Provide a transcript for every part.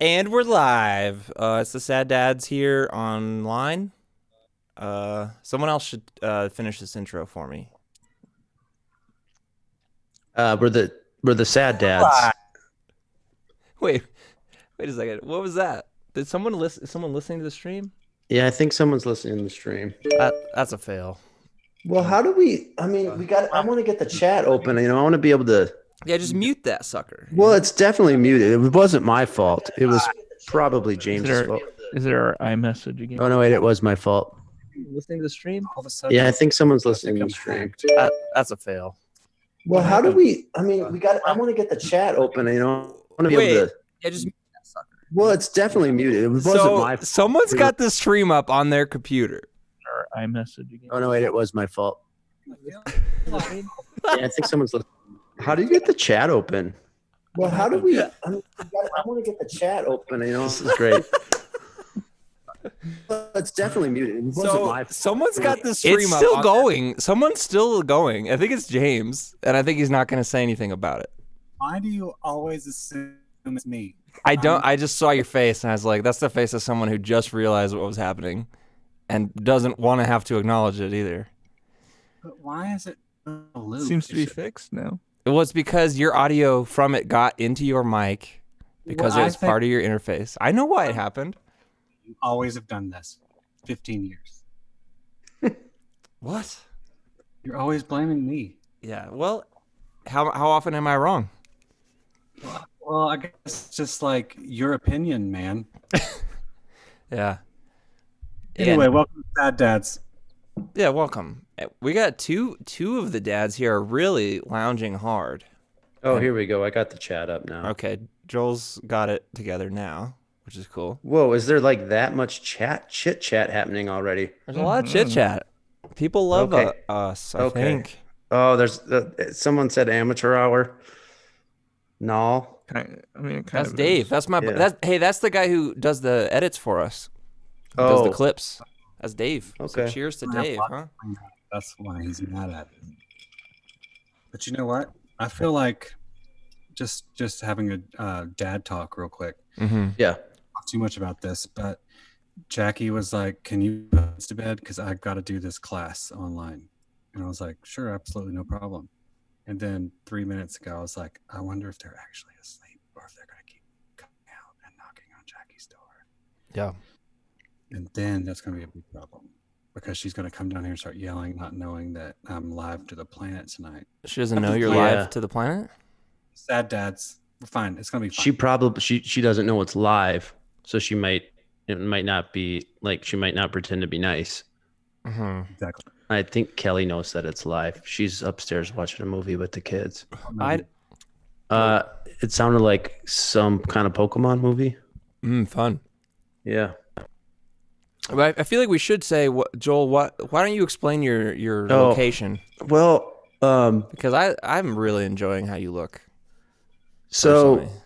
And we're live. It's the Sad Dads here online. Someone else should finish this intro for me. We're the sad dads. Wait, wait a second. What was that? Did someone listen? Is someone listening to the stream? Yeah, I think someone's listening to the stream. That's a fail. Well, how do we? I mean, we got. I want to get the chat open. I want to be able to. Yeah, just mute that sucker. Well, it's definitely muted. It wasn't my fault. It was probably James's fault. Is there our iMessage again? Oh no, wait, it was my fault. Listening to the stream? All of a sudden, Yeah, I think someone's listening to the stream. That's a fail. Well, how do we? I mean, we got. I want to get the chat open. I want to be able to. Yeah, just mute that sucker. Well, it's definitely muted. It wasn't my fault. Someone's got the stream up on their computer. Our iMessage again. Oh no, wait, it was my fault. Yeah, I think someone's listening. How do you get the chat open? Well, how do we? I want to get the chat open. This is great. It's definitely muted. It wasn't my fault. Someone's got the stream up. It's still going. Someone's still going. I think it's James, and I think he's not going to say anything about it. why do you always assume it's me? I don't. I just saw your face, and I was like, "That's the face of someone who just realized what was happening, and doesn't want to have to acknowledge it either." But why is it a loop? Seems to be fixed now. It was because your audio from it got into your mic because Well, it I was think- part of your interface. I know why it happened. You always have done this. 15 years. What? You're always blaming me. Yeah. Well, how often am I wrong? Well, I guess it's just like your opinion, man. Yeah. Anyway, welcome to Sad Dads. Yeah, welcome. We got two of the dads here are really lounging hard. Oh, here we go. I got the chat up now. Okay, Joel's got it together now, which is cool. Whoa, is there like that much chit chat happening already? There's a lot of chit chat. People love Okay. us, I Okay. think. Oh, there's someone said amateur hour. No. That's Dave. That's my. Yeah. That's the guy who does the edits for us. Who does the Oh, clips. That's Dave. So Okay. cheers to I have Dave, lots huh? That's why he's mad at me. But you know what? I feel like just having a dad talk real quick. Mm-hmm. yeah. Not too much about this, but Jackie was like, "Can you put us to bed? Because I've got to do this class online." And I was like, "Sure, absolutely, no problem." And then 3 minutes ago, I was like, "I wonder if they're actually asleep or if they're going to keep coming out and knocking on Jackie's door." Yeah. And then that's going to be a big problem because she's going to come down here and start yelling, not knowing that I'm live to the planet tonight. She doesn't know you're Yeah. live to the planet? Sad dads, we're fine. It's going to be fine. She probably she doesn't know it's live, so it might not be like she might not pretend to be nice. Mm-hmm. Exactly. I think Kelly knows that it's live. She's upstairs watching a movie with the kids. It sounded like some kind of Pokemon movie. Fun. Yeah. But I feel like we should say, Joel, why don't you explain your Oh. location? Well, Because I'm really enjoying how you look. so personally.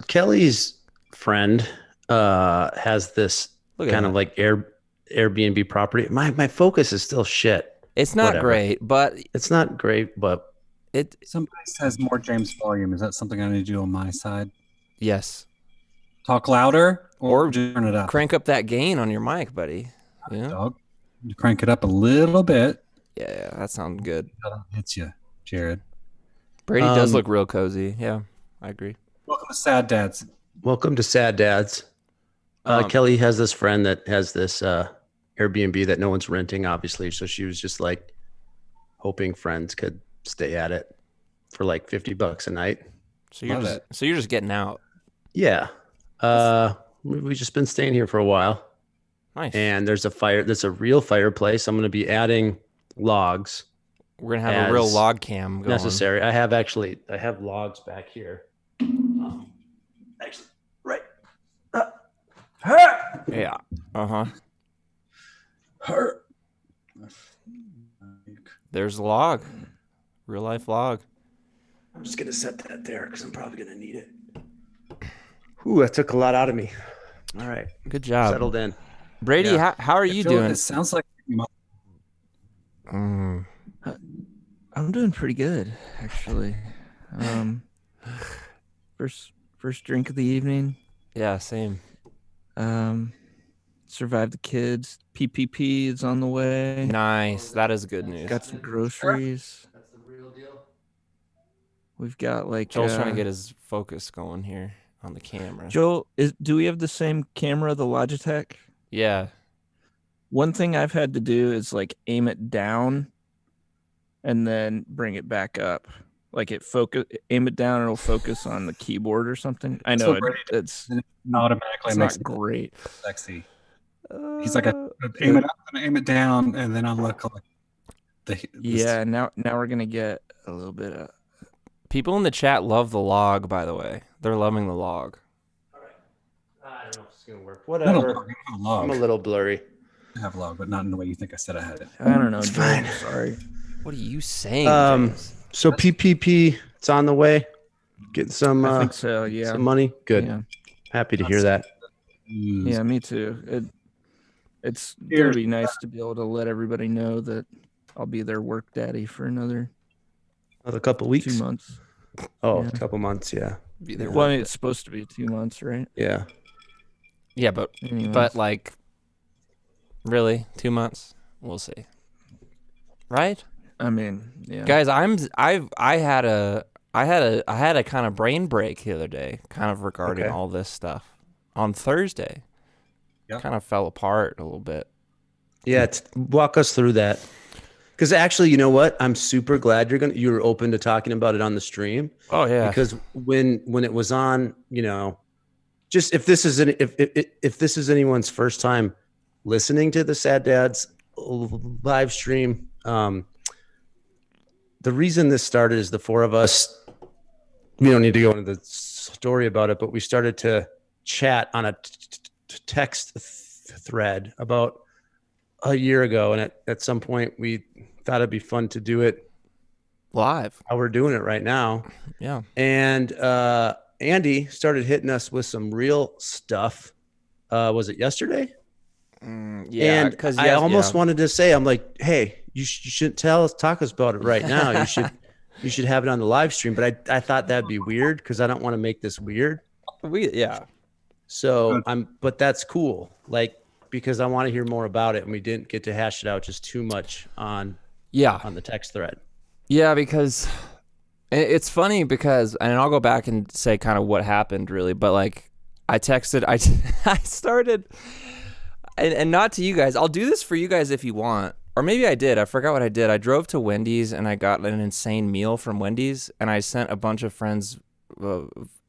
Kelly's friend has this Look at kind that. of like Airbnb property. My focus is still shit. It's not whatever. great, but It's not great, but Somebody says more James volume. Is that something I need to do on my side? yes. Talk louder Or just turn it up? Crank up that gain on your mic, buddy. Yeah, Dog. You crank it up a little bit. yeah, that sounds good. That hits you, Jared. Brady does Um, look real cozy. Yeah, I agree. Welcome to Sad Dads. welcome to Sad Dads. Um, Kelly has this friend that has this Airbnb that no one's renting, obviously. So she was just like hoping friends could stay at it for like $50 a night. So you're Love you're just getting out. Yeah. We've just been staying here for a while, Nice. and there's a real fireplace. I'm going to be adding logs We're gonna have a real as log cam going. necessary. I have logs back here. Actually, right. Yeah. Uh huh. There's a log. Real life log. I'm just going to set that there because I'm probably going to need it. Ooh, that took a lot out of me. All right. Good job, Settled in. Brady. Yeah. How are I you feel like doing? It sounds like Mm. I'm doing pretty good, actually. First drink of the evening. Yeah, same. Survived the kids. PPP is on the way. Nice. That is good news. Got some groceries. That's the real deal. We've got like Joel's trying to get his focus going here on the camera. Joel, do we have the same camera, the Logitech? Yeah. One thing I've had to do is like aim it down and then bring it back up. Like aim it down and it'll focus on the keyboard or something. I know it's Automatically makes not great. Sexy. He's like, aim it up and aim it down, and then I look like yeah. Now we're gonna get a little bit of. People in the chat love the log, by the way. They're loving the log. All right. I don't know if it's gonna work. Whatever. I'm a little blurry. I have a log, but not in the way you think I said I had it. I don't know, Joel. Sorry. What are you saying, James? So PPP, it's on the way. Getting some. I think so. Yeah. Some money. Good. Yeah. Happy to hear that. Yeah, me too. It's gonna be nice to be able to let everybody know that I'll be their work daddy for another couple weeks. 2 months. Oh, Yeah. a couple months. Yeah. Well, I mean, it's supposed to be 2 months, right? Yeah. Yeah, but Anyways. like, really, 2 months? We'll see. Right? I mean, yeah. Guys, I had a kind of brain break the other day, kind of regarding all this stuff on Thursday. Yep. Kind of fell apart a little bit. Yeah. Walk us through that. Because actually, you know what? I'm super glad you're open to talking about it on the stream. Oh yeah. Because when it was on, just if this is anyone's first time listening to the Sad Dads live stream, the reason this started is the four of us. We don't need to go into the story about it, but we started to chat on a text thread about a year ago, and at some point we thought it'd be fun to do it live. How we're doing it right now. Yeah. And Andy started hitting us with some real stuff. Was it yesterday? Yeah. Because I almost wanted to say, I'm like, hey, you shouldn't talk us about it right now. You should have it on the live stream. But I thought that'd be weird because I don't want to make this weird. So but that's cool. Like, because I want to hear more about it, and we didn't get to hash it out just too much on the text thread. Yeah, because it's funny because, and I'll go back and say kind of what happened really, but like I started, and not to you guys, I'll do this for you guys if you want, or maybe I did. I forgot what I did. I drove to Wendy's and I got an insane meal from Wendy's, and I sent a bunch of friends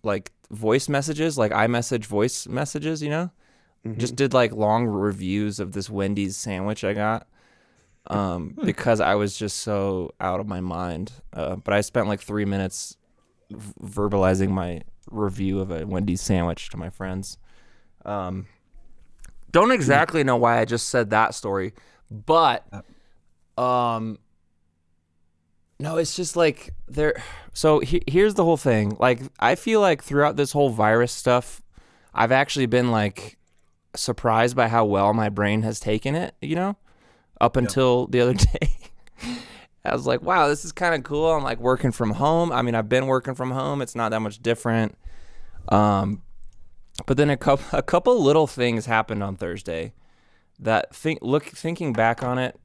like voice messages, like iMessage voice messages, just did like long reviews of this Wendy's sandwich I got because I was just so out of my mind. But I spent like 3 minutes verbalizing my review of a Wendy's sandwich to my friends. Don't exactly know why I just said that story, but no, it's just like there. So here's the whole thing. Like, I feel like throughout this whole virus stuff, I've actually been like surprised by how well my brain has taken it, up until the other day. I was like, wow, this is kind of cool. I'm like working from home. I mean, I've been working from home. It's not that much different. But then a couple little things happened on Thursday that thinking back on it,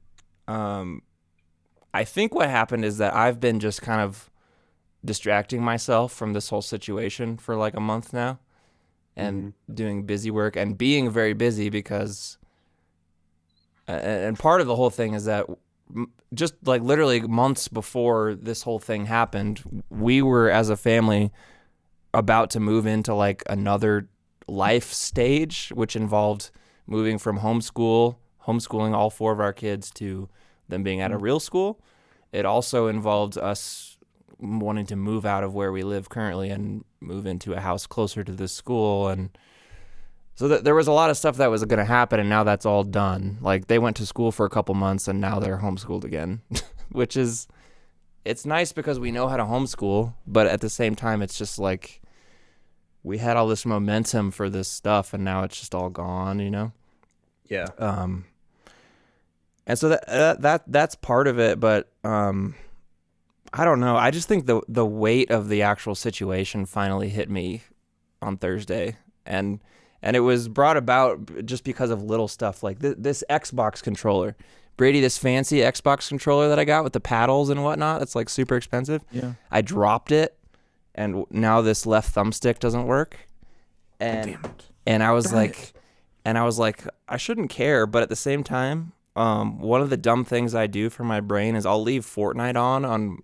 I think what happened is that I've been just kind of distracting myself from this whole situation for like a month now. And doing busy work and being very busy because, and part of the whole thing is that just like literally months before this whole thing happened, we were as a family about to move into like another life stage, which involved moving from homeschooling all four of our kids to them being at a real school. It also involved us wanting to move out of where we live currently and move into a house closer to this school. And so there was a lot of stuff that was going to happen, and now that's all done. Like, they went to school for a couple months and now they're homeschooled again, which is, it's nice because we know how to homeschool, but at the same time, it's just like we had all this momentum for this stuff and now it's just all gone, Yeah. And so that's part of it, but I don't know. I just think the weight of the actual situation finally hit me on Thursday, and it was brought about just because of little stuff like this Xbox controller. Brady, this fancy Xbox controller that I got with the paddles and whatnot, it's like super expensive. Yeah. I dropped it, and now this left thumbstick doesn't work. And I was like, I shouldn't care, but at the same time, one of the dumb things I do for my brain is I'll leave Fortnite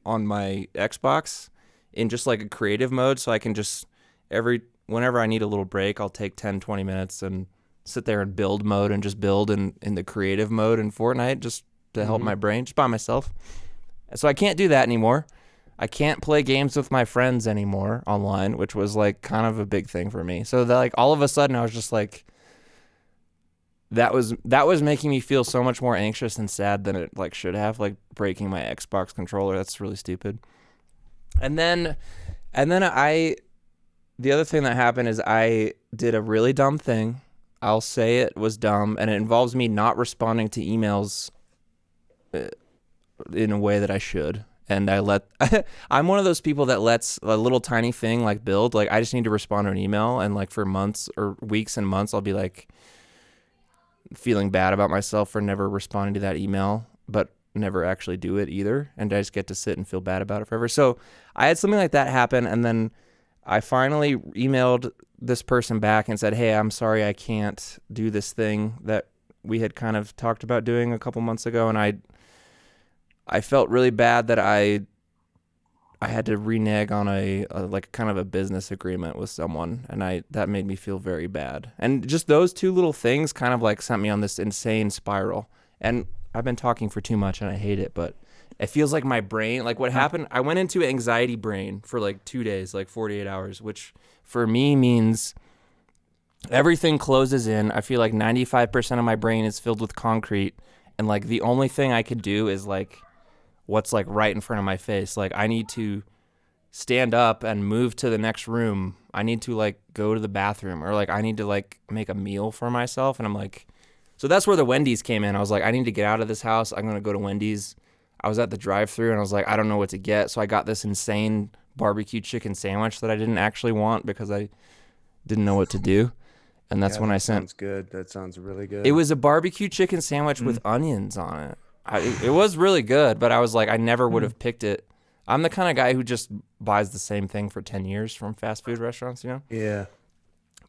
on my Xbox in just like a creative mode, so I can just whenever I need a little break, I'll take 10, 20 minutes and sit there in build mode and just build in the creative mode in Fortnite just to help my brain, just by myself. So I can't do that anymore. I can't play games with my friends anymore online, which was like kind of a big thing for me. So that like all of a sudden I was just like, that was making me feel so much more anxious and sad than it like should have, like breaking my Xbox controller. That's really stupid. And then the other thing that happened is I did a really dumb thing. I'll say it was dumb, and it involves me not responding to emails in a way that I should. And I'm one of those people that lets a little tiny thing like build. Like I just need to respond to an email, and like for months or weeks and months, I'll be like feeling bad about myself for never responding to that email, but never actually do it either. And I just get to sit and feel bad about it forever. So I had something like that happen, and then I finally emailed this person back and said, hey, I'm sorry I can't do this thing that we had kind of talked about doing a couple months ago. And I felt really bad that I had to renege on a like kind of a business agreement with someone, and that made me feel very bad. And just those two little things kind of like sent me on this insane spiral. And I've been talking for too much and I hate it, but it feels like my brain, like what happened, I went into anxiety brain for like 2 days, like 48 hours, which for me means everything closes in. I feel like 95% of my brain is filled with concrete, and like the only thing I could do is like what's like right in front of my face. Like I need to stand up and move to the next room. I need to like go to the bathroom, or like I need to like make a meal for myself. And I'm like, so that's where the Wendy's came in. I was like, I need to get out of this house. I'm going to go to Wendy's. I was at the drive-thru and I was like, I don't know what to get. So I got this insane barbecue chicken sandwich that I didn't actually want because I didn't know what to do. And that's when I sent. Sounds good. That sounds really good. It was a barbecue chicken sandwich with onions on it. It was really good, but I was like, I never would have picked it. I'm the kind of guy who just buys the same thing for 10 years from fast food restaurants, you know? Yeah.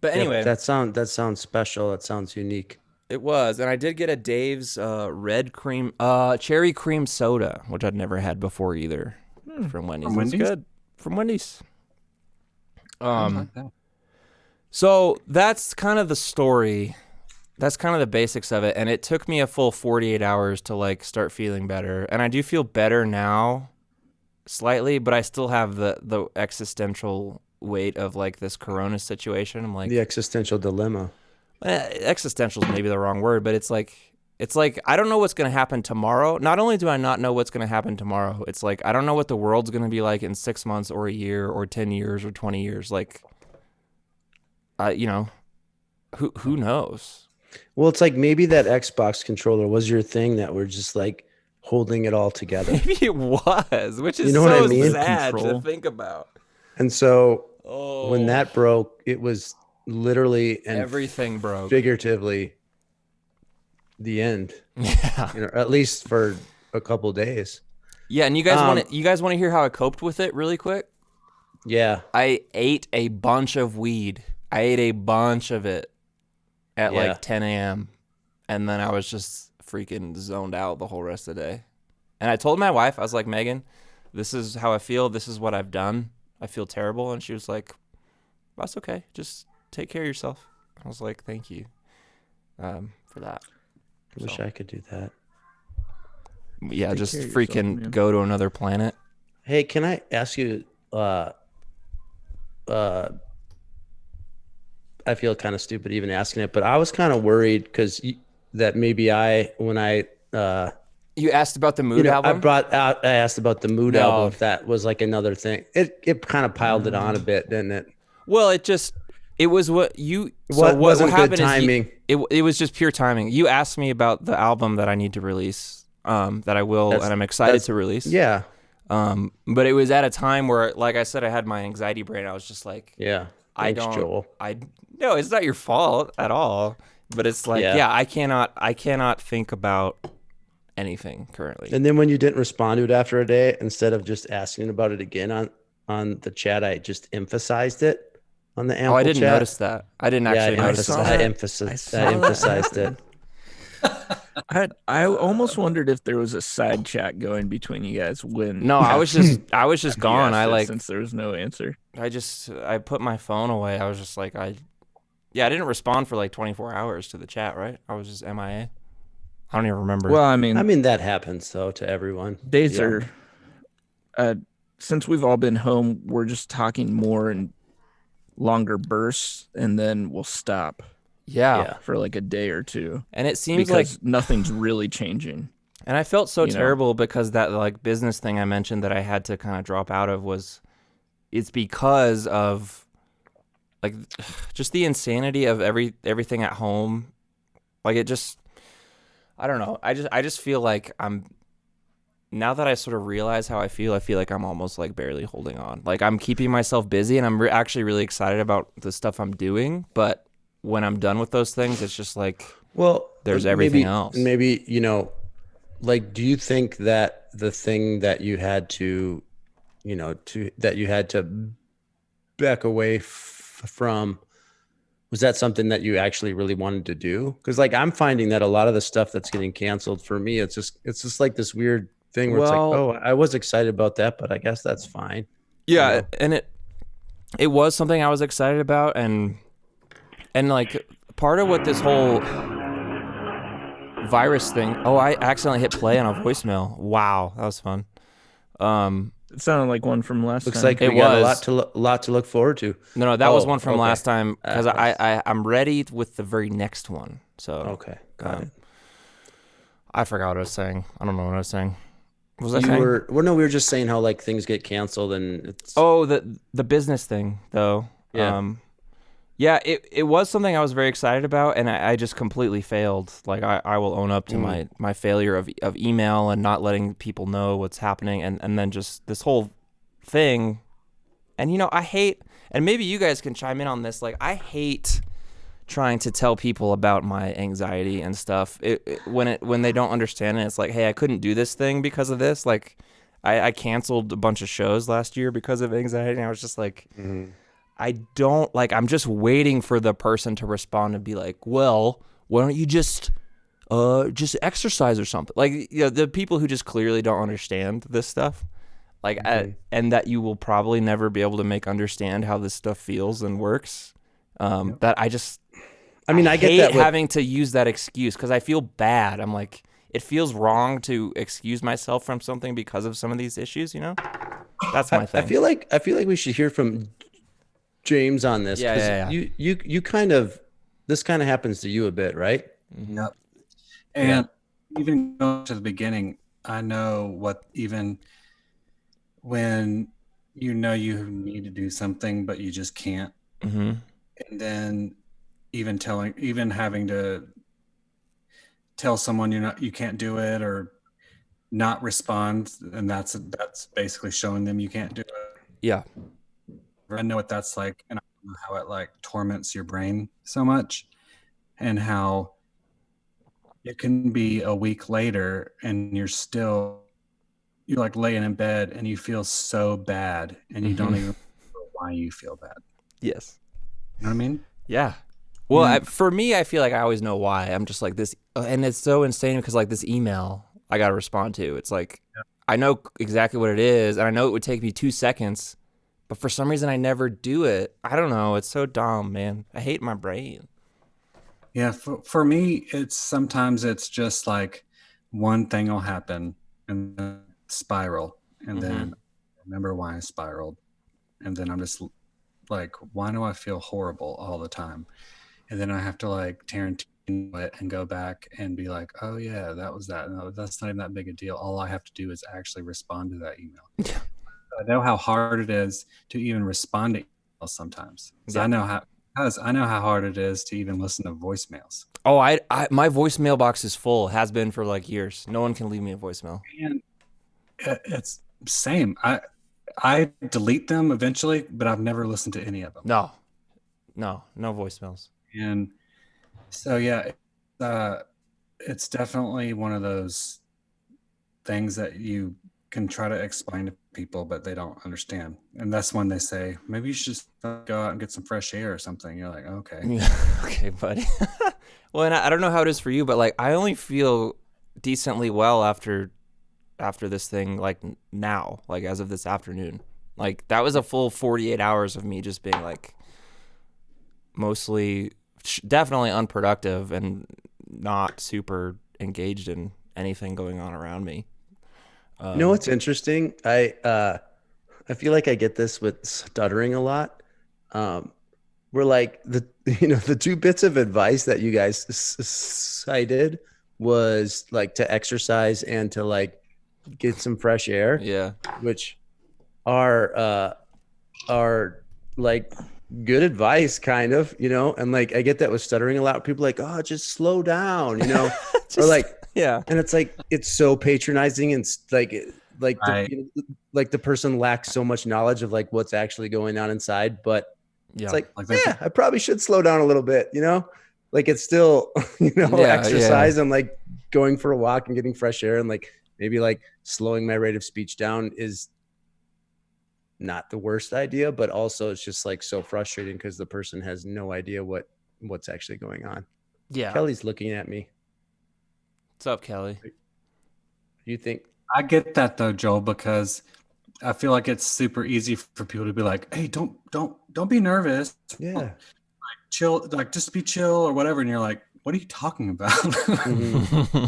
But anyway. Yeah, that sounds special. That sounds unique. It was. And I did get a Dave's cherry cream soda, which I'd never had before either from Wendy's. From Wendy's? It was good. From Wendy's. I like that. So that's kind of the story. That's kind of the basics of it. And it took me a full 48 hours to like start feeling better. And I do feel better now slightly, but I still have the existential weight of like this corona situation. I'm like The existential dilemma. Existential is maybe the wrong word, but it's like I don't know what's going to happen tomorrow. Not only do I not know what's going to happen tomorrow, it's like I don't know what the world's going to be like in 6 months or a year or 10 years or 20 years. Like who knows? Well, it's like maybe that Xbox controller was your thing that we're just like holding it all together. Maybe it was, which is You know what so I mean? sad Control. to think about. And so Oh, when that broke, it was literally and everything broke. figuratively the end. Yeah. At least for a couple days. Yeah, and you guys want to hear how I coped with it really quick? Yeah. I ate a bunch of weed. I ate a bunch of it at Yeah. like 10 a.m. And then I was just freaking zoned out the whole rest of the day. And I told my wife, I was like, Megan, this is how I feel. This is what I've done. I feel terrible. And she was like, that's okay. Just take care of yourself. I was like, thank you for that. I wish I could do that. Yeah, Take just care of freaking yourself, man. go to another planet. Hey, can I ask you I feel kind of stupid even asking it, but I was kind of worried because that maybe You asked about the Mood album? I asked about the Mood No. album, if that was like another thing. It kind of piled it on a bit, didn't it? Well, it was what you. What wasn't good happened is timing? it was just pure timing. You asked me about the album that I need to release, that I will, and I'm excited to release. Yeah. But it was at a time where, like I said, I had my anxiety brain. I was just like, Yeah. I Thanks, don't. Joel. No, it's not your fault at all. But it's like, Yeah. I cannot think about anything currently. And then when you didn't respond to it after a day, instead of just asking about it again on the chat, I just emphasized it on the ample I didn't chat. notice that. I didn't actually notice saw that. that. I emphasized it. I almost wondered if there was a side chat going between you guys when. No, I was just you gone. asked I it, like since there was no answer. I put my phone away. I was just like I didn't respond for like 24 hours to the chat, right? I was just MIA. I don't even remember. Well, I mean, that happens though to everyone. days Yeah. are. Since we've all been home, we're just talking more in longer bursts, and then we'll stop yeah. for like a day or two And it seems like because nothing's really changing. And I felt so you know. terrible because that like business thing I mentioned that I had to kind of drop out of it's because of like just the insanity of everything at home. Like it just, I don't know. I just feel like now that I sort of realize how I feel like I'm almost like barely holding on. Like I'm keeping myself busy and I'm actually really excited about the stuff I'm doing. But when I'm done with those things, it's just like, Well, there's everything else. Maybe, like, do you think that the thing that you had to, that you had to back away from, was that something that you actually really wanted to do? Because like I'm finding that a lot of the stuff that's getting canceled for me, it's just like this weird thing where it's like, oh, I was excited about that, but I guess that's fine. Yeah, and it was something I was excited about, and like part of what this whole virus thing. Oh, I accidentally hit play on a voicemail. Wow, that was fun. It sounded like one from last Looks time. like we got a lot to look forward to. No, that was one from okay. last time because I'm ready with the very next one. So Okay, got it. I forgot what I was saying. I don't know what I was saying. What was I We saying? we were just saying how like things get canceled and it's Oh, the business thing though. Yeah. Yeah, it was something I was very excited about, and I just completely failed. Like I will own up to my failure of email and not letting people know what's happening, and then just this whole thing. And I hate, and maybe you guys can chime in on this. Like I hate trying to tell people about my anxiety and stuff. When they don't understand it, it's like, hey, I couldn't do this thing because of this. Like I canceled a bunch of shows last year because of anxiety, and I was just like. I don't like, I'm just waiting for the person to respond and be like, well, why don't you just exercise or something? Like, the people who just clearly don't understand this stuff, like, and that you will probably never be able to make understand how this stuff feels and works. That I get that having to use that excuse because I feel bad. I'm like, it feels wrong to excuse myself from something because of some of these issues, That's my thing. I feel like we should hear from James on this. Yeah. You kind of, this kind of happens to you a bit, right? Yep. And even going to the beginning, I know what, even when you need to do something, but you just can't. Mm-hmm. And then even having to tell someone you can't do it or not respond. And that's basically showing them you can't do it. Yeah. I know what that's like, and I know how it like torments your brain so much, and how it can be a week later and you're like laying in bed and you feel so bad and you don't even know why you feel bad. Yes. You know what I mean? Yeah. Well, for me, I feel like I always know why. I'm just like this, and it's so insane because like this email I got to respond to. It's like, I know exactly what it is, and I know it would take me 2 seconds. But for some reason, I never do it. I don't know. It's so dumb, man. I hate my brain. Yeah, for me, sometimes it's just like one thing will happen and then spiral. And then I remember why I spiraled. And then I'm just like, why do I feel horrible all the time? And then I have to like Tarantino it and go back and be like, oh yeah, that was that. No, that's not even that big a deal. All I have to do is actually respond to that email. Yeah. I know how hard it is to even respond to emails sometimes. Yeah. I know how hard it is to even listen to voicemails. Oh, my voicemail box is full. Has been for like years. No one can leave me a voicemail. And it's same. I delete them eventually, but I've never listened to any of them. No, No voicemails. And so yeah, it's definitely one of those things that you can try to explain to people, but they don't understand. And that's when they say, maybe you should just go out and get some fresh air or something. You're like, okay. Yeah. Okay, buddy. Well, and I don't know how it is for you, but like I only feel decently well after this thing, like now, like as of this afternoon. Like that was a full 48 hours of me just being like mostly definitely unproductive and not super engaged in anything going on around me. You know what's interesting? I feel like I get this with stuttering a lot. We're like the two bits of advice that you guys cited was like to exercise and to like get some fresh air, Yeah. which are like good advice, kind of, and like I get that with stuttering a lot. People are like, oh, just slow down, or like. Yeah. And it's like it's so patronizing and like Right. the person lacks so much knowledge of like what's actually going on inside. But Yeah. it's like, Like they- yeah, I probably should slow down a little bit, like it's still, exercise and like going for a walk and getting fresh air and like maybe like slowing my rate of speech down is not the worst idea, but also it's just like so frustrating because the person has no idea what's actually going on. Yeah. Kelly's looking at me. What's up, Kelly? You think I get that though, Joel, because I feel like it's super easy for people to be like, hey, don't be nervous. yeah. Chill, like just be chill or whatever. And you're like, what are you talking about? Mhm.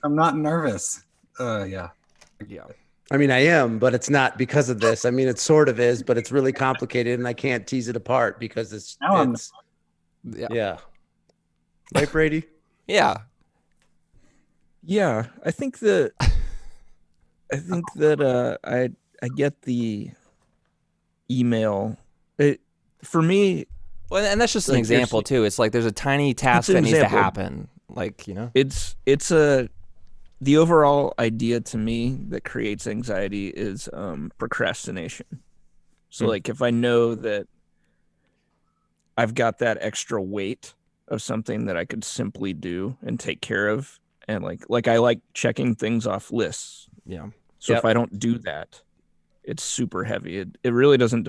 I'm not nervous. Yeah. Yeah. I mean, I am, but it's not because of this. I mean, it sort of is, but it's really complicated and I can't tease it apart because Now I'm- it's Yeah. yeah. Right, Brady? Yeah. Yeah, I think that I get the email. For me, Well, and that's just an Like, example too. It's like there's a tiny task an that needs to example. happen. Like, it's the overall idea to me that creates anxiety is procrastination. So like if I know that I've got that extra weight of something that I could simply do and take care of, and like I like checking things off lists. yeah. So Yep. if I don't do that, it's super heavy. It really doesn't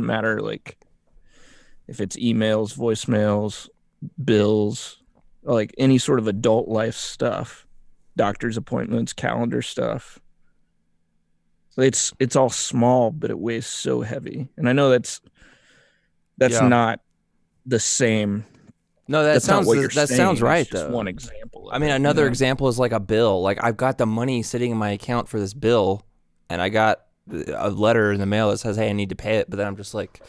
matter like if it's emails, voicemails, bills, like any sort of adult life stuff, doctor's appointments, calendar stuff. It's all small, but it weighs so heavy. And I know that's Yeah. not the same. No, that That's not sounds what you're that saying. sounds right It's just though. one example. of I mean, it, another you know? example is like a bill. Like I've got the money sitting in my account for this bill, and I got a letter in the mail that says, "Hey, I need to pay it." But then I'm just like,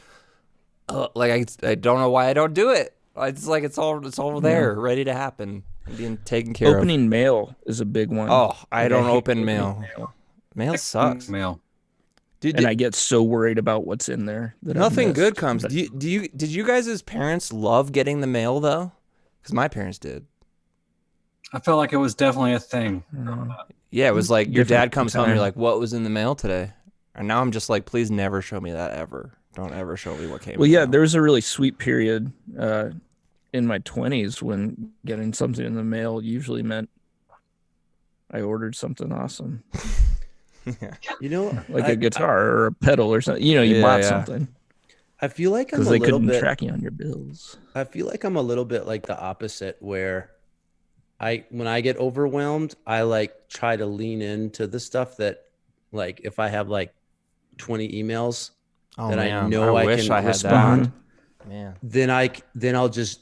I don't know why I don't do it. It's like it's all there, ready to happen, and being taken care Opening mail is a big one. of. Oh, I Like, don't hate open opening mail. Mail sucks, Mail. dude. And I get so worried about what's in there that I've Nothing missed. good comes. But Did you guys as parents love getting the mail though? Because my parents did. I felt like it was definitely a thing. Yeah, it was like your Different dad comes home, you're time. like, "What was in the mail today?" And now I'm just like, "Please never show me that ever. Don't ever show me what came." Well, in the yeah, mail." there was a really sweet period in my 20s when getting something in the mail usually meant I ordered something awesome, like a guitar or a pedal or something. You Yeah, bought yeah. something I feel like I'm because a they little couldn't bit. track you on your bills. I feel like I'm a little bit like the opposite, where when I get overwhelmed, I like try to lean into the stuff that, like, if I have like 20 emails Oh that man, I know I wish can I had respond, that. Man. then I'll just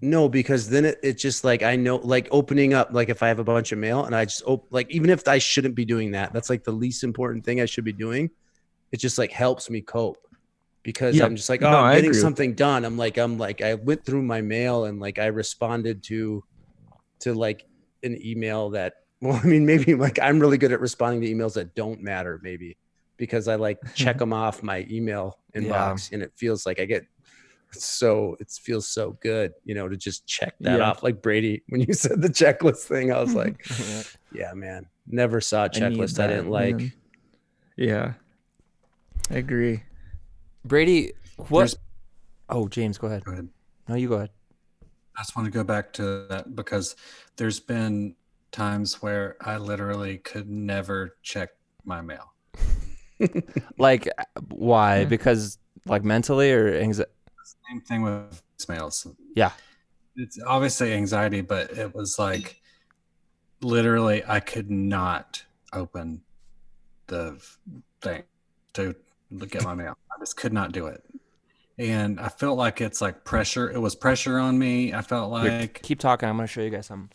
no, because then it's just like I know, like opening up, like if I have a bunch of mail and I just like, even if I shouldn't be doing that, that's like the least important thing I should be doing. It just like helps me cope. Because Yeah. I'm just like, No, oh, I'm I getting agree with something done. I'm like, I went through my mail and like I responded to like an email that, well, I mean, maybe like I'm really good at responding to emails that don't matter, maybe because I like check them off my email inbox and it feels like I get it feels so good, to just check that Yeah. off. Like Brady, when you said the checklist thing, I was like, yeah, man, never saw a I need checklist I that, didn't like. man. Yeah, I agree. Brady, what? Oh, James, go ahead. Go ahead. No, you go ahead. I just want to go back to that because there's been times where I literally could never check my mail. Like, why? Because like mentally or anxiety? Same thing with voicemails. Yeah. It's obviously anxiety, but it was like literally I could not open the thing to look at my mail. I just could not do it. And I felt like it's like pressure. It was pressure on me. I felt Here, like, keep talking. I'm gonna show you guys something.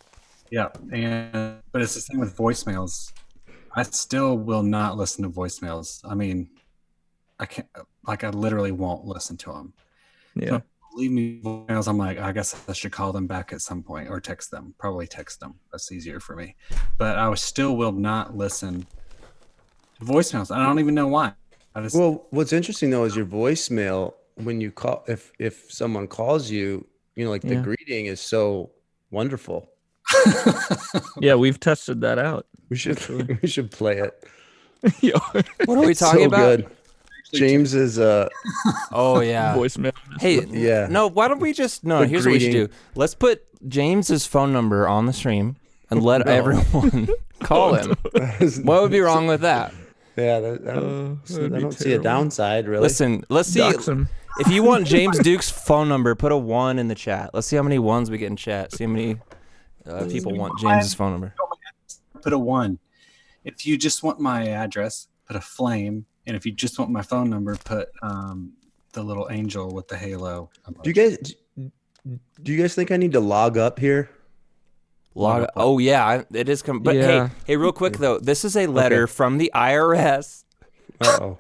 yeah. And, but it's the same with voicemails. I still will not listen to voicemails. I mean, I can't, like, I literally won't listen to them. Yeah. So leave me voicemails. I'm like, I guess I should call them back at some point or text them. Probably text them. That's easier for me. But I still will not listen to voicemails. I don't even know why. I just, Well, what's interesting though is your voicemail when you call, if someone calls you, you know, like the Yeah. greeting is so wonderful. Yeah, we've tested that out. We should Actually. we should play it. Yo, What are we It's talking so about? good. James is Oh yeah. voicemail. Hey, Yeah. No, why don't we just no? The Here's what we should greeting. do. Let's put James's phone number on the stream and let No. everyone call him. What would be wrong with that? Yeah, that'd I be don't see a terrible. downside really. Listen, let's see. Dox him. If you want James Duke's phone number, put a 1 in the chat. Let's see how many ones we get in chat. See how many people want James's phone number. put a 1. If you just want my address, put a flame. And if you just want my phone number, put the little angel with the halo. Do you guys think I need to log up here? Log. Oh yeah, it is. But Yeah. hey, real quick though, this is a letter from the IRS Oh,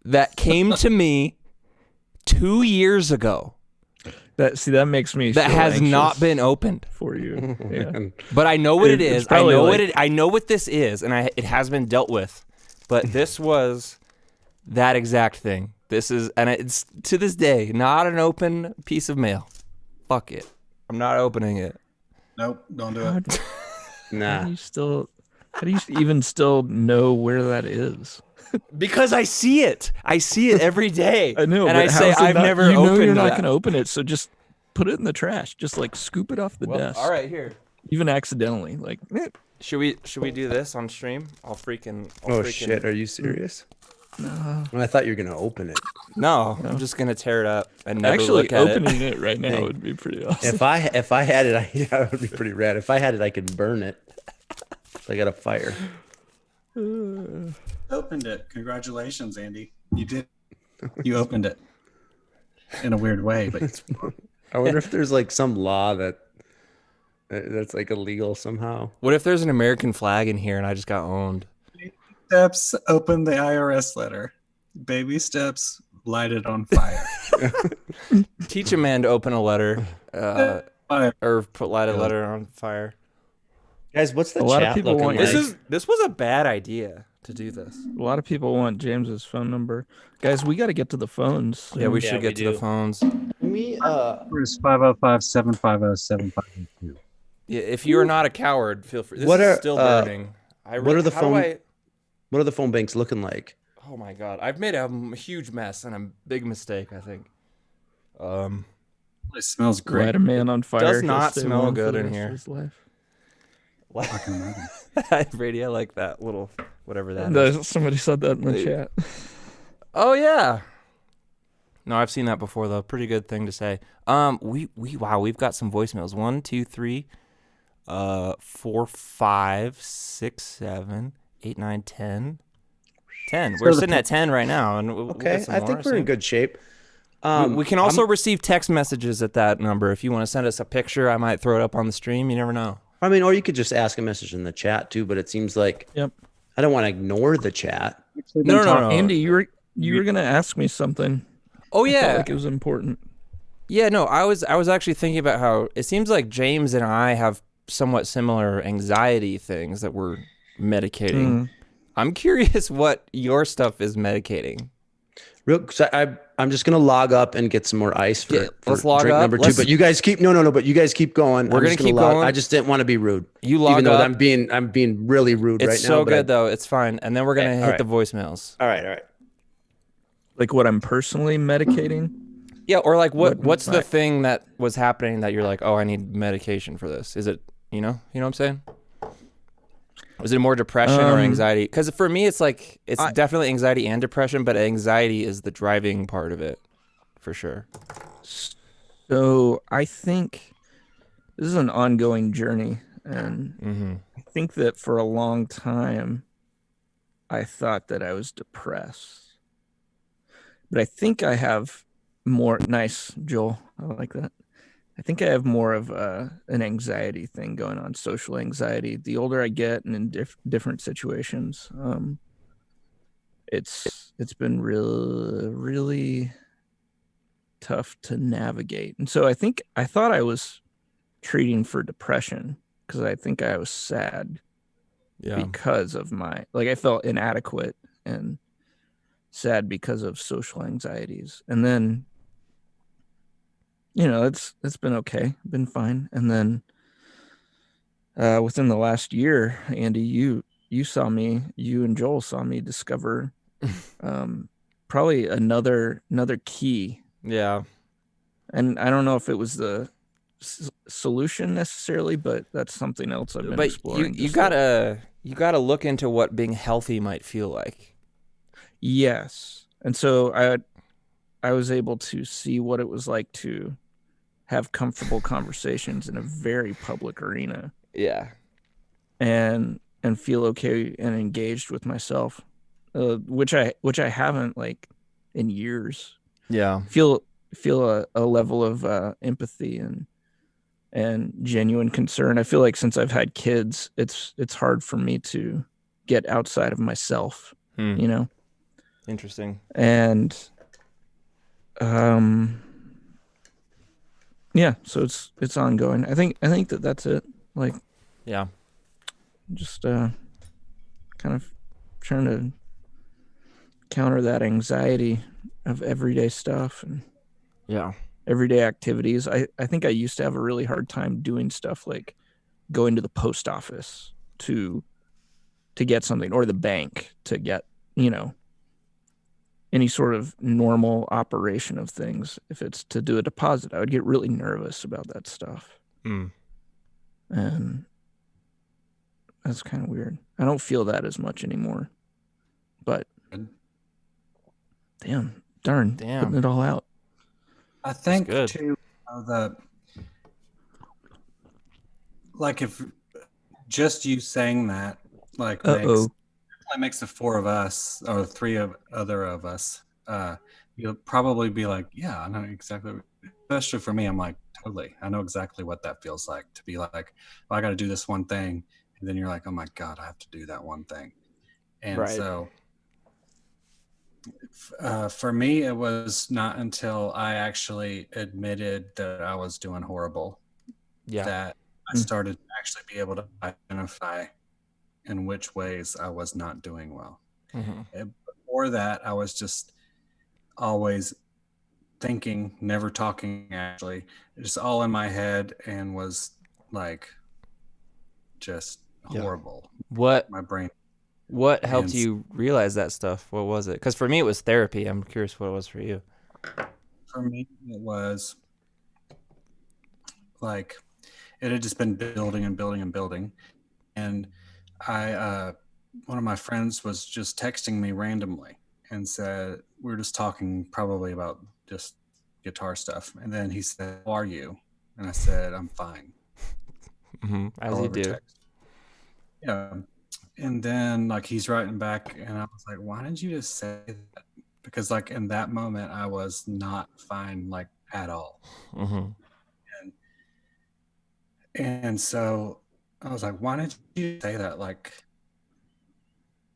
that came to me 2 years ago That makes me that so has not anxious been opened. for you. Yeah. But I know what it It's is. I probably know like- I know what this is, and it has been dealt with. But this was that exact thing. This is, and it's to this day not an open piece of mail. Fuck it. I'm not opening it. Nope, don't do How, it. how nah. do you still? How do you even still know where that is? Because I see it. I see it every day. I know, and but I say how's it I've not- never you know opened you're not that. going to open it, so just put it in the trash. Just like scoop it off the Well, desk. all right, here. Even accidentally, like Should we do this on stream? I'll freaking. Oh shit, are you serious? no. Well, I thought you were gonna open it. No, I'm just gonna tear it up and never Actually, look at it. opening it right now Hey. would be pretty awesome. If I had it, yeah, it would be pretty rad. If I had it, I could burn it. I got a fire. Opened it. Congratulations, Andy. You did. You opened it in a weird way, but I wonder if there's like some law that's like illegal somehow. What if there's an American flag in here and I just got owned? steps, open the IRS letter. Baby steps, light it on fire. Teach a man to open a letter, Fire. or light a letter on fire. Guys, what's the A lot of chat people looking want- like? This was a bad idea to do this. A lot of people want James's phone number. Guys, we got to get to the phones. Yeah, we Yeah, should we get to the do. phones. Me, Number is 505-750-7582. Yeah, if you are not a coward, feel free. This What is are, still uh, burning. what are the how do phone- I- what are the phone banks looking like? Oh my god, I've made a huge mess and a big mistake. I think. It smells Light great. a man on fire. Does he'll not stay smell warm for good the in rest of here. his life. I can imagine. Brady, I like that little whatever that is. Somebody said that in the chat. Oh yeah. No, I've seen that before though. Pretty good thing to say. Wow, we've got some voicemails. 1, 2, 3, 4, 5, 6, 7, 8, 9, 10. 10. We're sitting at 10 right now, and we'll Okay, get some I more, think we're in soon. good shape. We can also receive text messages at that number. If you want to send us a picture, I might throw it up on the stream. You never know. I mean, or you could just ask a message in the chat too. But it seems like Yep. I don't want to ignore the chat. No. Andy, you were gonna ask me something. Oh I felt yeah. like it was important. Yeah, no, I was actually thinking about how it seems like James and I have somewhat similar anxiety things that we're medicating. Mm. I'm curious what your stuff is medicating. So I'm just gonna log up and get some more ice for, Yeah, let's for log drink up. number 2. Let's- But you guys keep but you guys keep going. We're I'm gonna just keep log- going. I just didn't want to be rude. You log even though up. I'm being really rude It's right now. so but good though. It's fine. And then we're gonna Okay, hit all right. the voicemails. All right. Like what I'm personally medicating. Yeah, or like What what's the might- thing that was happening that you're like, oh, I need medication for this? Is it, you know what I'm saying? Is it more depression or anxiety? Because for me, it's like it's definitely anxiety and depression, but anxiety is the driving part of it, for sure. So I think this is an ongoing journey, and Mm-hmm. I think that for a long time, I thought that I was depressed, but I think I have more. Nice, Joel. I like that. I think I have more of an anxiety thing going on, social anxiety. The older I get, and in different situations, it's been really tough to navigate. And so I thought I was treating for depression because I think I was sad Yeah. because of I felt inadequate and sad because of social anxieties. And then it's been okay, been fine. And then within the last year, Andy, you and Joel saw me discover probably another key. Yeah. And I don't know if it was the solution necessarily, but that's something else I've been But exploring. you gotta look into what being healthy might feel like. Yes. And so I was able to see what it was like to have comfortable conversations in a very public arena Yeah. and feel okay and engaged with myself, which I haven't like in years. Yeah. Feel a level of empathy and genuine concern. I feel like since I've had kids, it's hard for me to get outside of myself, you know. Interesting. And yeah, so it's ongoing. I think that's it. Like, Yeah. just kind of trying to counter that anxiety of everyday stuff and Yeah. everyday activities. I think I used to have a really hard time doing stuff like going to the post office to get something, or the bank to get, any sort of normal operation of things. If it's to do a deposit, I would get really nervous about that stuff. And that's kind of weird. I don't feel that as much anymore. But damn, putting it all out. I think good. too that, like, if just you saying that, like, makes the four of us or three of other of us, you'll probably be like, yeah, I know exactly. Especially for me, I'm like, totally, I know exactly what that feels like to be like, well, I got to do this one thing, and then you're like, oh my god, I have to do that one thing. And Right. so for me, it was not until I actually admitted that I was doing horrible that I started to actually be able to identify in which ways I was not doing well. And before that, I was just always thinking, never talking, actually, just all in my head, and was like just horrible. My brain. What helped you realize that stuff? What was it? Because for me, it was therapy. I'm curious what it was for you. For me, it was like it had just been building and building and building. And one of my friends was just texting me randomly and said, we were just talking probably about just guitar stuff. And then he said, how are you? And I said, I'm fine. As you do. Text. Yeah. And then like he's writing back, and I was like, why didn't you just say that? Because like in that moment I was not fine, like at all. And so I was like, why didn't you say that? Like,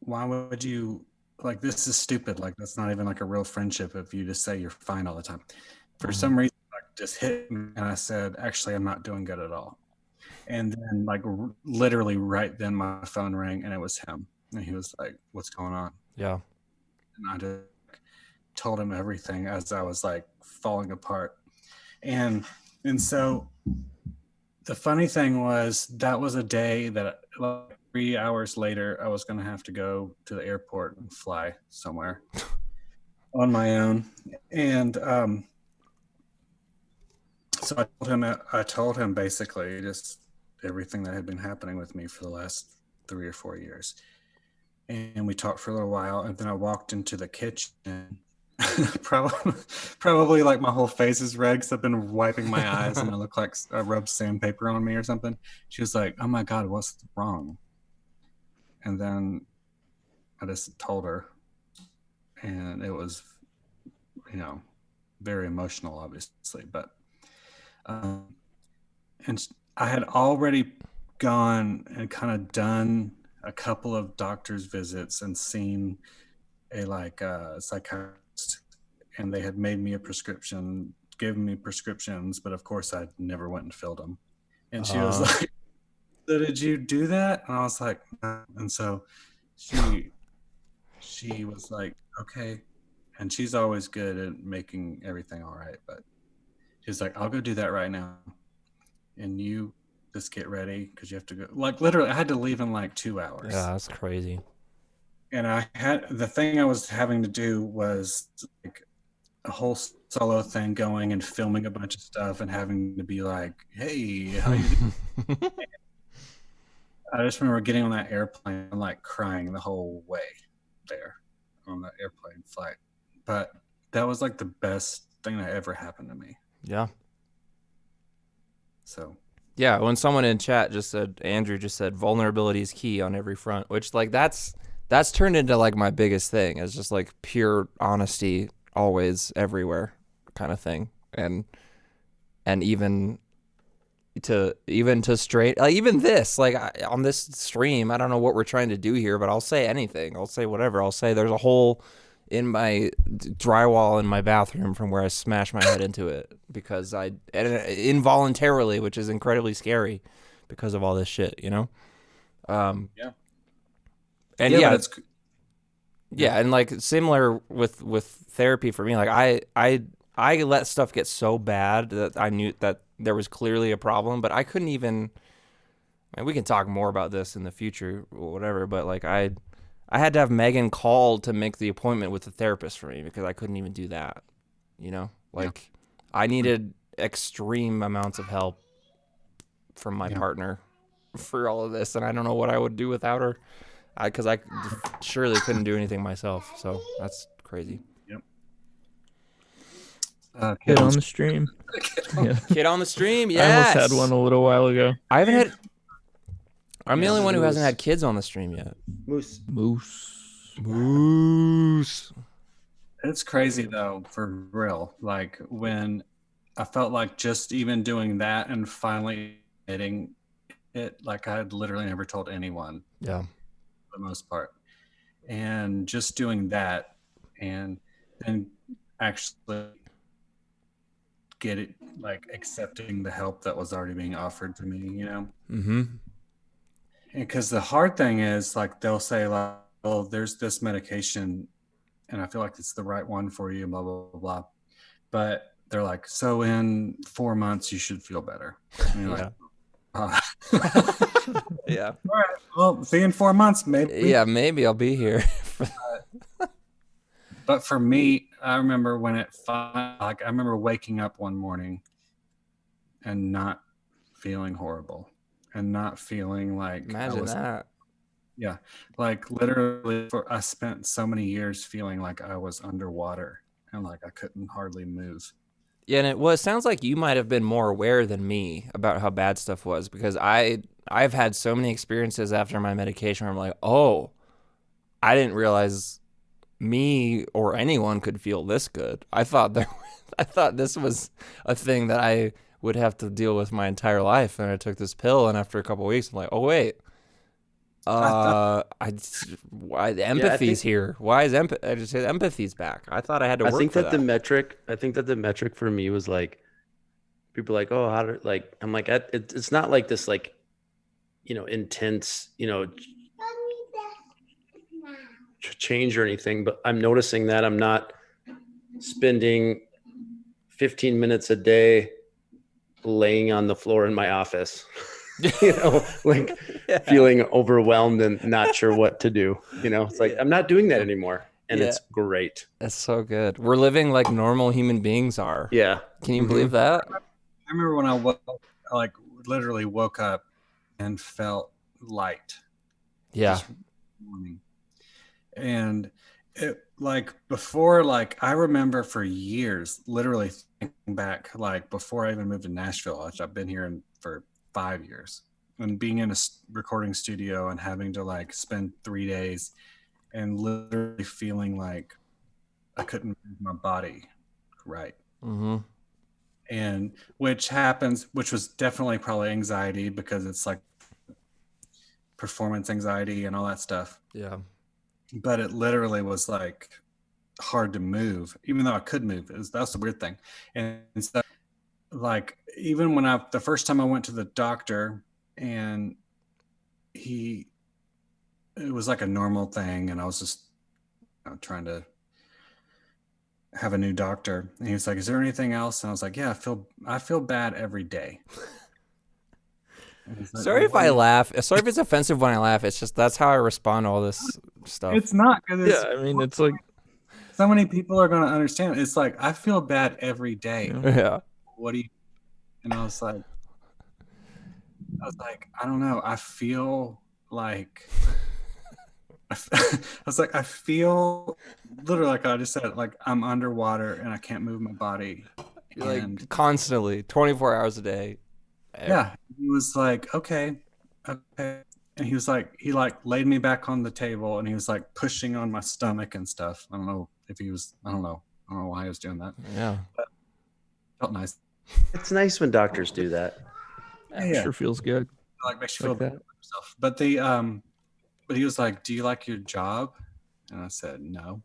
why would you, like, this is stupid. Like, that's not even like a real friendship if you just say you're fine all the time. For some reason, like, just hit me, and I said, actually, I'm not doing good at all. And then like literally right then my phone rang, and it was him. And he was like, what's going on? Yeah. And I just told him everything as I was like falling apart. And so the funny thing was that was a day that like 3 hours later, I was going to have to go to the airport and fly somewhere on my own. And So I told him basically just everything that had been happening with me for the last 3 or 4 years. And we talked for a little while, and then I walked into the kitchen. probably like my whole face is red because I've been wiping my eyes and I look like I rubbed sandpaper on me or something. She was like, "Oh my God, what's wrong?" And then I just told her, and it was, very emotional, obviously. But and I had already gone and kind of done a couple of doctor's visits and seen a psychiatrist, and they had made me a prescription, given me prescriptions, but of course I never went and filled them. And she was like, "So did you do that?" And I was like, "No." And so she was like, "Okay." And she's always good at making everything all right, but she's like, "I'll go do that right now, and you just get ready because you have to go." Like literally, I had to leave in like 2 hours. Yeah, that's crazy. And the thing I was having to do was like a whole solo thing, going and filming a bunch of stuff and having to be like, "Hey, how you doing?" I just remember getting on that airplane and like crying the whole way there on the airplane flight. But that was like the best thing that ever happened to me. Yeah. So Yeah, when someone in chat just said, Andrew just said, vulnerability is key on every front, which like that's turned into like my biggest thing. It's just like pure honesty, always, everywhere, kind of thing, and even to straight, like even this, like on this stream, I don't know what we're trying to do here, but I'll say anything. I'll say whatever. I'll say there's a hole in my drywall in my bathroom from where I smashed my head into it because and involuntarily, which is incredibly scary because of all this shit, yeah. And yeah, yeah, and like similar with therapy for me, like I let stuff get so bad that I knew that there was clearly a problem, but I couldn't even. I mean, we can talk more about this in the future or whatever, but like I had to have Megan called to make the appointment with the therapist for me because I couldn't even do that. Like I needed extreme amounts of help from my partner for all of this, and I don't know what I would do without her. Because I surely couldn't do anything myself, so that's crazy. Yep. Kid on the stream. Yeah. Kid on the stream, yes. I almost had one a little while ago. I haven't had. I'm the Yeah, only one who Moose. hasn't had kids on the stream yet. Moose. Moose. It's crazy though, for real. Like when I felt like just even doing that and finally admitting it, like I had literally never told anyone. Yeah. For the most part, and just doing that and then actually get it, like accepting the help that was already being offered to me, Mm-hmm. because the hard thing is like they'll say like, "Oh, there's this medication and I feel like it's the right one for you," blah blah blah blah, but they're like, "So in 4 months you should feel better." And you're like, Yeah. "All right, well, see you in 4 months, maybe." Yeah, maybe I'll be here. But for me, I remember when I remember waking up one morning and not feeling horrible and not feeling like Imagine that. Yeah, like literally, I spent so many years feeling like I was underwater and like I couldn't hardly move. Yeah, and it sounds like you might have been more aware than me about how bad stuff was because I've had so many experiences after my medication where I'm like, oh, I didn't realize me or anyone could feel this good. I thought this was a thing that I would have to deal with my entire life, and I took this pill, and after a couple of weeks, I'm like, oh wait, empathy's here. Why is I just said empathy's back? I thought I had to work I think for that the metric. I think that the metric for me was like, people are like, "Oh, how do like?" I'm like, it's not like this, like, intense, change or anything. But I'm noticing that I'm not spending 15 minutes a day laying on the floor in my office. Like feeling overwhelmed and not sure what to do. It's like I'm not doing that anymore, and it's great. That's so good. We're living like normal human beings are. Yeah. Can you believe that? I remember when I like literally woke up and felt light. Yeah. This morning. And it, like before, like I remember for years, literally thinking back, like before I even moved to Nashville, which I've been here for 5 years, and being in a recording studio and having to like spend 3 days and literally feeling like I couldn't move my body right. Mm-hmm. And which was definitely probably anxiety, because it's like performance anxiety and all that stuff. Yeah. But it literally was like hard to move, even though I could move. That's the weird thing. And so, like, even when the first time I went to the doctor, and it was like a normal thing, and I was just trying to have a new doctor, and he was like, "Is there anything else?" And I was like, "Yeah, I feel bad every day." Like, Sorry if I laugh. Sorry if it's offensive when I laugh. It's just that's how I respond to all this stuff. It's not, because Yeah, I mean, it's like, so many people are going to understand. It's like, I feel bad every day. Yeah. What do you? And I was like, I don't know. I feel like, I was like, I feel literally like I just said, like I'm underwater and I can't move my body. And Like constantly, 24 hours a day. yeah, he was like, okay. And he was like, he like laid me back on the table, and he was like pushing on my stomach and stuff. I don't know why he was doing that. Yeah. But it felt nice. It's nice when doctors do that. it sure feels good. Like makes you Like feel that. better about yourself. But he was like, "Do you like your job?" And I said, "No."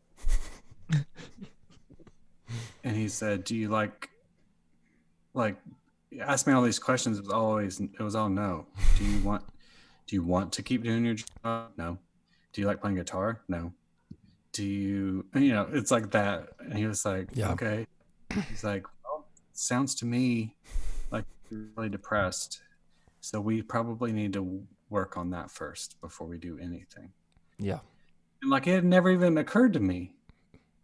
And he said, "Do you like?" He asked me all these questions. It was all no. Do you want to keep doing your job? No. Do you like playing guitar? No. Do you it's like that. And he was like, Yeah. okay. He's like, well, sounds to me like you're really depressed. So we probably need to work on that first before we do anything. Yeah. And like, it had never even occurred to me.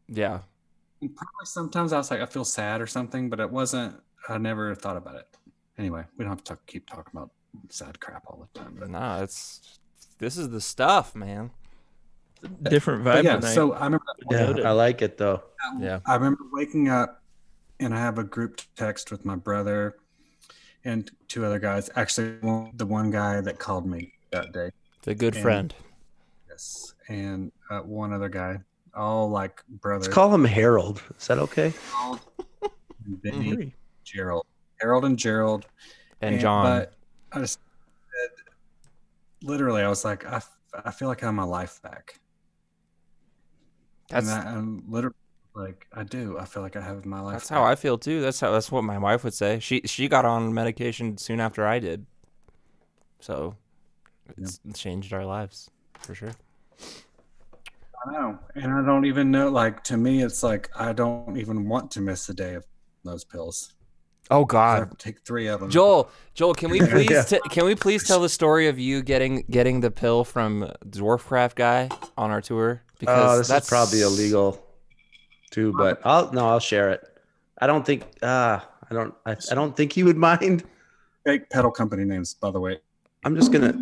Yeah. And probably sometimes I was like, I feel sad or something, but I never thought about it. Anyway, we don't have to keep talking about sad crap all the time. But No, this is the stuff, man. Different But vibe yeah, tonight. so I remember Noted. I like it though. Yeah. I remember waking up, and I have a group text with my brother and 2 other guys. Actually, the one guy that called me that day. The good And- friend. Yes. And one other guy, all like brothers. Let's call him Harold. Is that okay? And Benny, Agree. Harold and Gerald. And John. But I just said, literally, I was like, I feel like I have my life back. That's I'm literally like, I do. I feel like I have my life that's back. how I feel too. That's what my wife would say. She got on medication soon after I did. So it's changed our lives for sure. I know. And I don't even know, like, to me, it's like, I don't even want to miss a day of those pills. Oh I God. have to take 3 of them. Joel, can we please Yeah. can we please tell the story of you getting the pill from Dwarfcraft guy on our tour? Oh, this that's is probably illegal too, but I'll share it. I don't think I don't think he would mind. Fake pedal company names, by the way. I'm just gonna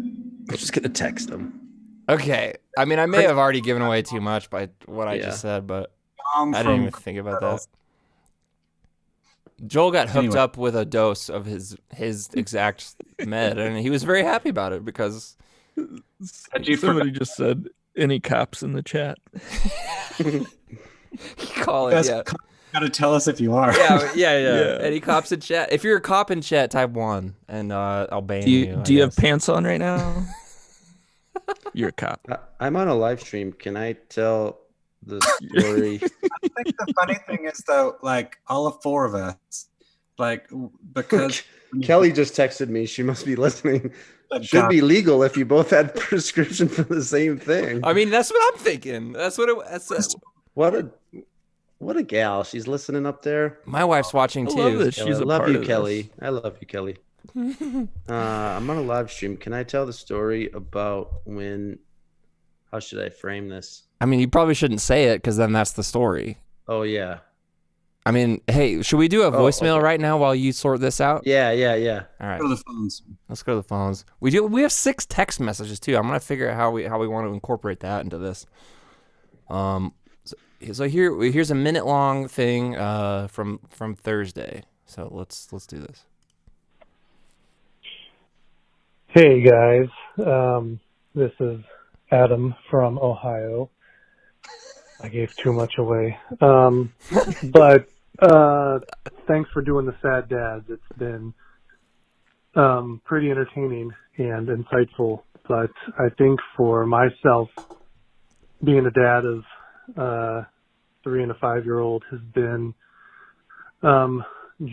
text him. Okay. I mean, I may have already given away too much by what I Yeah. just said, but I'm I didn't from even think about that. Pedals. Joel got hooked Anyway. up with a dose of his exact med, and he was very happy about it because Had you Somebody just said, any cops in the chat? call it. guys Yeah. gotta tell us if you are. Yeah. Yeah. Any cops in chat? If you're a cop in chat, type 1, and I'll ban Do you. you I have guess. pants on right now? You're a cop. I'm on a live stream. Can I tell the story? I think the funny thing is, though, like, all 4 of us, like, because Kelly just texted me. She must be listening. But Should God, be legal if you both had prescription for the same thing. I mean, that's what I'm thinking. That's what What a gal. She's listening up there. my wife's watching I too. love this. Kelly, She's I a love part you, of Kelly. this. I love you, Kelly. I'm on a live stream. Can I tell the story about when? How should I frame this? I mean, you probably shouldn't say it because then that's the story. Oh yeah. I mean, hey, should we do a voicemail okay. right now while you sort this out? Yeah. All right. Go to the phones. Let's go to the phones. We have 6 text messages too. I'm gonna figure out how we want to incorporate that into this. So here's a minute long thing from Thursday. So let's do this. Hey guys, this is Adam from Ohio. I gave too much away, but thanks for doing the Sad Dads. It's been pretty entertaining and insightful. But I think for myself, being a dad of 3 and a 5-year-old has been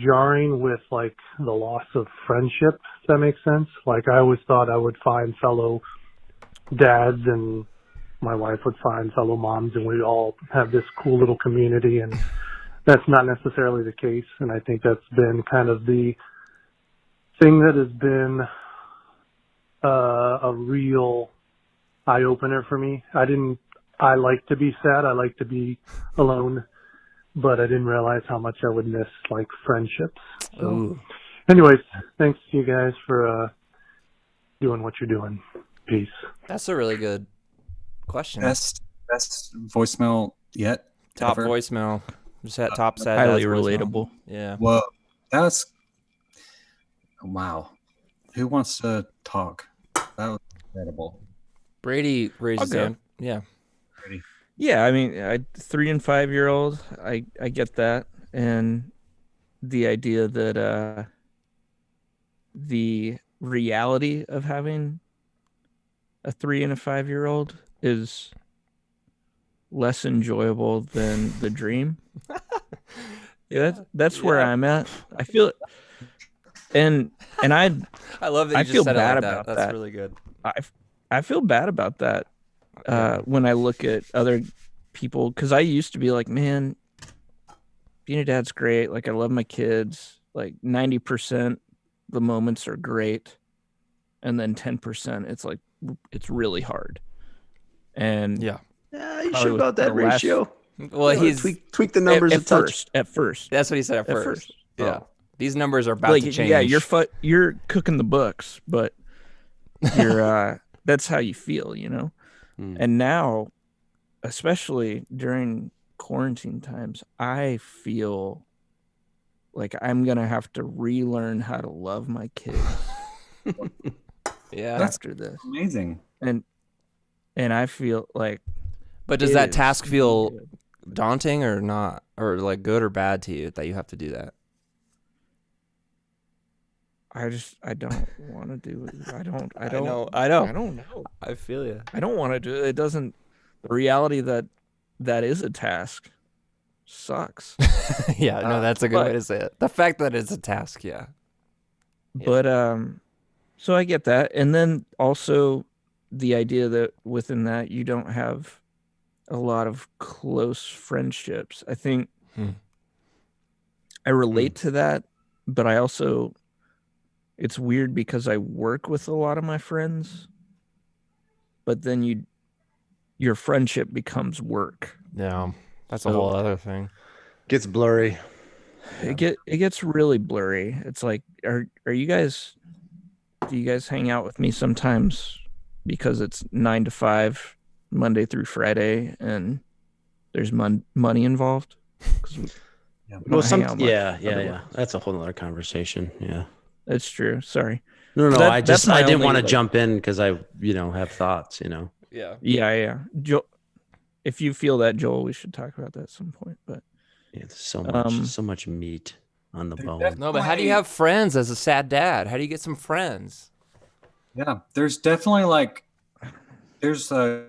jarring with like the loss of friendship, if that makes sense. Like I always thought I would find fellow dads and my wife would find fellow moms and we'd all have this cool little community, and that's not necessarily the case. And I think that's been kind of the thing that has been a real eye-opener for me. I like to be sad. I like to be alone, but I didn't realize how much I would miss like friendships. So Ooh. anyways, thanks to you guys for doing what you're doing. Peace. That's a really good question. Best voicemail yet. Top ever. voicemail. Just at top sad. Highly dads voicemail. relatable. Yeah. Well, that's wow. Who wants to talk? That was incredible. Brady raised I'll his go. hand. Yeah. Yeah, I mean, 3 and 5-year-old, I get that, and the idea that the reality of having a 3 and a 5-year-old is less enjoyable than the dream. Yeah, that's where Yeah. I'm at. I feel it, and I I love that you I just feel said it bad like that. about That's that. really good. I feel bad about that when I look at other people, because I used to be like, man, being a dad's great. Like I love my kids. Like 90% the moments are great, and then 10% it's like it's really hard. And Yeah. Yeah, you Probably sure about that the last- ratio? Well, You wanna he's tweak the numbers at a touch. first. that's what he said at At first. first. Yeah. Oh. These numbers are about Like to change. yeah, you're cooking the books, but you're that's how you feel, you know. Hmm. And now, especially during quarantine times, I feel like I'm gonna have to relearn how to love my kids Yeah. That's after this. amazing. And I feel like But does it that is task feel good. daunting or not, or like good or bad to you that you have to do that? I don't want to do it. I don't I know. I know. I don't know. I feel you. I don't want to do it. It doesn't. The reality that is a task sucks. Yeah, no, that's a good way but- to say it. The fact that it's a task, yeah. Yeah. But so I get that, and then also the idea that within that you don't have a lot of close friendships. I think I relate to that, but I also it's weird because I work with a lot of my friends, but then your friendship becomes work. Yeah. That's a So- whole other thing. Gets blurry. It gets really blurry. It's like do you guys hang out with me sometimes because it's 9 to 5 Monday through Friday and there's money involved? 'Cause we Yeah. don't hang out much yeah. otherwise. That's a whole other conversation. Yeah. That's true. Sorry. No, That- I that's my didn't only, want to like- jump in because I, have thoughts, Yeah. Yeah. If you feel that, Joel, we should talk about that at some point. But Yeah, there's so much meat on the There's bone. definitely- No, but how do you have friends as a sad dad? How do you get some friends? Yeah, there's definitely there's a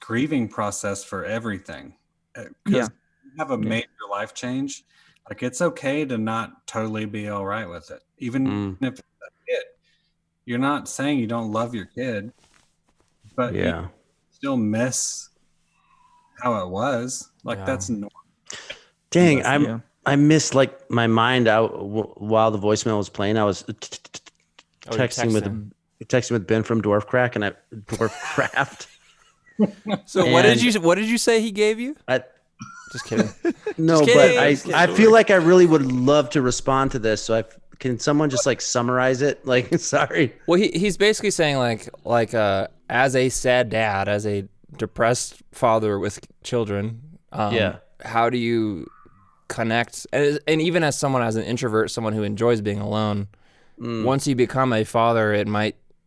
grieving process for everything. 'Cause Yeah. you have a major life change. Like it's okay to not totally be all right with it, even if it's a kid. You're not saying you don't love your kid, but you Yeah. still miss how it was. Like Yeah. that's normal. Dang, yeah. I missed my mind out while the voicemail was playing. I was Oh, you're texting with Ben from Dwarf Crack and Dwarf Craft. So what did you say he gave you? Just kidding. No, Just but kidding, just kidding. I feel like I really would love to respond to this. So can someone just like summarize it? Like, sorry. Well, he's basically saying like as a sad dad, as a depressed father with children, Yeah. how do you connect? And even as someone, as an introvert, someone who enjoys being alone, once you become a father,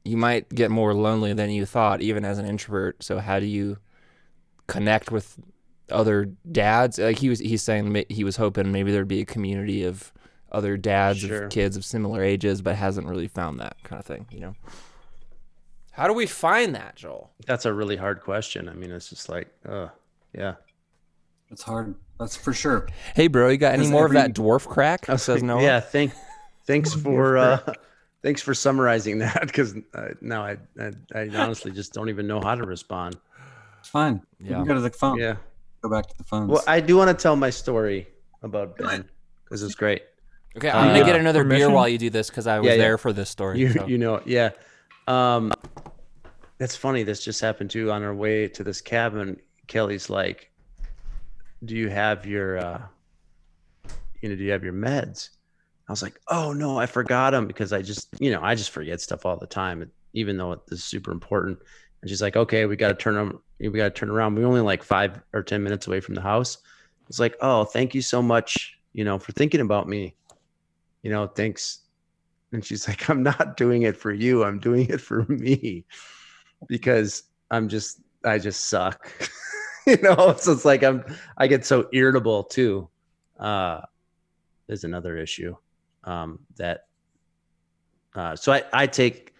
you might get more lonely than you thought, even as an introvert. So how do you connect with other dads? Like he's saying he was hoping maybe there'd be a community of other dads Sure. of kids of similar ages, but hasn't really found that kind of thing, you know? How do we find that, Joel? That's a really hard question. I mean, it's just like, yeah. It's hard. That's for sure. Hey, bro, you got any Because more of that dwarf crack? I was Says like, Noah. yeah. Thanks for summarizing that, because now I honestly just don't even know how to respond. It's fine. You Yeah. can go to the phone. Yeah. Go back to the phones. Well, I do want to tell my story about Ben because it's great. Okay, I'm gonna get another beer permission? while you do this because I was Yeah, yeah. there for this story. You so. you know, yeah. That's funny. This just happened too. On our way to this cabin, Kelly's like, "Do you have your, do you have your meds?" I was like, "Oh no, I forgot them," because I just forget stuff all the time, even though this is super important. And she's like, "Okay, we got to turn them. We got to turn around. We're only like 5 or 10 minutes away from the house." It's like, "Oh, thank you so much, for thinking about me. Thanks." And she's like, "I'm not doing it for you. I'm doing it for me, because I just suck." So it's like I get so irritable too. There's another issue that so I take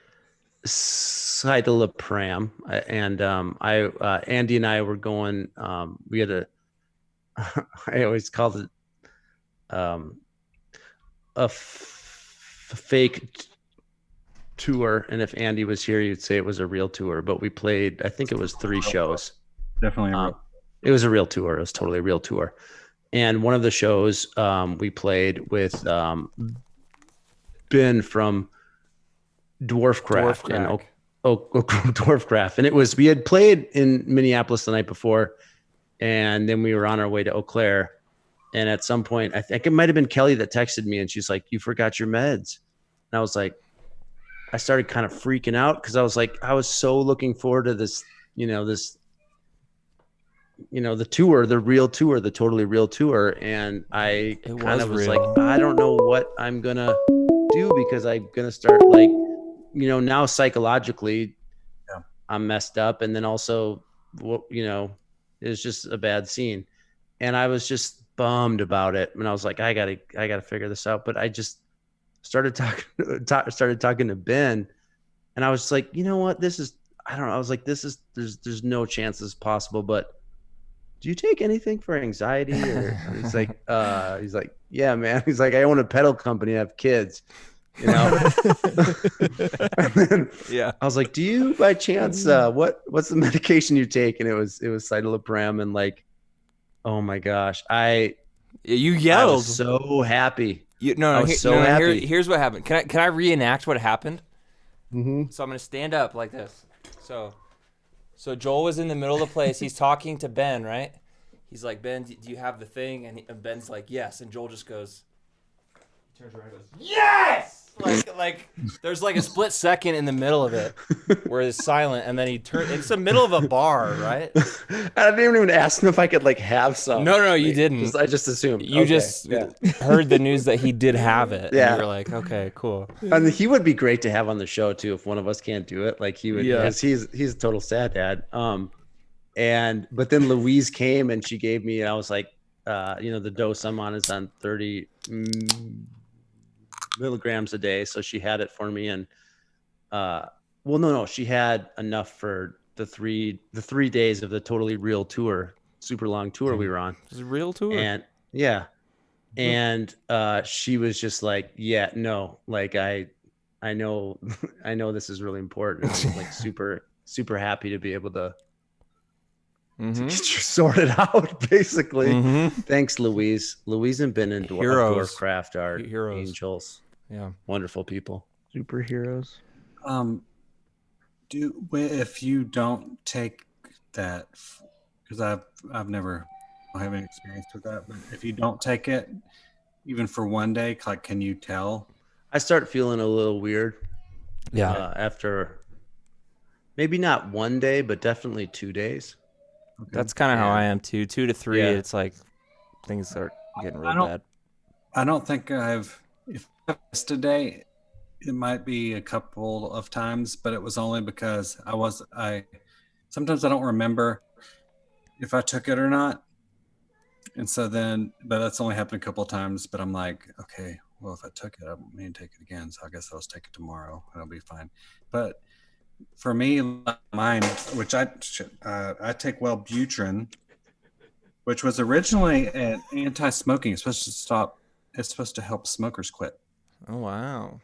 citalopram, and Andy and I were going, we had I always called it a fake tour, and if Andy was here, you'd say it was a real tour, but we played, I think it was 3 shows. Definitely. It was a real tour. It was totally a real tour. And one of the shows we played with Ben from Dwarfcraft and Dwarfcraft. And we had played in Minneapolis the night before, and then we were on our way to Eau Claire. And at some point, I think it might have been Kelly that texted me, and she's like, "You forgot your meds." And I was like, I started kind of freaking out because I was like, I was so looking forward to this, the tour, the real tour, the totally real tour. And I kind of was real. like, I don't know what I'm going to do, because I'm going to start like, now psychologically I'm messed up. And then also, it's just a bad scene. And I was just bummed about it. And I was like, I gotta figure this out. But I just started talking to Ben, and I was just like, you know what? I don't know. I was like, there's no chance this is possible, but do you take anything for anxiety? Or he's like, yeah, man. He's like, I own a pedal company. I have kids, And then Yeah. I was like, do you by chance, what's the medication you take? And it was citalopram. And like, oh my gosh, You I yelled. was so happy. I was so happy. Here's what happened. Can I reenact what happened? Mm-hmm. So I'm gonna stand up like this. So Joel was in the middle of the place. He's talking to Ben, right? He's like, "Ben, do you have the thing?" And Ben's like, "Yes." And Joel just goes, he turns around and goes, "Yes!" Like there's like a split second in the middle of it where it's silent, and then he turns. It's the middle of a bar, right? I didn't even ask him if I could like have some. No, you didn't. I just assumed. You Okay, just yeah. heard the news that he did have it. Yeah. And you were like, okay, cool. And he would be great to have on the show too if one of us can't do it. Like he would, Yeah. because he's a total sad dad. But then Louise came and she gave me. I was like, the dose I'm on is on 30 milligrams a day, so she had it for me. And she had enough for the three days of the totally real tour, super long tour we were on. This is a real tour. And yeah, and she was just like, yeah, no, like I know this is really important. I was like super happy to be able to get you sorted out, basically. Thanks, Louise and Ben and Heroes. Dwarfcraft are Heroes. angels. Yeah. Wonderful people. Superheroes. If you don't take that, because I've never don't have any experience with that, but if you don't take it, even for one day, like, can you tell? I start feeling a little weird Yeah. after maybe not one day, but definitely 2 days. Okay. That's kind of how Yeah. I am too. 2 to 3, Yeah. it's like things start getting real don't- bad. I don't think if I've missed a day, it might be a couple of times, but it was only because sometimes I don't remember if I took it or not. And so then, but that's only happened a couple of times, but I'm like, okay, well, if I took it, I may take it again. So I guess I'll just take it tomorrow and it'll be fine. But for me, mine, which I take Wellbutrin, which was originally an anti-smoking. It's supposed to help smokers quit. Oh wow.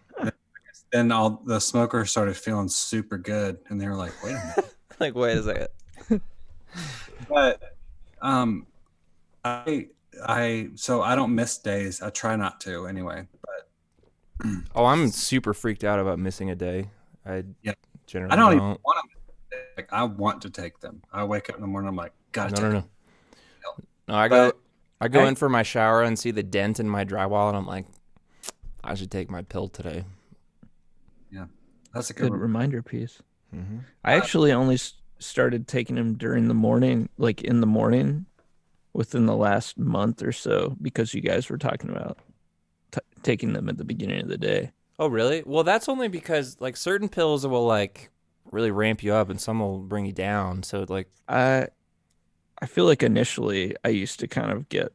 Then all the smokers started feeling super good, and they were like, "Wait a minute." Like, wait a second. But so I don't miss days. I try not to anyway. But Oh, I'm super freaked out about missing a day. I Yeah. generally I don't don't. even want them. Like, I want to take them. I wake up in the morning. I'm like, gotta take No. them. No, I go in for my shower and see the dent in my drywall, and I'm like, I should take my pill today. That's a Good good. reminder piece. Mm-hmm. I actually only started taking them during the morning, like in the morning, within the last month or so, because you guys were talking about taking them at the beginning of the day. Oh, really? Well, that's only because like certain pills will like really ramp you up, and some will bring you down. So like, I feel like initially I used to kind of get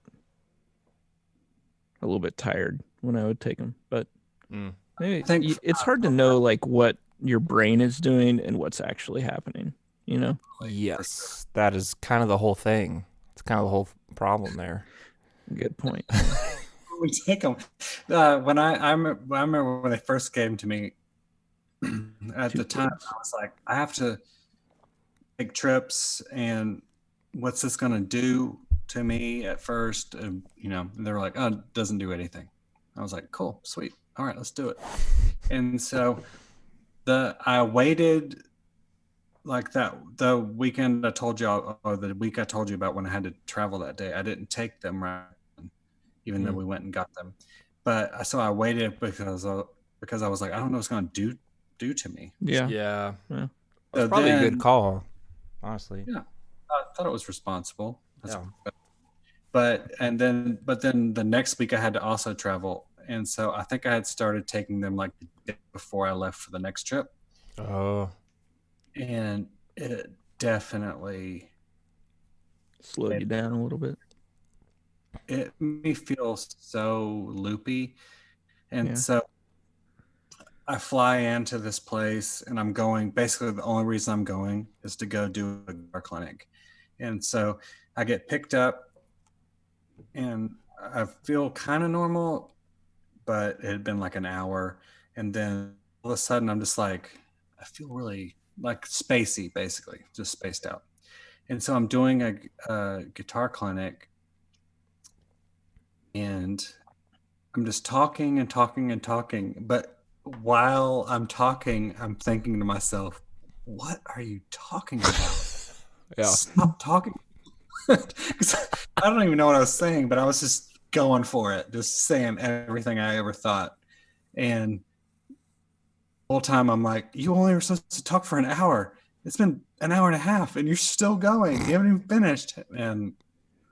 a little bit tired when I would take them, but Mm. maybe I think it's hard to know like what your brain is doing and what's actually happening, you know? yes, that is kind of the whole thing. It's kind of the whole problem there. Good point. We take them. When I remember when they first came to me. At the time, I was like, I have to take trips, and what's this going to do to me at first? And they were like, oh, it doesn't do anything. I was like, cool, sweet. All right, let's do it. And so I waited like the weekend I told you, or the week I told you about when I had to travel that day. I didn't take them right, even though we went and got them. But so I waited because I was like, I don't know what's going to do to me. Yeah. Yeah. Yeah. That's So probably a then- good call, honestly. Yeah. I thought it was responsible. Yeah. But then the next week I had to also travel, and so I think I had started taking them like the day before I left for the next trip, Oh. and it definitely Slowed you down a little bit. it made me feel so loopy, and Yeah. so I fly into this place, and I'm going. Basically, the only reason I'm going is to go do a guitar clinic, and so I get picked up, and I feel kind of normal, but it had been like an hour, and then all of a sudden I'm just like, I feel really like spacey, basically, just spaced out. And so I'm doing a guitar clinic, and I'm just talking and talking and talking. But while I'm talking, I'm thinking to myself, what are you talking about? Yeah. Stop talking. 'Cause I don't even know what I was saying, but I was just going for it, just saying everything I ever thought. And the whole time I'm like, you only were supposed to talk for an hour. It's been an hour and a half, and you're still going. You haven't even finished. And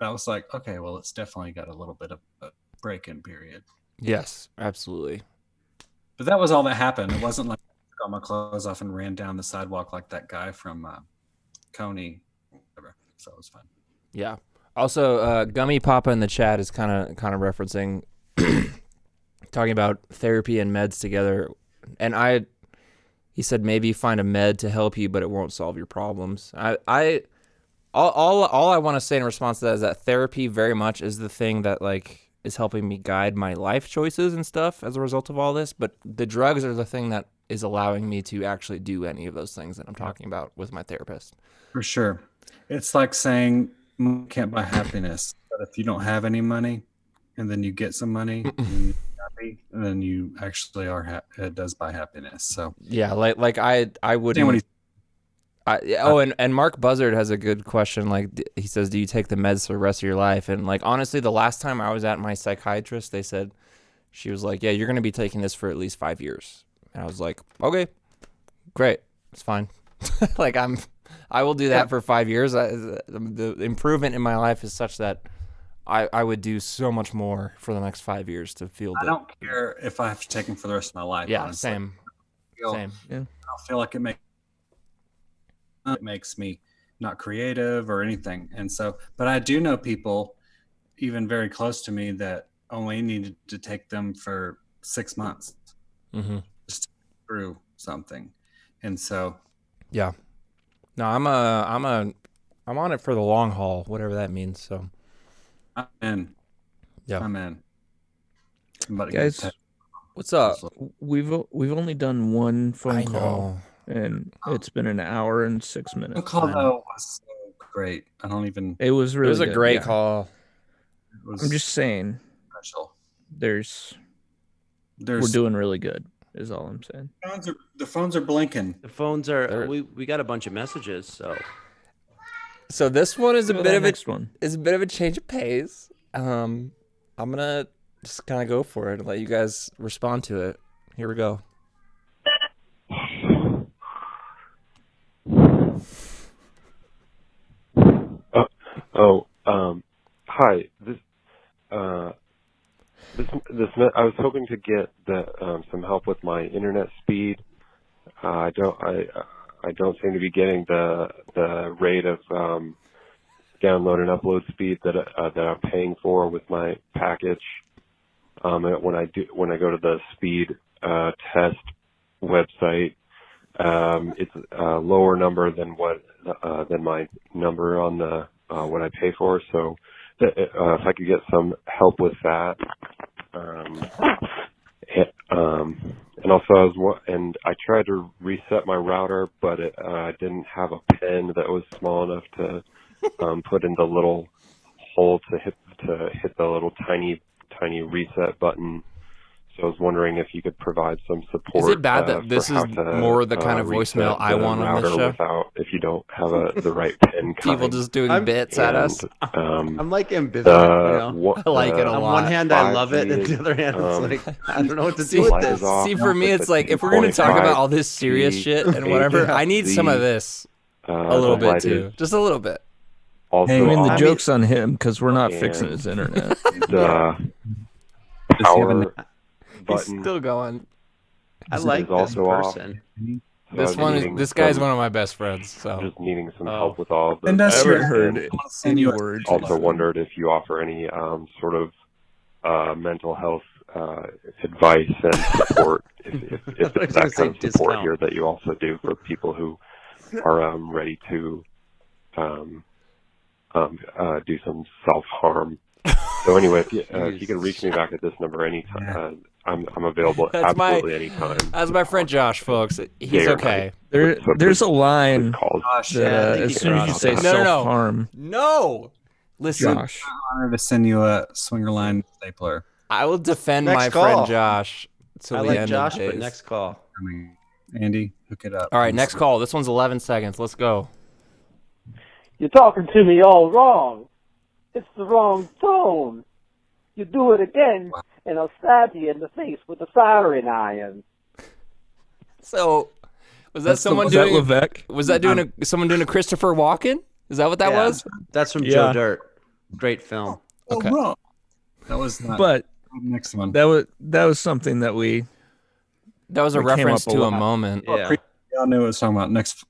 I was like, okay, well, it's definitely got a little bit of a break-in period. Yes, absolutely. But that was all that happened. It wasn't like I got my clothes off and ran down the sidewalk like that guy from Coney. Whatever. So it was fun. Yeah. Also, Gummy Papa in the chat is kind of referencing talking about therapy and meds together, and he said maybe find a med to help you, but it won't solve your problems. All I want to say in response to that is that therapy very much is the thing that like is helping me guide my life choices and stuff as a result of all this, but the drugs are the thing that is allowing me to actually do any of those things that I'm talking about with my therapist. For sure. It's like saying money can't buy happiness, but if you don't have any money and then you get some money and you're happy, then you actually are it does buy happiness. So Yeah, like I Understand what wouldn't And Mark Buzzard has a good question. Like he says, do you take the meds for the rest of your life? And like honestly, the last time I was at my psychiatrist, they said she was like, yeah, you're gonna be taking this for at least 5 years. And I was like, okay, great, it's fine. Like I will do that for 5 years. The improvement in my life is such that I would do so much more for the next 5 years to feel. I don't care if I have to take them for the rest of my life. Yeah, honestly. same. Same. Yeah. I don't feel like it makes me not creative or anything. And so, but I do know people, even very close to me, that only needed to take them for 6 months just through something. And so, yeah, no, I'm on it for the long haul, whatever that means. So, I'm in. Yeah, I'm in. Somebody Guys, what's up? we've only done one phone I call, know. and it's been an hour and 6 minutes. The call though was so great. I don't even. It was really. It was a good, great yeah. call. It was I'm just saying, special. there's There's we're doing really good. Is all I'm saying. the phones are blinking. The phones are. We got a bunch of messages, so. So this one is a Go to bit the of next one. It's a bit of a change of pace. I'm gonna just kind of go for it and let you guys respond to it. Here we go. Hi. I was hoping to get some help with my internet speed. I don't seem to be getting the rate of download and upload speed that I'm paying for with my package. When I go to the speed test website, it's a lower number than my number on the what I pay for. So if I could get some help with that. And also I tried to reset my router, but I didn't have a pin that was small enough to put in the little hole to hit the little tiny reset button. So I was wondering if you could provide some support. Is it bad that this is more the kind of voicemail I want on this show? If you don't have the right pin. People just doing bits at us. I'm like ambivalent. I like it a On lot. one hand, I love it, and the other hand, it's like I don't know what to do with this. See, for me, it's like if we're gonna talk about all this serious shit and whatever, I need some of this a little bit too, just a little bit. Also, I mean, the joke's on him because we're not fixing his internet. The power He's button. still going. I like this also off. person. This guy's one of my best friends. So just needing some help with all of this. And that's I haven't your heard any words. Also wondered if you offer any sort of mental health advice and support, if it's that kind of support here that you also do for people who are ready to do some self-harm. So anyway, if you can reach me back at this number anytime, I'm available absolutely anytime. That's my friend Josh, folks. He's okay. There's a line Josh, that as soon as you say self-harm. No. Listen, Josh. Honor to send you a swinger line stapler. I will defend Next my call. friend Josh till I the like end Josh, of days. but next call. I mean, Andy, hook it up. All right, next call. This one's 11 seconds. Let's go. You're talking to me all wrong. It's the wrong tone. You do it again, and I'll stab you in the face with a soldering iron. So, was that someone doing? Levesque? Was that doing someone doing a Christopher Walken? Is that what that was? That's from Yeah. Joe Dirt. Great film. Okay. Wrong. That was not. But next one. that was something that we. That was a We came reference up a to a lot. moment. Yeah. Y'all knew what I was talking about. Next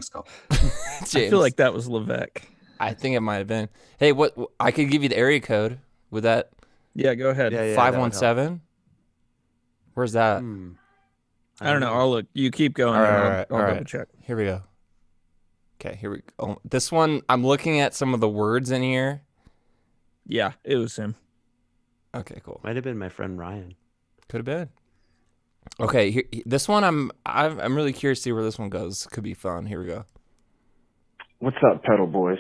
call. James. I feel like that was Levesque. I think it might have been. Hey, what? I could give you the area code. Would that Yeah, go ahead. Yeah, 517? Where's that? I don't know. I'll look. You keep going. All and right, I'll all right. double check. Here we go. Okay, here we go. This one, I'm looking at some of the words in here. Yeah, it was him. Okay, cool. Might have been my friend Ryan. Could have been. Okay, here, this one I'm really curious to see where this one goes. Could be fun. Here we go. What's up, Pedal Boys?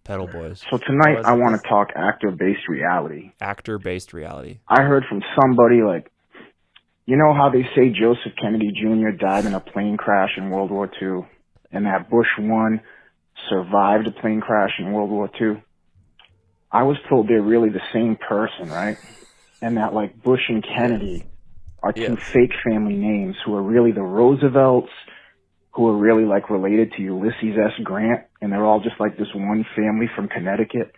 Pedal Boys. So tonight I want to talk actor-based reality. Actor-based reality. I heard from somebody like, you know how they say Joseph Kennedy Jr. died in a plane crash in World War II? and that Bush 1 survived a plane crash in World War II. I was told they're really the same person, right? And that like Bush and Kennedy are two fake family names who are really the Roosevelts, who are really like related to Ulysses S. Grant, and they're all just like this one family from Connecticut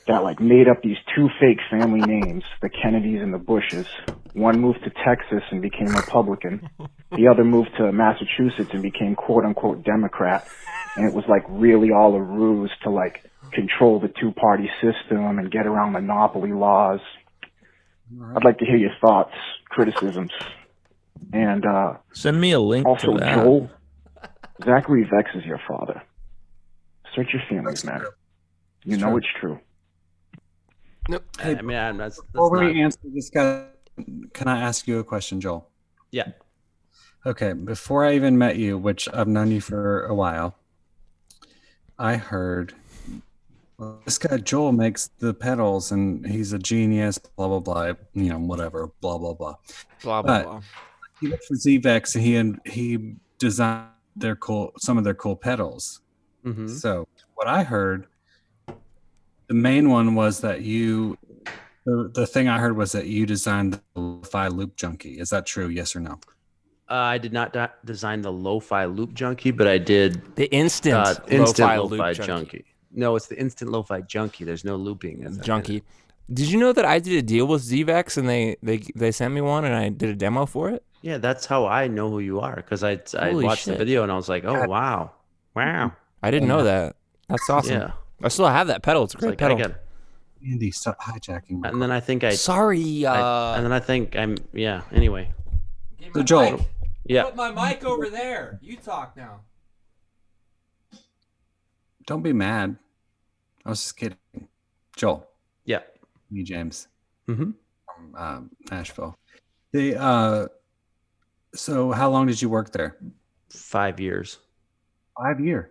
that like made up these two fake family names, the Kennedys and the Bushes. One moved to Texas and became Republican. The other moved to Massachusetts and became quote unquote Democrat. And it was like really all a ruse to like control the two-party system and get around monopoly laws. I'd like to hear your thoughts, criticisms, and send me a link also to that. Joel, Zachary Vex is your father. Search your feelings, man. You know it's true. Nope. Hey, I mean, that's Before not... we answer this guy, can I ask you a question, Joel? Yeah. Okay. Before I even met you, which I've known you for a while, I heard this guy Joel makes the pedals and he's a genius, blah blah blah, whatever, blah blah blah. Blah blah But blah. he worked for ZVEX and he designed some of their cool pedals. Mm-hmm. So what I heard, the main one was that the thing I heard was that you designed the Lo-Fi Loop Junkie. Is that true? Yes or no? I did not design the Lo-Fi Loop Junkie, but I did The instant Instant Lo-Fi Lo-Fi Loop Junkie. No, it's the Instant Lo-Fi Junkie. There's no looping. in that. Junkie. Did you know that I did a deal with ZVEX and they sent me one and I did a demo for it? Yeah, that's how I know who you are, because I Holy watched the shit. video and I was like, oh wow. I didn't know that. That's awesome. Yeah. I still have that pedal. It's a It's great like pedal. I got, Andy, stop hijacking. and then I think I Sorry. and then I think I'm anyway. So Joel, Yeah. Put my mic over there. You talk now. don't be mad. I was just kidding. Joel, Yeah. me James Mm-hmm. from Nashville. So how long did you work there? 5 years. 5 years.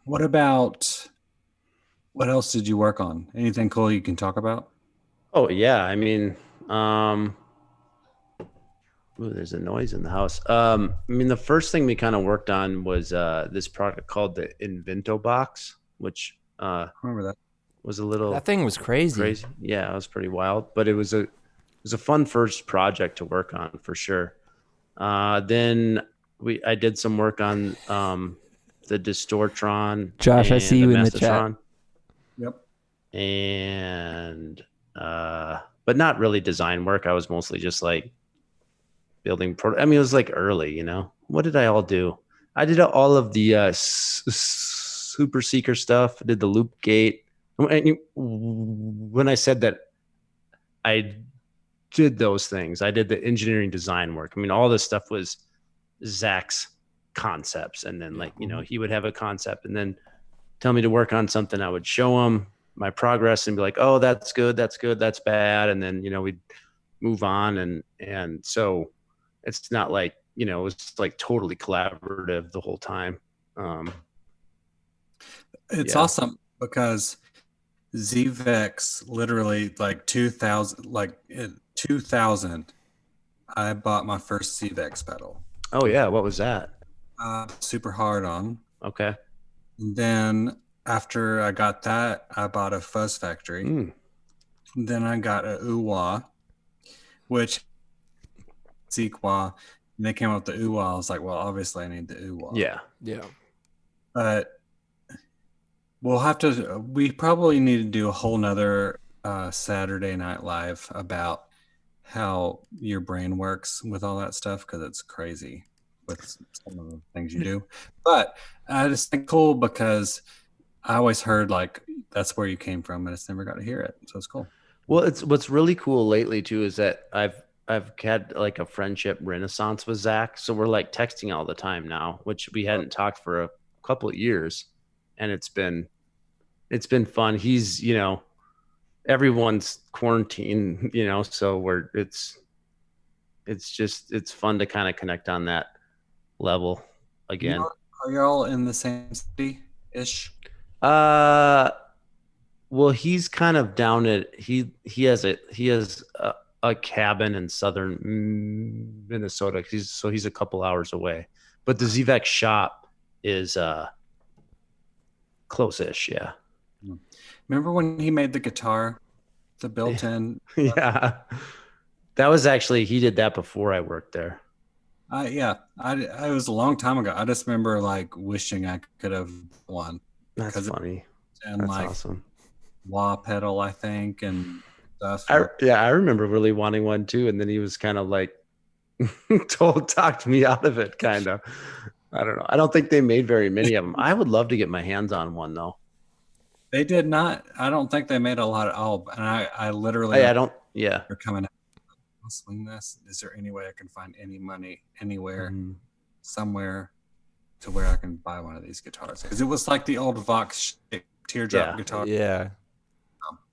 What else did you work on? Anything cool you can talk about? Oh yeah, I mean, there's a noise in the house. I mean, the first thing we kind of worked on was this product called the Invento Box, which Remember that? was a little That thing was crazy. crazy. Yeah, it was pretty wild, but it was a fun first project to work on for sure. Then I did some work on the Distortron. Josh, I and see you in the chat. Mastotron. Yep. And but not really design work. I was mostly just like building I mean, it was like early, what did I all do? I did all of the Super Seeker stuff. I did the loop gate. When I said that I did those things, I did the engineering design work. I mean, all this stuff was Zach's concepts, and then he would have a concept and then tell me to work on something. I would show him my progress and be like, oh, that's good, that's bad, and then we'd move on, and so it's not like it was like totally collaborative the whole time. It's Yeah. awesome because ZVEX literally like 2000 I bought my first ZVEX pedal. Oh yeah, what was that? Super hard on. Okay. And then after I got that, I bought a Fuzz Factory. Mm. Then I got a Uwa, which Sequoia. And they came up with the Uwa. I was like, well, obviously I need the Uwa. Yeah. But we probably need to do a whole nother Saturday Night Live about how your brain works with all that stuff, because it's crazy with some of the things you do. But I just think cool because I always heard like that's where you came from, and I just never got to hear it. So it's cool. Well, what's really cool lately too is that I've had like a friendship renaissance with Zach. So we're like texting all the time now, which we hadn't talked for a couple of years, and it's been fun. He's everyone's quarantined, so it's fun to kind of connect on that level again. Are y'all in the same city ish? Well, he's kind of down at he has a cabin in southern Minnesota. He's a couple hours away, but the Zvex shop is close-ish. Yeah. Remember when he made the guitar, the built-in? Yeah. That was actually, he did that before I worked there. It was a long time ago. I just remember like wishing I could have one. That's funny. And That's like awesome. wah pedal, I think, and stuff. I remember really wanting one too, and then he was kind of like talked me out of it, kind of. I don't know. I don't think they made very many of them. I would love to get my hands on one though. They did not. I don't think they made a lot at all. And I literally. I don't. Yeah. They're coming out. I'll swing this. Is there any way I can find any money anywhere, somewhere, to where I can buy one of these guitars? Because it was like the old Vox teardrop guitar. Yeah.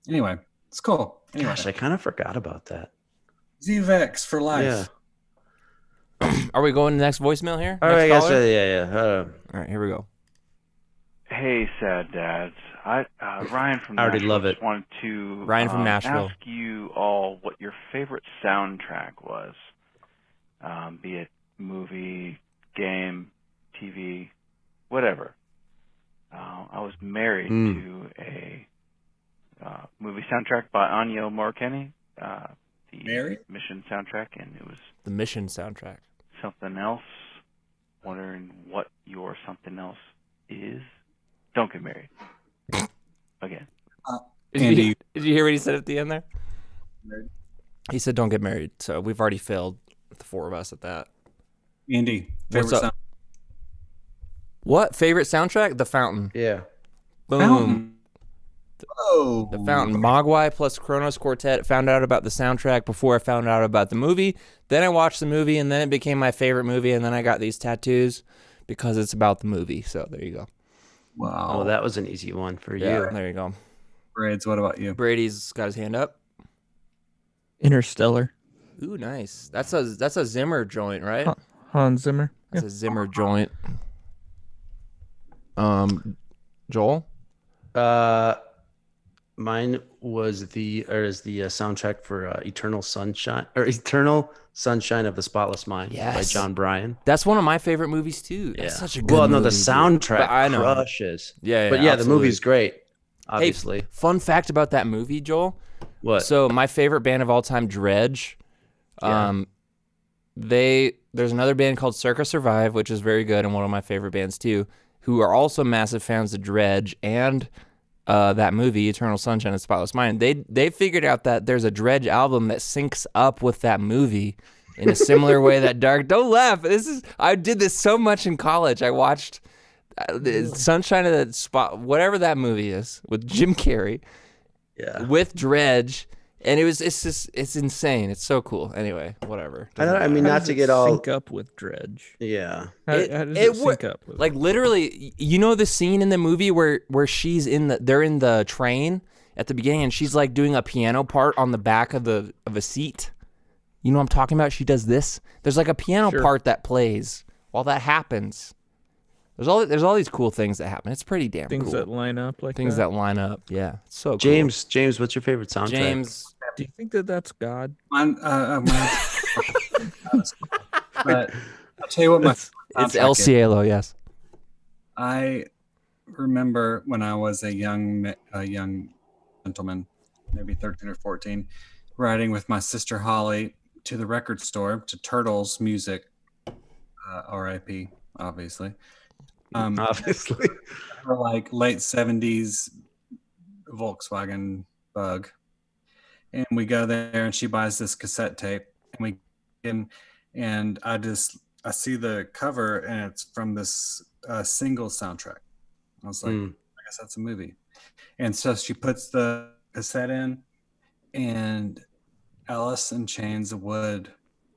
Anyway, it's cool. Anyway. Gosh, I kind of forgot about that. Zvex for life. Yeah. Are we going to the next voicemail here? All right, I guess, yeah. All right, here we go. Hey, Sad Dads. Ryan from I already Nashville love it. just wanted to Ryan from Nashville. ask you all what your favorite soundtrack was, be it movie, game, TV, whatever. I was married to a movie soundtrack by Ennio Morricone, the Mission soundtrack, and it was the Mission soundtrack. Something else. Wondering what your something else is. Don't get married. Again. Did you hear what he said at the end there? He said, "Don't get married." So we've already failed, the four of us, at that. Andy, what's up? What favorite soundtrack? The Fountain. Yeah. Boom. Fountain. Oh. The Fountain. Mogwai plus Kronos Quartet. Found out about the soundtrack before I found out about the movie. Then I watched the movie, and then it became my favorite movie. And then I got these tattoos because it's about the movie. So there you go. Wow. Oh, that was an easy one for you. There you go. Braids, what about you? Brady's got his hand up. Interstellar. Ooh, nice. That's a Zimmer joint, right? Hans Zimmer. That's a Zimmer joint. Joel? Mine was the soundtrack for Eternal Sunshine of the Spotless Mind by John Bryan. That's one of my favorite movies too. That's such a good Well, no, movie, the soundtrack I know. crushes. Yeah, but yeah, absolutely. the movie's great. Obviously. Hey, fun fact about that movie, Joel. What? So my favorite band of all time, Dredge. Yeah. There's another band called Circa Survive, which is very good and one of my favorite bands too, who are also massive fans of Dredge and that movie, Eternal Sunshine of the Spotless Mind. They figured out that there's a Dredge album that syncs up with that movie in a similar way that Dark. Don't laugh. I did this so much in college. I watched Sunshine of the Spot, whatever that movie is, with Jim Carrey. Yeah. With Dredge. And it's insane. It's so cool. Anyway, whatever. I mean, not to get all sync up with Dredge. Yeah. How does it sync up with like literally, you know the scene in the movie where she's they're in the train at the beginning and she's like doing a piano part on the back of a seat. You know what I'm talking about? She does this. There's like a piano part that plays while that happens. There's all these cool things that happen. It's pretty damn things cool. that line up like things that line up. Yeah, it's so cool. James, what's your favorite soundtrack? James, do you think that's God? Mine, but I'll tell you what my it's El Cielo. Yes. I remember when I was a young gentleman, maybe 13 or 14, riding with my sister Holly to the record store to Turtles Music, R.I.P. Obviously. Obviously. For like late 70s Volkswagen Bug. And we go there and she buys this cassette tape and I see the cover and it's from this single soundtrack. I was like, I guess that's a movie. And so she puts the cassette in and Alice in Chains of Wood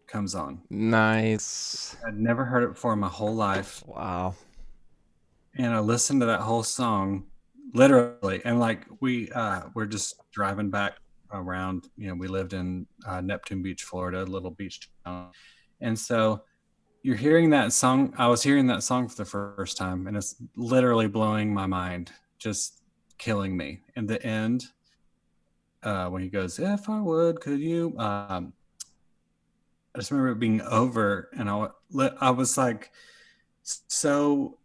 comes on. Nice. I'd never heard it before in my whole life. Wow. And I listened to that whole song literally. And like we're just driving back around, we lived in Neptune Beach, Florida, a little beach town. And so you're hearing that song. I was hearing that song for the first time and it's literally blowing my mind, just killing me. In the end, when he goes, if I would, could you, I just remember it being over and I was like, so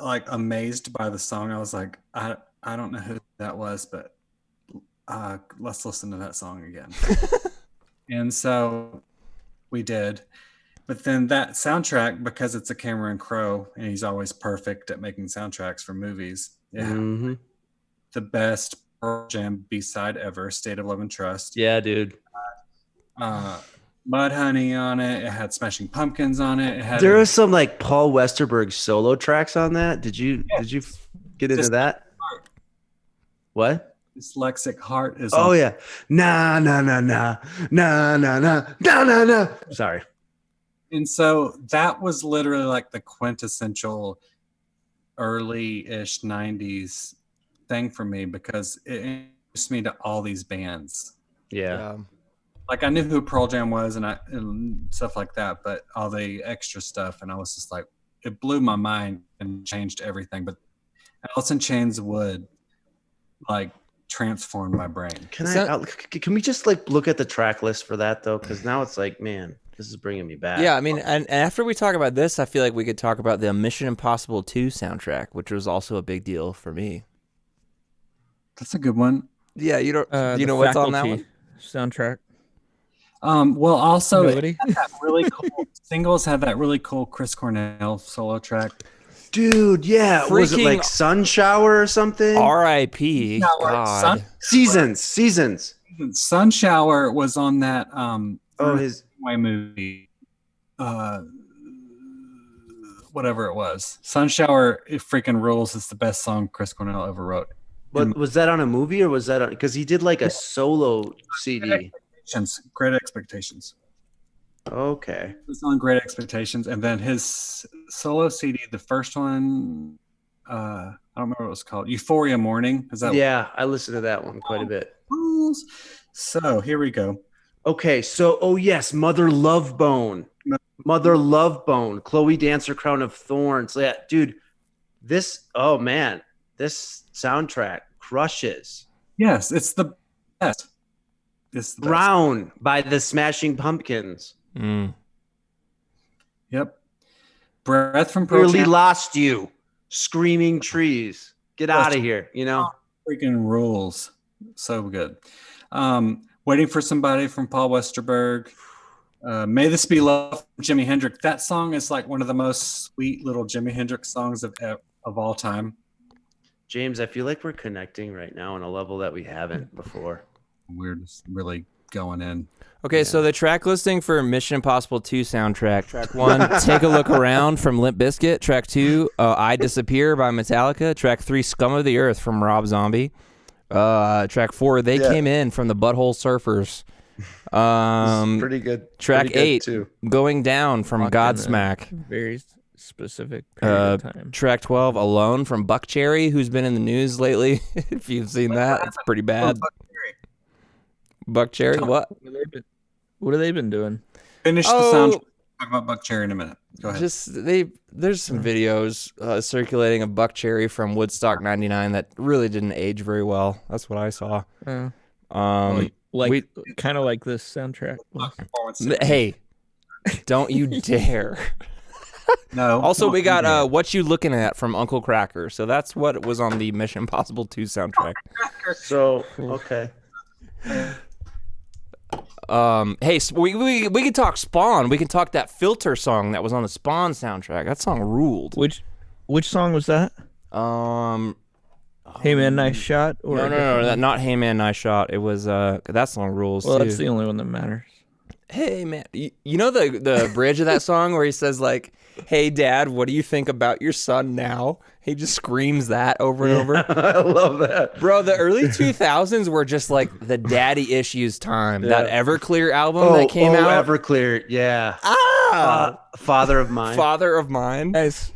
like amazed by the song. I was like, I don't know who that was, but let's listen to that song again. And so we did. But then that soundtrack, because it's a Cameron Crowe and he's always perfect at making soundtracks for movies, the best Pearl Jam B-side ever, State of Love and Trust. Yeah, dude. Mudhoney on it. It had Smashing Pumpkins on it. There was some like Paul Westerberg solo tracks on that. Did you get into that? What? Dyslexic Heart is. Oh yeah. Nah. Sorry. And so that was literally like the quintessential early-ish 90s thing for me, because it introduced me to all these bands. Yeah. Like I knew who Pearl Jam was and stuff like that, but all the extra stuff, and I was just like, it blew my mind and changed everything. But Alice in Chains would like transform my brain. Can we just like look at the track list for that though? Because now it's like, man, this is bringing me back. Yeah, I mean, and after we talk about this, I feel like we could talk about the Mission Impossible 2 soundtrack, which was also a big deal for me. That's a good one. Yeah, you know what's on that one? Soundtrack. Well, also Nobody? that really cool singles have that really cool Chris Cornell solo track. Dude, yeah. Was it like Sun Shower or something? R.I.P. God. Seasons. Sun Shower was on that his way movie. Whatever it was. Sun Shower, it freaking rules. It's the best song Chris Cornell ever wrote. But was that on a movie or was that on, because he did like a solo CD? Great Expectations. Okay. It was on Great Expectations, and then his solo CD, the first one, I don't remember what it was called. Euphoria Morning. Is that? Yeah, I listened to that one quite a bit. So here we go. Okay, so yes, Mother Love Bone, Chloe Dancer, Crown of Thorns. Yeah, dude, this soundtrack crushes. Yes, it's the best. It's the best. Brown by the Smashing Pumpkins. Yep. Breath from Pearl Really Jam. lost you. Screaming Trees. Get out of here, Freaking rules. So good. Waiting for Somebody from Paul Westerberg. May This Be Love from Jimi Hendrix. That song is like one of the most sweet little Jimi Hendrix songs of all time. James, I feel like we're connecting right now on a level that we haven't before. We're just really going in. Okay, so the track listing for Mission Impossible 2 soundtrack. Track 1, Take a Look Around from Limp Bizkit. Track 2, I Disappear by Metallica. Track 3, Scum of the Earth from Rob Zombie. Track 4, They Came In from the Butthole Surfers. Pretty good. Track Pretty good 8, too. Going Down from Godsmack. Very specific period of time. Track 12, Alone from Buckcherry, who's been in the news lately. If you've seen that, it's pretty bad. Buckcherry, what? What have they been doing? Finish the soundtrack. Talk about Buckcherry in a minute. Go ahead. There's some videos circulating of Buckcherry from Woodstock '99 that really didn't age very well. That's what I saw. Kind of like this soundtrack. Hey, don't you dare. No. Also, we got What You Looking At from Uncle Kracker. So that's what was on the Mission Impossible 2 soundtrack. So, okay. Hey, we can talk Spawn. We can talk that Filter song that was on the Spawn soundtrack. That song ruled. Which song was that? Hey Man, Nice Shot? Or No, not Hey Man, Nice Shot. It was that song rules. Well, too. that's the only one that matters. Hey man, you know the bridge of that song where he says like, "Hey Dad, what do you think about your son now?" He just screams that over and over. I love that, bro. The early 2000s were just like the daddy issues time. Yeah. That Everclear album that came out. Everclear, yeah. Father of Mine. Father of Mine. Guys.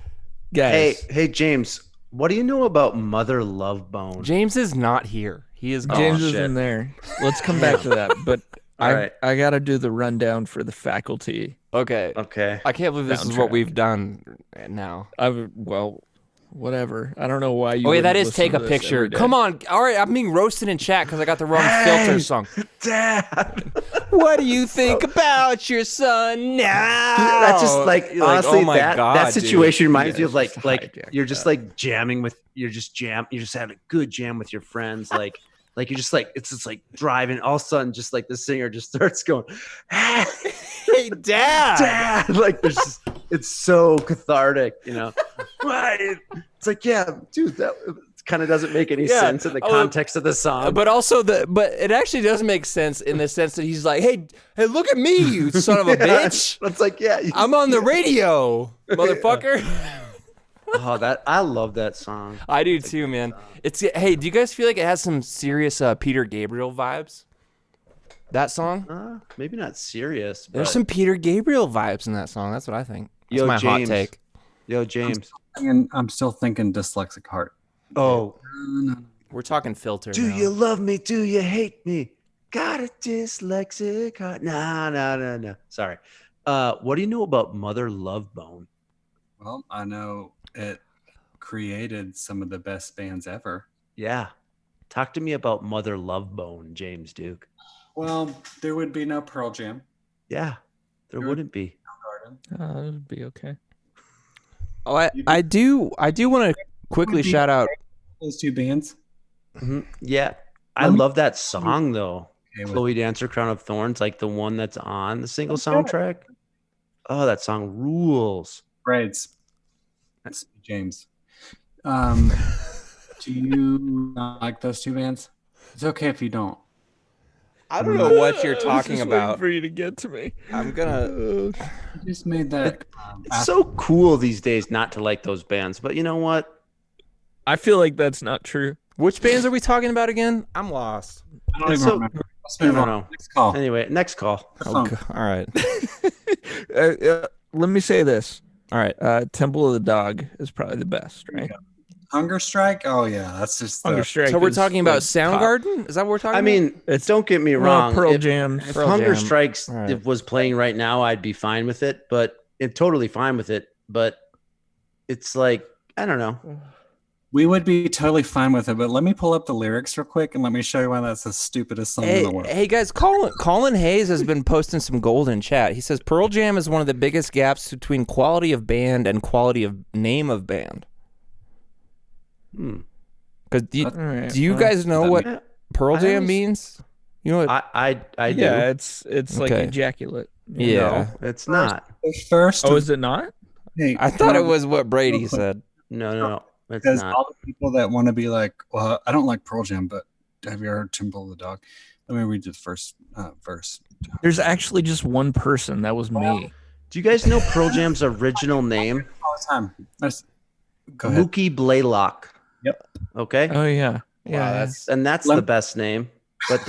Hey, James. What do you know about Mother Love Bone? James is not here. He is gone. James isn't there. Let's come back to that. But I got to do the rundown for the faculty. Okay. I can't believe this is what we've done now. Well, whatever. I don't know why you. Oh wait, that is Take a Picture. Come on. All right, I'm being roasted in chat because I got the wrong Filter song. Dad. What do you think about your son now? That's just like You're honestly oh my that God, that situation dude. reminds me You of guys like just hijacked you're just that. like jamming with you're just having a good jam with your friends like you're just like it's just like driving all of a sudden just like the singer just starts going Hey, Dad. like there's just, it's so cathartic, you know. It's like yeah, dude, that kind of doesn't make any Yeah. sense in the context of the song. But also but it actually does make sense in the sense that he's like, hey, look at me, you son of a bitch. It's like yeah, I'm on the radio, motherfucker. Oh, that I love that song. I do too, man. Hey, do you guys feel like it has some serious Peter Gabriel vibes? That song? Maybe not serious. But... There's some Peter Gabriel vibes in that song. That's what I think. That's Yo, my James. hot take. Yo, James. I'm still thinking Dyslexic Heart. Oh, we're talking Filter. Do now. you love me? Do you hate me? Got a dyslexic heart. No. Sorry. What do you know about Mother Love Bone? Well, I know it created some of the best bands ever. Yeah. Talk to me about Mother Love Bone, James Duke. Well, there would be no Pearl Jam. Yeah, there wouldn't be. It would be okay. Oh, I do want to quickly shout out those two bands. Mm-hmm. Yeah, I love that song though. Chloe Dancer, Crown of Thorns, like the one that's on the single soundtrack. Oh, that song rules. Braids. That's James. Do you not like those two bands? It's okay if you don't. I don't know what you're talking about. For you to get to me, I'm gonna. I just made that. It's so cool these days not to like those bands, but you know what? I feel like that's not true. Which bands are we talking about again? I'm lost. I don't even remember. Let's move on. Next call. Anyway, next call. Okay. All right. Let me say this. All right. Temple of the Dog is probably the best, right? Hunger Strike? Oh yeah, that's just Hunger Strike. So we're is talking about like top. Soundgarden? Is that what we're talking I mean, don't get me wrong. Pearl if, Jam. If Pearl Hunger Jam. Strikes Right. if was playing right now, I'd be fine with it. But totally fine with it. But it's like I don't know. We would be totally fine with it, but let me pull up the lyrics real quick and let me show you why that's the stupidest song in the world. Hey guys, Colin Hayes has been posting some gold in chat. He says Pearl Jam is one of the biggest gaps between quality of band and quality of name of band. Because do you guys know what Pearl Jam means? You know what? I do. Yeah, it's like Okay. ejaculate. Yeah. No, it's not. First, Oh, is it not? hey, I thought it was what Brady said. No, it's because not. all the people that want to be like, well, I don't like Pearl Jam, but have you heard Temple of the Dog? Let me read the first verse. There's actually just one person. That was me. Do you guys know Pearl Jam's original name? All the time. Go ahead. Mookie Blaylock. Yep. Okay. Oh yeah, yeah. That's the best name, but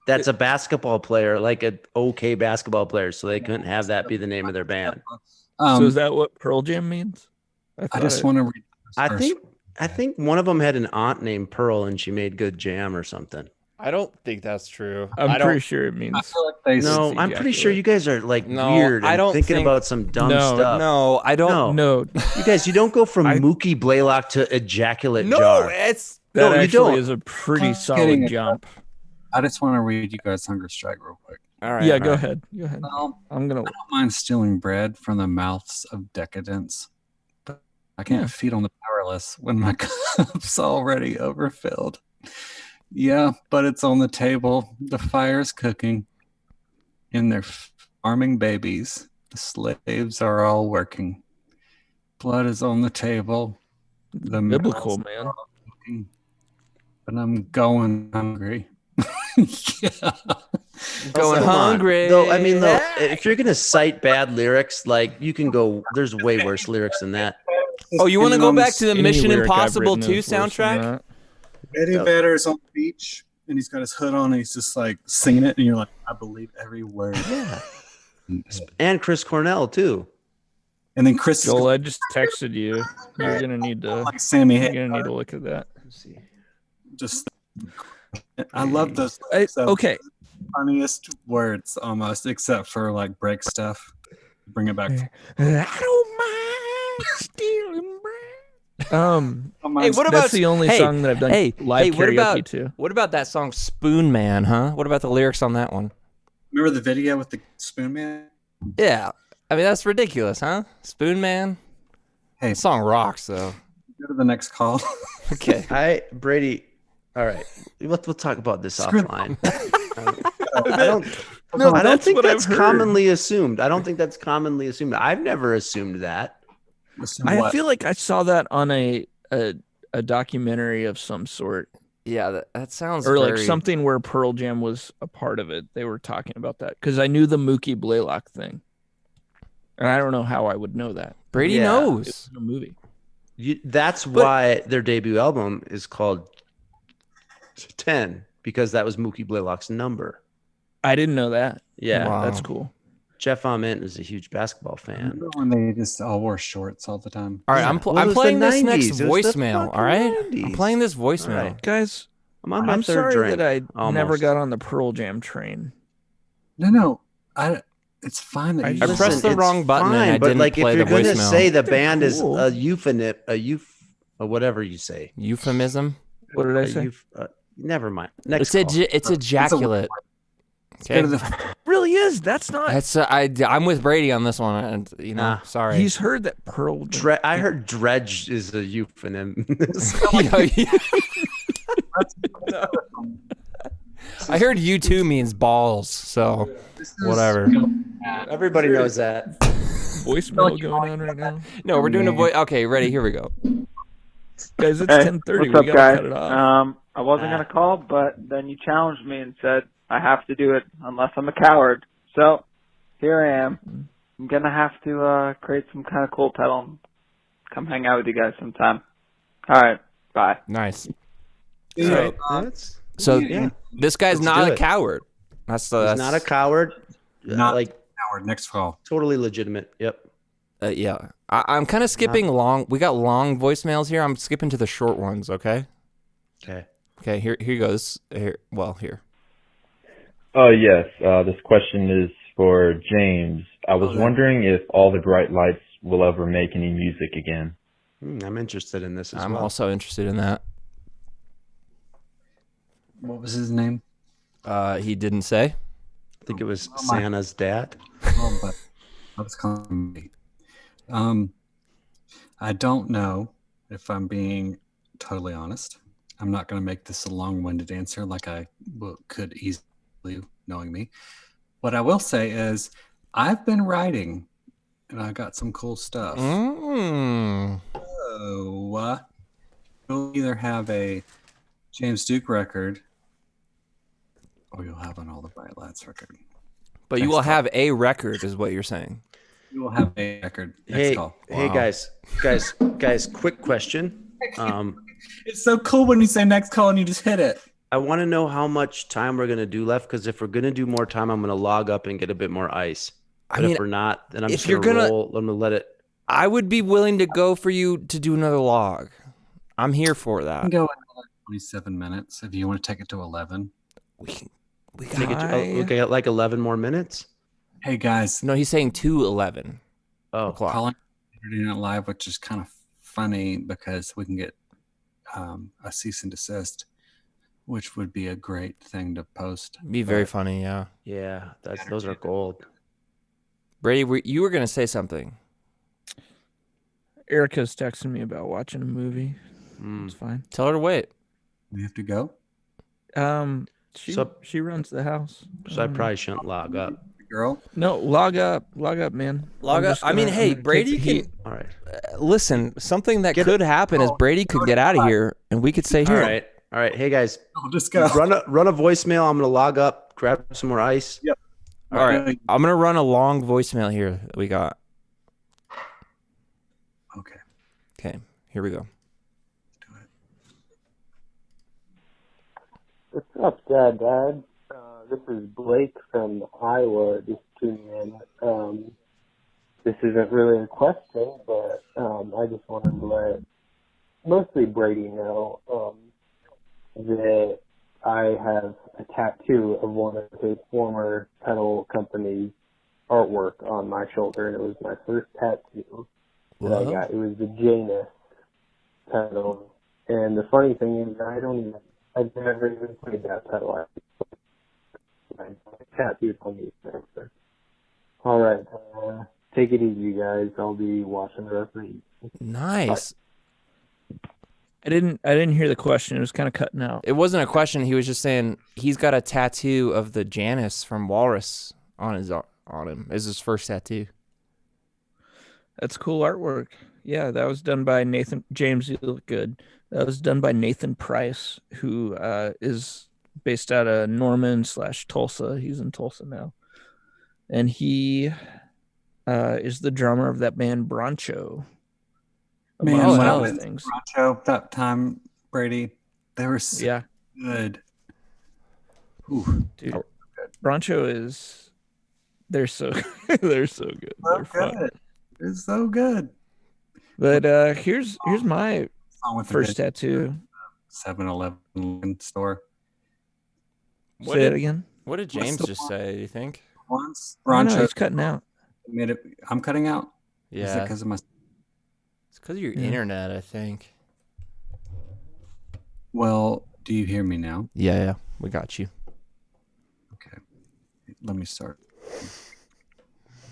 that's a basketball player, like an okay basketball player, so they couldn't have that be the name of their band. So is that what Pearl Jam means? I just want to read. I think one of them had an aunt named Pearl, and she made good jam or something. I don't think that's true. I'm pretty sure it means. I feel like they No, I'm pretty sure you guys are like No, weird. I And don't thinking think- about some dumb No, stuff. No, I don't. No, You guys, you don't go from Mookie Blaylock to ejaculate No, jar. it's that No, you actually don't. is a pretty I'm solid kidding. jump. I just want to read you guys Hunger Strike real quick. all right. Yeah, all go right. ahead. Go ahead. Well, I'm gonna. I don't mind stealing bread from the mouths of decadence, but I can't feed on the powerless when my cup's already overfilled. Yeah, but it's on the table. The fire's cooking. And they're farming babies. The slaves are all working. Blood is on the table. The Biblical, mouths man. are all cooking. But I'm going hungry. Yeah. Going Come on. hungry. Though I mean, though, if you're gonna cite bad lyrics, like you can go. There's way worse lyrics than that. Oh, you want to go back to the Any Mission lyric I've Impossible written 2 is worse than soundtrack? that. Eddie Vedder's on the beach and he's got his hood on and he's just like singing it and you're like, I believe every word. Yeah. And Chris Cornell too. And then Chris is Joel, I just texted you. You're gonna need to. like Sammy You're Hagar. gonna need to look at that. Just I love those Okay. funniest words almost, except for like break stuff. Bring it back. I don't mind stealing bread. Hey, what about That's the only song that I've done live what karaoke about to. what about that song Spoon Man, huh? What about the lyrics on that one? Remember the video with the Spoon Man? Yeah. I mean, that's ridiculous, huh? Spoon Man. Hey, Song rocks though. Go to the next call. Okay. Brady. All right, we'll talk about this Screw offline. I don't. No, I don't that's think what that's I've heard. commonly assumed. I don't think that's commonly assumed. I've never assumed that. I feel like I saw that on a documentary of some sort, Yeah, that sounds or like very... something where Pearl Jam was a part of it. They were talking about that because I knew the Mookie Blaylock thing, and I don't know how I would know that. Brady Yeah. knows. It's a movie. That's why their debut album is called 10, because that was Mookie Blaylock's number. I didn't know that. Yeah, Wow. That's cool. Jeff Ament is a huge basketball fan. Remember when they just all wore shorts all the time? All right, Yeah. I'm Well, it I'm was the playing this next 90s. It was the voicemail. All fucking right, I'm 90s. playing this voicemail. All right. Guys, I'm on my I'm third sorry drink. that I never almost. got on the Pearl Jam train. No. It's fine that I you I just- pressed the it's wrong button and fine, I but didn't like play if you're the gonna voicemail. say the They're band is cool. or whatever you say. Euphemism. What did I say? Never mind. Next It's call. it's ejaculate. Go to Okay. the- Really is. That's not. That's I'm with Brady on this one, and Nah. sorry. He's heard that Pearl Jam. I heard dredge is a euphemism. I heard U2 means balls, so whatever. Everybody knows that. Voicemail going on right now. No, we're doing a voice. Okay, ready? Here we go. Guys, it's Hey, 10:30. what's up, We gotta guys? cut it off. I wasn't gonna call, but then you challenged me and said I have to do it unless I'm a coward. So here I am. I'm gonna have to create some kind of cool pedal and come hang out with you guys sometime. All right, bye. Nice. So, So yeah. this guy's Let's not do a it. coward. That's He's not a coward. Not Like Howard. Next call. totally legitimate. Yep. Yeah. I'm kind of skipping long. We got long voicemails here. I'm skipping to the short ones. Okay. Okay. Okay. Here goes. Here. Yes. This question is for James. I was wondering if All the Bright Lights will ever make any music again. I'm interested in this as I'm well. also interested in that. What was his name? He didn't say. I think it was Santa's dad. Oh, but I was calling me. I don't know if I'm being totally honest. I'm not going to make this a long-winded answer like I could easily, knowing me. What I will say is I've been writing, and I got some cool stuff. Mm. So you'll either have a James Duke record, or you'll have an All the Bright Lights record. But you will have a record, is what you're saying. You will have a record. Next Hey, call. hey, Wow. guys! Quick question. It's so cool when you say next call and you just hit it. I want to know how much time we're gonna do left, because if we're gonna do more time, I'm gonna log up and get a bit more ice. But if we're not, then I'm if just you're gonna gonna- roll. I'm gonna let it. I would be willing to go for you to do another log. I'm here for I that. can go another 27 minutes if you want to take it to 11. We Take it to, okay, like 11 more minutes. Hey guys, No, he's saying 2:11 Oh, o'clock. calling Saturday Night Live, which is kind of funny because we can get a cease and desist, which would be a great thing to post. Be very funny, yeah. yeah, those are gold. Brady, you were gonna say something. Erica's texting me about watching a movie. It's fine. Tell her to wait. We have to go. She runs the house. So I probably shouldn't log up. Girl, No, log up, man. Log I'm up. just I mean, gonna- hey, I'm gonna Brady take the heat. can All right. listen. Something that could happen is Brady could get out of here, and we could stay All here. right. Hey guys, I'll just go. run a voicemail. I'm gonna log up, grab some more ice. Yep. All right. I'm gonna run a long voicemail here that we got. Okay. Okay, here we go. What's up, Dad? This is Blake from Iowa, just tuning in. This isn't really a question, but I just wanted to let mostly Brady know that I have a tattoo of one of his former pedal company's artwork on my shoulder, and it was my first tattoo that I got. It was the Janus pedal, and the funny thing is I've never even played that pedal. tattooed on me forever. All right. Take it easy, guys. I'll be watching the rest of the evening. Nice. I didn't hear the question. It was kind of cutting out. It wasn't a question. He was just saying he's got a tattoo of the Janice from Walrus on him. It's his first tattoo. That's cool artwork. Yeah, that was done by Nathan. James, you look good. That was done by Nathan Price, who is based out of Norman/Tulsa. He's in Tulsa now. And he is the drummer of that band Broncho. Man, among when I other was things. Broncho that time, Brady, they were so good. Ooh. Dude, Broncho they're so they're so good. They're fun. It's so good. But here's my with first tattoo. 7-Eleven store. Say it again. What did James just say, do you think? Once I don't know, Broncho he's cutting out. made it. I'm cutting out. Is it Yeah. because of my? It's because of your internet, I think. Well, do you hear me now? Yeah, we got you. Okay, let me start.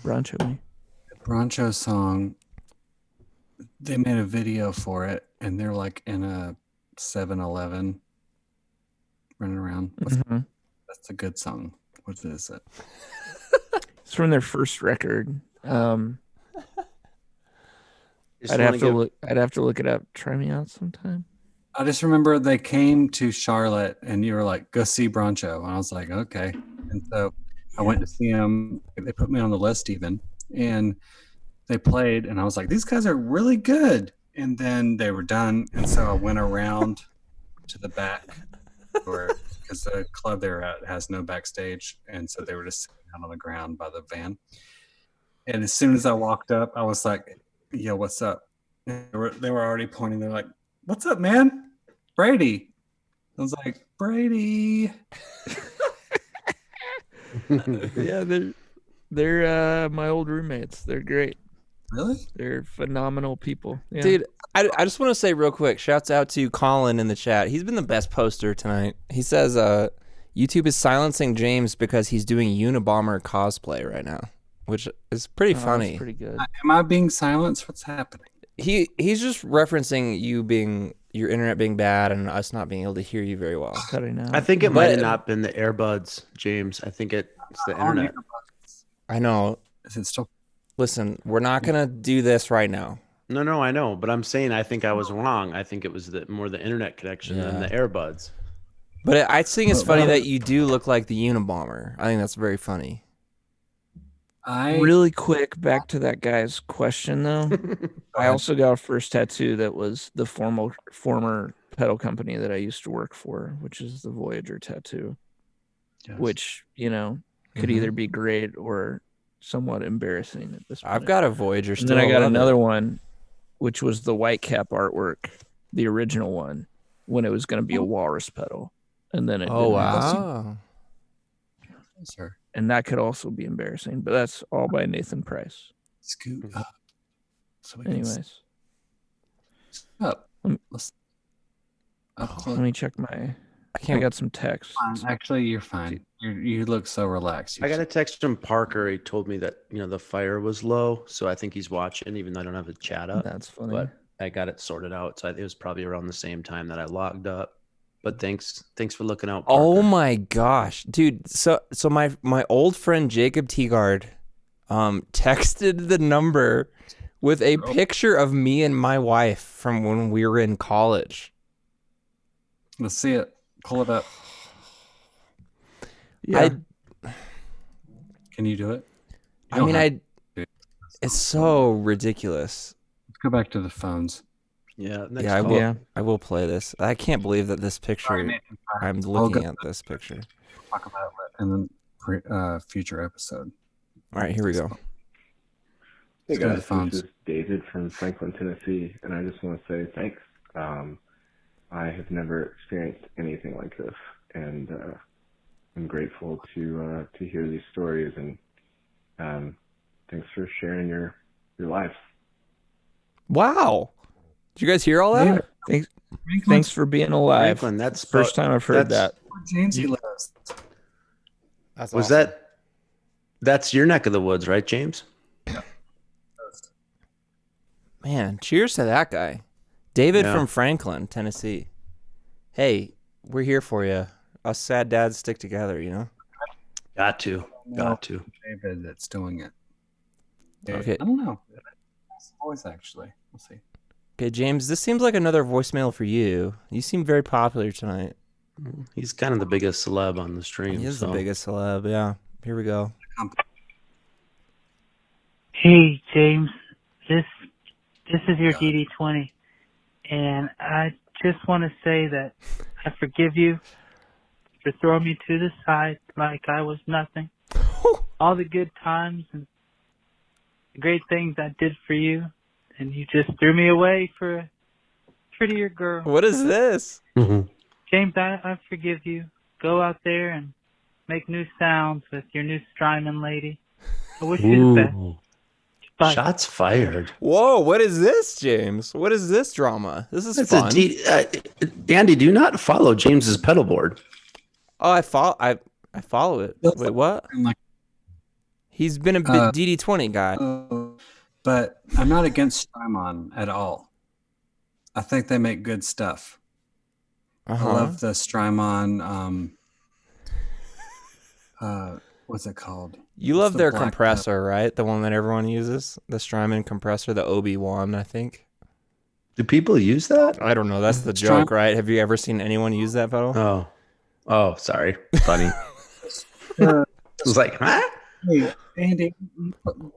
Broncho. The Broncho song. They made a video for it, and they're like in a 7-Eleven, running around. That's a good song. What is it? It's from their first record. Just I'd wanna have to give- look. I'd have to look it up. Try me out sometime. I just remember they came to Charlotte, and you were like, "Go see Broncho," and I was like, "Okay." And so I went to see them. They put me on the list even, and they played, and I was like, "These guys are really good." And then they were done, and so I went around to the back, because the club they're at has no backstage, and so they were just sitting out on the ground by the van. And as soon as I walked up, I was like, "Yo, what's up?" And they were already pointing. They're like, "What's up, man? Brady." I was like, "Brady." Yeah, they're my old roommates. They're great. Really? They're phenomenal people. Yeah. Dude, I just want to say real quick, shouts out to Colin in the chat. He's been the best poster tonight. He says YouTube is silencing James because he's doing Unabomber cosplay right now, which is pretty funny. That's pretty good. Am I being silenced? What's happening? He's just referencing your internet being bad and us not being able to hear you very well. Cutting out. I think it might have not been the earbuds, James. I think it's the internet. I know. Is it still? Listen, we're not gonna do this right now. No, I know, but I'm saying I think I was wrong. I think it was more the internet connection than the earbuds. But I think it's funny that you do look like the Unabomber. I think that's very funny. Really quick, back to that guy's question though. I also got a first tattoo that was the former pedal company that I used to work for, which is the Voyager tattoo. Yes. Which, could either be great or somewhat embarrassing at this point. I've got a Voyager And still. then I got love another it. one, which was the Whitecap artwork, the original one, when it was going to be a walrus pedal. And then it Oh, didn't. wow. Sir. And that could also be embarrassing, but that's all by Nathan Price. Scoot up. So we Anyways, up. Let Up. me check my. I got some text. Actually, you're fine. You look so relaxed. I got a text from Parker. He told me that the fire was low, so I think he's watching, even though I don't have the chat up. That's funny. But I got it sorted out, so it was probably around the same time that I logged up. But thanks for looking out, Parker. Oh my gosh, dude! So my old friend Jacob Teagard, texted the number with a picture of me and my wife from when we were in college. Let's see it. Pull it up. Yeah. Can you do it? It's so ridiculous. Let's go back to the phones. Yeah. Next Yeah, call. I will play this. I can't believe that this picture. Sorry, Nathan. I'm I'll looking go- at this picture. Talk about it in the future episode. All right, here we go. Hey Let's go to the guys, phones. this is David from Franklin, Tennessee, and I just want to say thanks. I have never experienced anything like this, and I'm grateful to hear these stories, and thanks for sharing your life. Wow! Did you guys hear all that? Thanks for being alive. Franklin, that's first time I've heard that. Jamesy lives. That's Was awesome. that's your neck of the woods, right, James? Man, cheers to that guy. David Yeah. from Franklin, Tennessee. Hey, we're here for you. Us sad dads stick together, you know? Got to. David that's doing it. Okay. I don't know. That's the voice, actually. We'll see. Okay, James, this seems like another voicemail for you. You seem very popular tonight. He's kind of the biggest celeb on the stream. He is so. the biggest celeb, yeah. Here we go. Hey, James. This is your DD20, and I just want to say that I forgive you for throwing me to the side like I was nothing. All the good times and the great things I did for you, and you just threw me away for a prettier girl. What is this? James, I forgive you. Go out there and make new sounds with your new Strymon lady. I wish you the best. Bye. Shots fired. Whoa, what is this, James? What is this drama? This is That's fun. Andy, do not follow James's pedal board. Oh, I follow it. Wait, what? He's been a DD20 guy. But I'm not against Strymon at all. I think they make good stuff. I love the Strymon. What's it called? You love their compressor, right? The one that everyone uses? The Strymon compressor, the OB1, I think. Do people use that? I don't know. That's the joke, right? Have you ever seen anyone use that pedal? Oh, sorry. Funny. I was like, huh? Hey, Andy,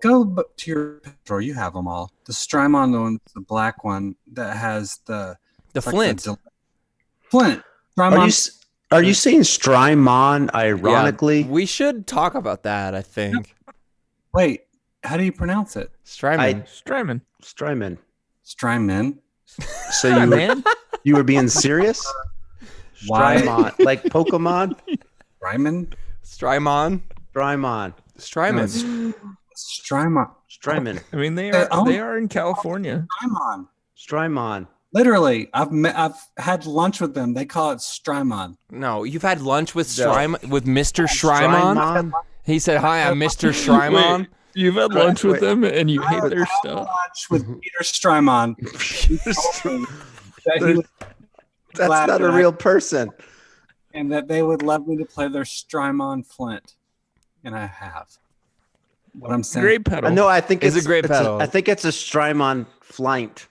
go to your pedal. You have them all. The Strymon, the black one that has the Flint. Flint. Strymon. Are you saying Strymon ironically? Yeah, we should talk about that, I think. Wait, how do you pronounce it? Strymon. Strymon. Strymon. So you were being serious? Why? Strymon, like Pokemon? Strymon? Strymon. Strymon. Strymon. Strymon. Strymon. I mean, they are in California. Strymon. Literally, I've had lunch with them. They call it Strymon. No, you've had lunch with with Mr. Strymon? He said, "Hi, I'm Mr. Strymon." Wait, you've had lunch with them and you hate their stuff. Lunch with Peter Strymon. That's not a real person. And that they would love me to play their Strymon Flint, and I have. What I'm saying. Great pedal. No, I think it's a great pedal. I think it's a Strymon Flight.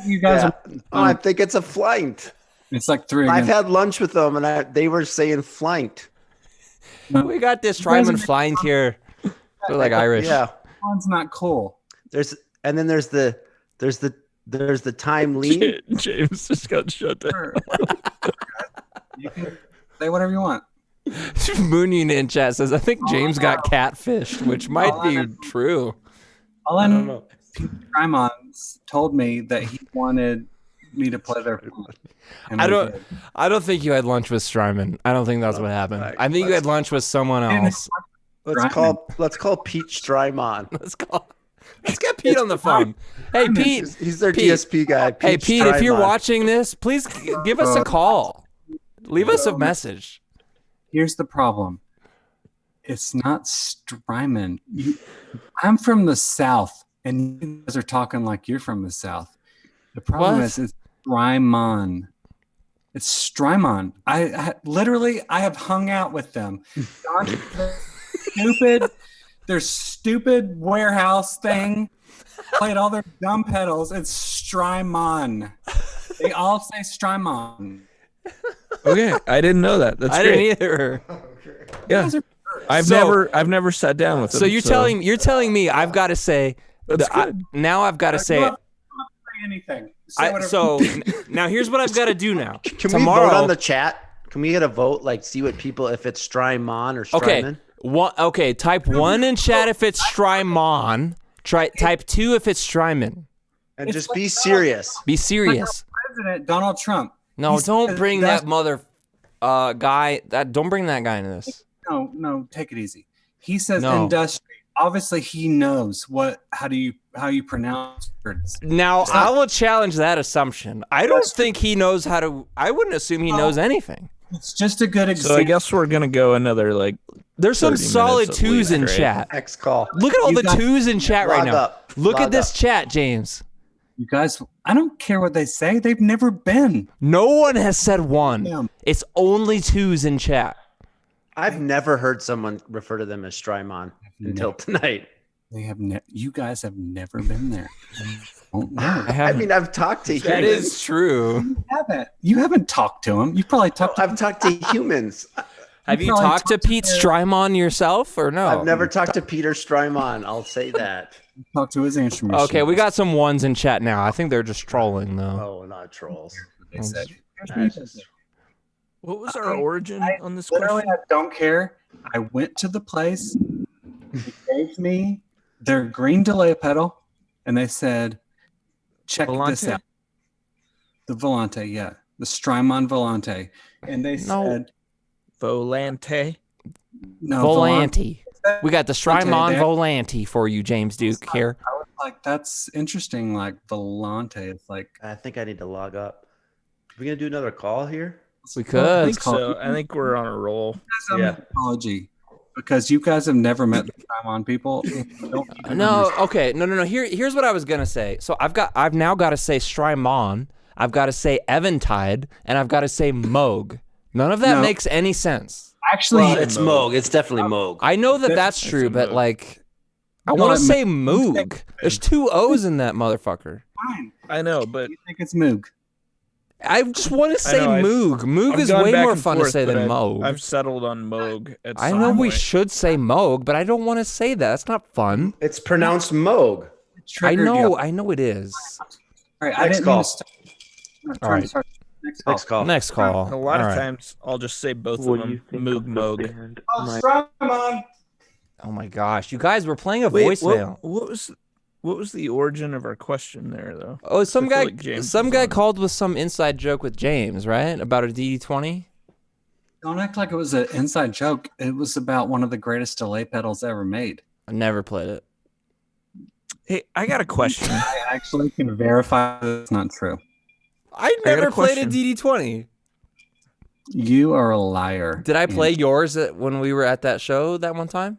You guys. I think it's a Flight. It's like 3 I've against. had lunch with them, and they were saying Flight. We got this Strymon flying here. They're like Irish. Yeah, One's not cool. there's the time lean. James just got shut down. You can say whatever you want. Moonian in chat says, "I think James got catfished," which might be true. All I know, Peter Strymon told me that he wanted me to play their. I don't think you had lunch with Strymon. I don't think that's what happened. I think you had lunch with someone else. Let's call Pete Strymon. Let's get Pete on the phone. Hey, Pete. He's their Pete. DSP guy. Hey, Pete, if you're Strymon. watching this, please give us a call. Leave us a message. Here's the problem. It's not Strymon. I'm from the South, and you guys are talking like you're from the South. The problem is it's Strymon. It's Strymon. I literally have hung out with them. Their stupid warehouse thing. Played all their dumb pedals. It's Strymon. They all say Strymon. Okay, I didn't know that. That's I great. didn't either. Yeah, I've never sat down with them. So you're telling me I've got to say now I've got to say it. Anything. Now here's what I've got to do now. Can we vote on the chat? Can we get a vote? Like, see what people if it's Strymon or Strymon. Okay. Type 1 in chat if it's Strymon. Type 2 if it's Strymon. And just be serious. Be serious. President Donald Trump. No, don't bring that guy. Don't bring that guy into this. No, take it easy. He says No. industry. Obviously, he knows how you pronounce words. Now I will challenge that assumption. I don't think he knows how to. I wouldn't assume he knows anything. It's just a good So example. I guess we're gonna go another like. There's some 30 solid minutes at twos least, in right? chat. Next call. Look at all You the got- twos in chat right Log now. up. Look Log at this up. chat, James. You guys, I don't care what they say. They've never been. No one has said one. Yeah. It's only twos in chat. I've never heard someone refer to them as Strymon until tonight. They have you guys have never been there. Don't know. I mean, I've talked to That humans. is true. You haven't talked to him. You probably talked. I've talked to humans. Have you probably talked to Pete Strymon yourself or no? I've never talked to Peter Strymon. I'll say that. Talk to his answer machine. Okay, we got some ones in chat now. I think they're just trolling though. Oh, not trolls. They said. What was our origin on this Literally, question? I don't care. I went to the place. They gave me their green delay pedal, and they said, "Check this Volante? out." The Volante, yeah, the Strymon Volante, and they No. said, Volante. "No, Volante. We got the Strymon there. Volante for you, James Duke here. I was like, "That's interesting." Like Volante, it's like I think I need to log up. Are we gonna do another call here? We I could. think so. I think we're on a roll. Yeah. apology because you guys have never met the Strymon people. You don't even No, understand. okay, no. Here's what I was gonna say. So I've now got to say Strymon, I've got to say Eventide, and I've got to say Moog. None of that No. makes any sense. Actually, Well, it's Moog. It's definitely Moog. I know that that's That's true, a but Moog. like, I No, want to it say makes Moog. There's two O's in that motherfucker. fine. I know, but You think it's Moog? I just want to I say know, Moog. Moog I've is gone way back more and fun to forth, say but than I've- Moog. I've settled on Moog. At I some know we point. should say Moog, but I don't want to say that. That's not fun. It's pronounced Moog. I Triggered you. I know it is. All right, I Next didn't mean call. to start. I'm not All trying to right. start. Next call. Next call. Next call. And a lot All of right. times, I'll just say both What of do you them. think Moog, of the Moog. band? Oh, My Strymon. Oh my gosh, you guys were playing a Wait, voicemail. what was the origin of our question there, though? Oh, some I feel guy, like James some was guy on it. called with some inside joke with James, right? About a DD20. Don't act like it was an inside joke. It was about one of the greatest delay pedals ever made. I never played it. Hey, I got a question. I actually can verify that it's not true. I got a never played a question. DD20. You are a liar. Did I play And- yours when we were at that show that one time?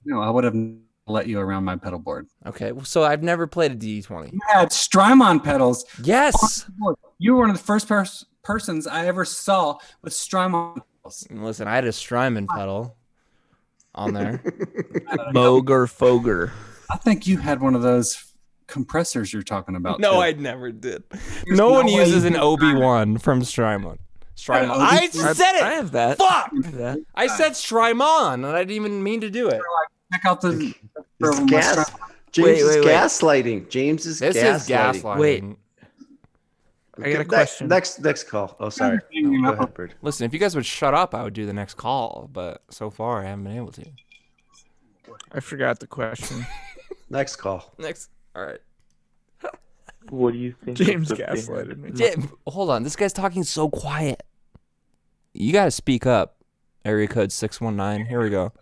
No, I would have let you around my pedal board. Okay, so I've never played a DD20. You had Strymon pedals. Yes. You were one of the first persons I ever saw with Strymon pedals. Listen, I had a Strymon pedal on there. Moog or Foger? I think you had one of those compressors you're talking about. No, too. I never did. There's No no one way uses you an did OB1 from Strymon. Strymon. OB1? I said it. I have that. Fuck. I have that. I said Strymon, and I didn't even mean to do it. Check out the. It's my gas. Strymon. James Wait, is wait, wait. gaslighting. James is This gaslighting. is gaslighting. Wait. I got a question. Next call. Oh, sorry. Hanging Go up. ahead, Bird. Listen, if you guys would shut up, I would do the next call. But so far, I haven't been able to. I forgot the question. Next call. Next. All right. What do you think? James of the band? gaslighted me. Hold on. This guy's talking so quiet. You got to speak up. Area code 619. Here we go.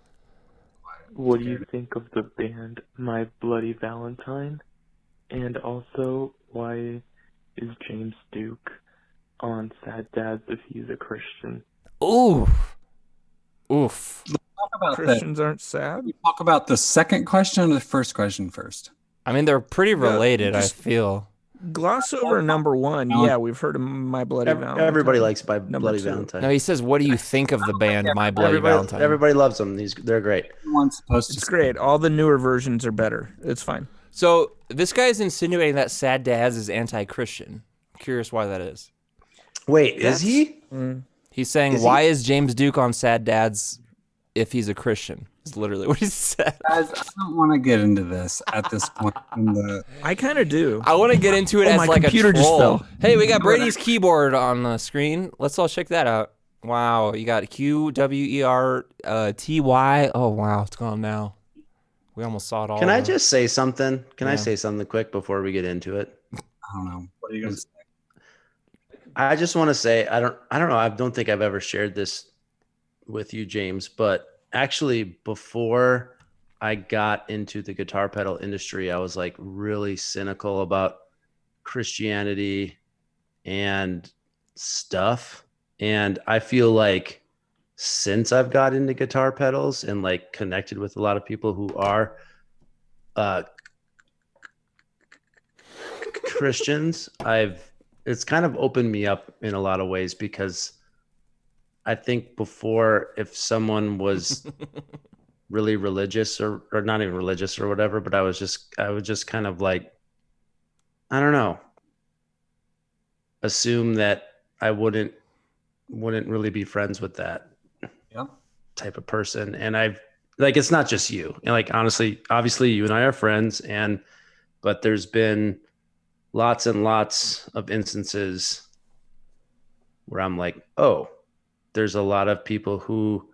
What do you think of the band My Bloody Valentine? And also, why is James Duke on Sad Dads if he's a Christian? Oof. Oof. Talk about that. Christians aren't sad. You talk about the second question or the first question first. I mean, they're pretty related, just- I feel. Gloss over number one. Yeah, we've heard of My Bloody Valentine. Everybody likes My Number Bloody two. Valentine. No, he says, what do you think of the band My Bloody Valentine? Everybody loves them. They're great. Everyone's supposed It's to. great. All the newer versions are better. It's fine. So this guy's insinuating that Sad Dads is anti-Christian. Curious why that is. Wait, is he? He's saying, Is he- why is James Duke on Sad Dads if he's a Christian? Is literally what he said. Guys, I don't want to get into this at this point. In the I kind of do. I want to get into it Oh, as my like a computer just troll. fell. Hey, we got Brady's keyboard on the screen. Let's all check that out. Wow, you got QWERTY. Oh wow, it's gone now. We almost saw it all. Can I though. just say something? Can I Yeah. say something quick before we get into it? I don't know. What are you gonna say? I just want to say I don't know. I don't think I've ever shared this with you, James, but actually before I got into the guitar pedal industry, I was like really cynical about Christianity and stuff. And I feel like since I've got into guitar pedals and like connected with a lot of people who are Christians, it's kind of opened me up in a lot of ways, because I think before, if someone was really religious or not even religious or whatever, but I would just kind of like, I don't know, assume that I wouldn't really be friends with that type of person. And I've like, it's not just you. And like, honestly, obviously you and I are friends, but there's been lots and lots of instances where I'm like, oh, there's a lot of people who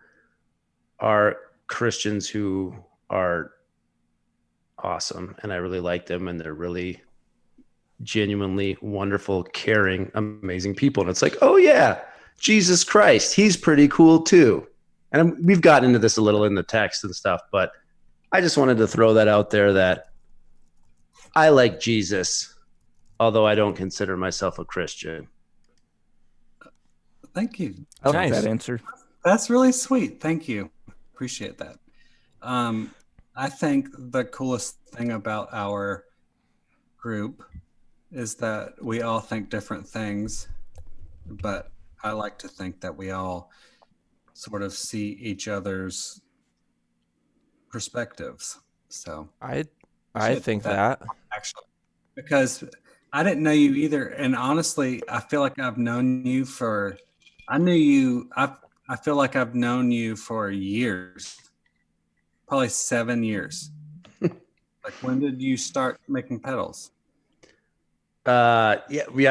are Christians who are awesome, and I really like them, and they're really genuinely wonderful, caring, amazing people. And it's like, oh yeah, Jesus Christ, he's pretty cool too. And we've gotten into this a little in the text and stuff, but I just wanted to throw that out there, that I like Jesus, although I don't consider myself a Christian. Thank you. I like that answer. That's really sweet. Thank you. Appreciate that. I think the coolest thing about our group is that we all think different things, but I like to think that we all sort of see each other's perspectives. So I think that actually, because I didn't know you either, and honestly, I feel like I've known you for. I knew you. I feel like I've known you for years, probably 7 years. Like, when did you start making pedals? I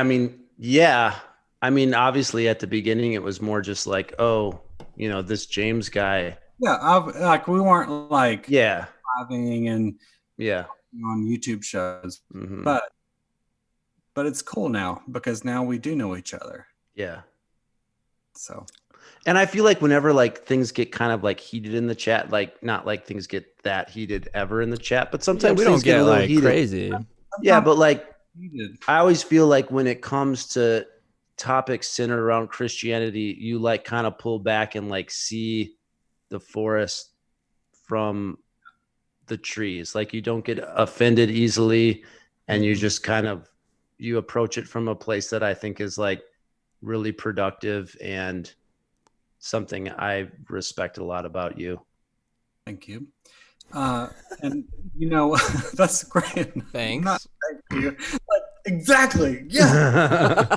mean, obviously at the beginning it was more just like, oh, this James guy. Yeah, we weren't like having and on YouTube shows, Mm-hmm. but it's cool now because now we do know each other. Yeah. So, and I feel like whenever like things get kind of like heated in the chat, like not like things get that heated ever in the chat, but sometimes we things don't get a little like heated. crazy. Yeah, but like I always feel like when it comes to topics centered around Christianity, you like kind of pull back and like see the forest from the trees. Like you don't get offended easily, and you just kind of you approach it from a place that I think is like really productive and something I respect a lot about you. Thank you. And that's great. Thanks. Thank you. Like, exactly. Yeah.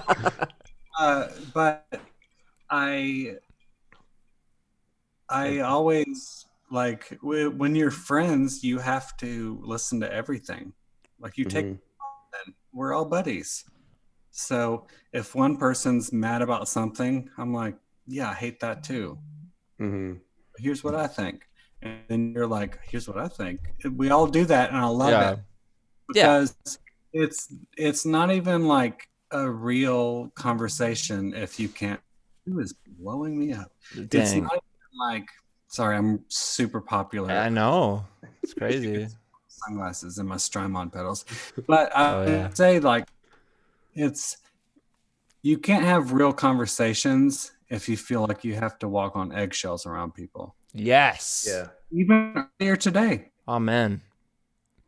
But I always like when you're friends, you have to listen to everything. Like you take, we're all buddies. So if one person's mad about something, I'm like, yeah, I hate that too. Mm-hmm. Here's what I think. And then you're like, here's what I think. We all do that, and I love it. Because it's not even like a real conversation if you can't. Who is blowing me up? Dang. It's not even like, sorry, I'm super popular. I know. It's crazy. Sunglasses and my Strymon pedals. But I would say like you can't have real conversations if you feel like you have to walk on eggshells around people. Yes. Yeah. Even earlier today. Amen.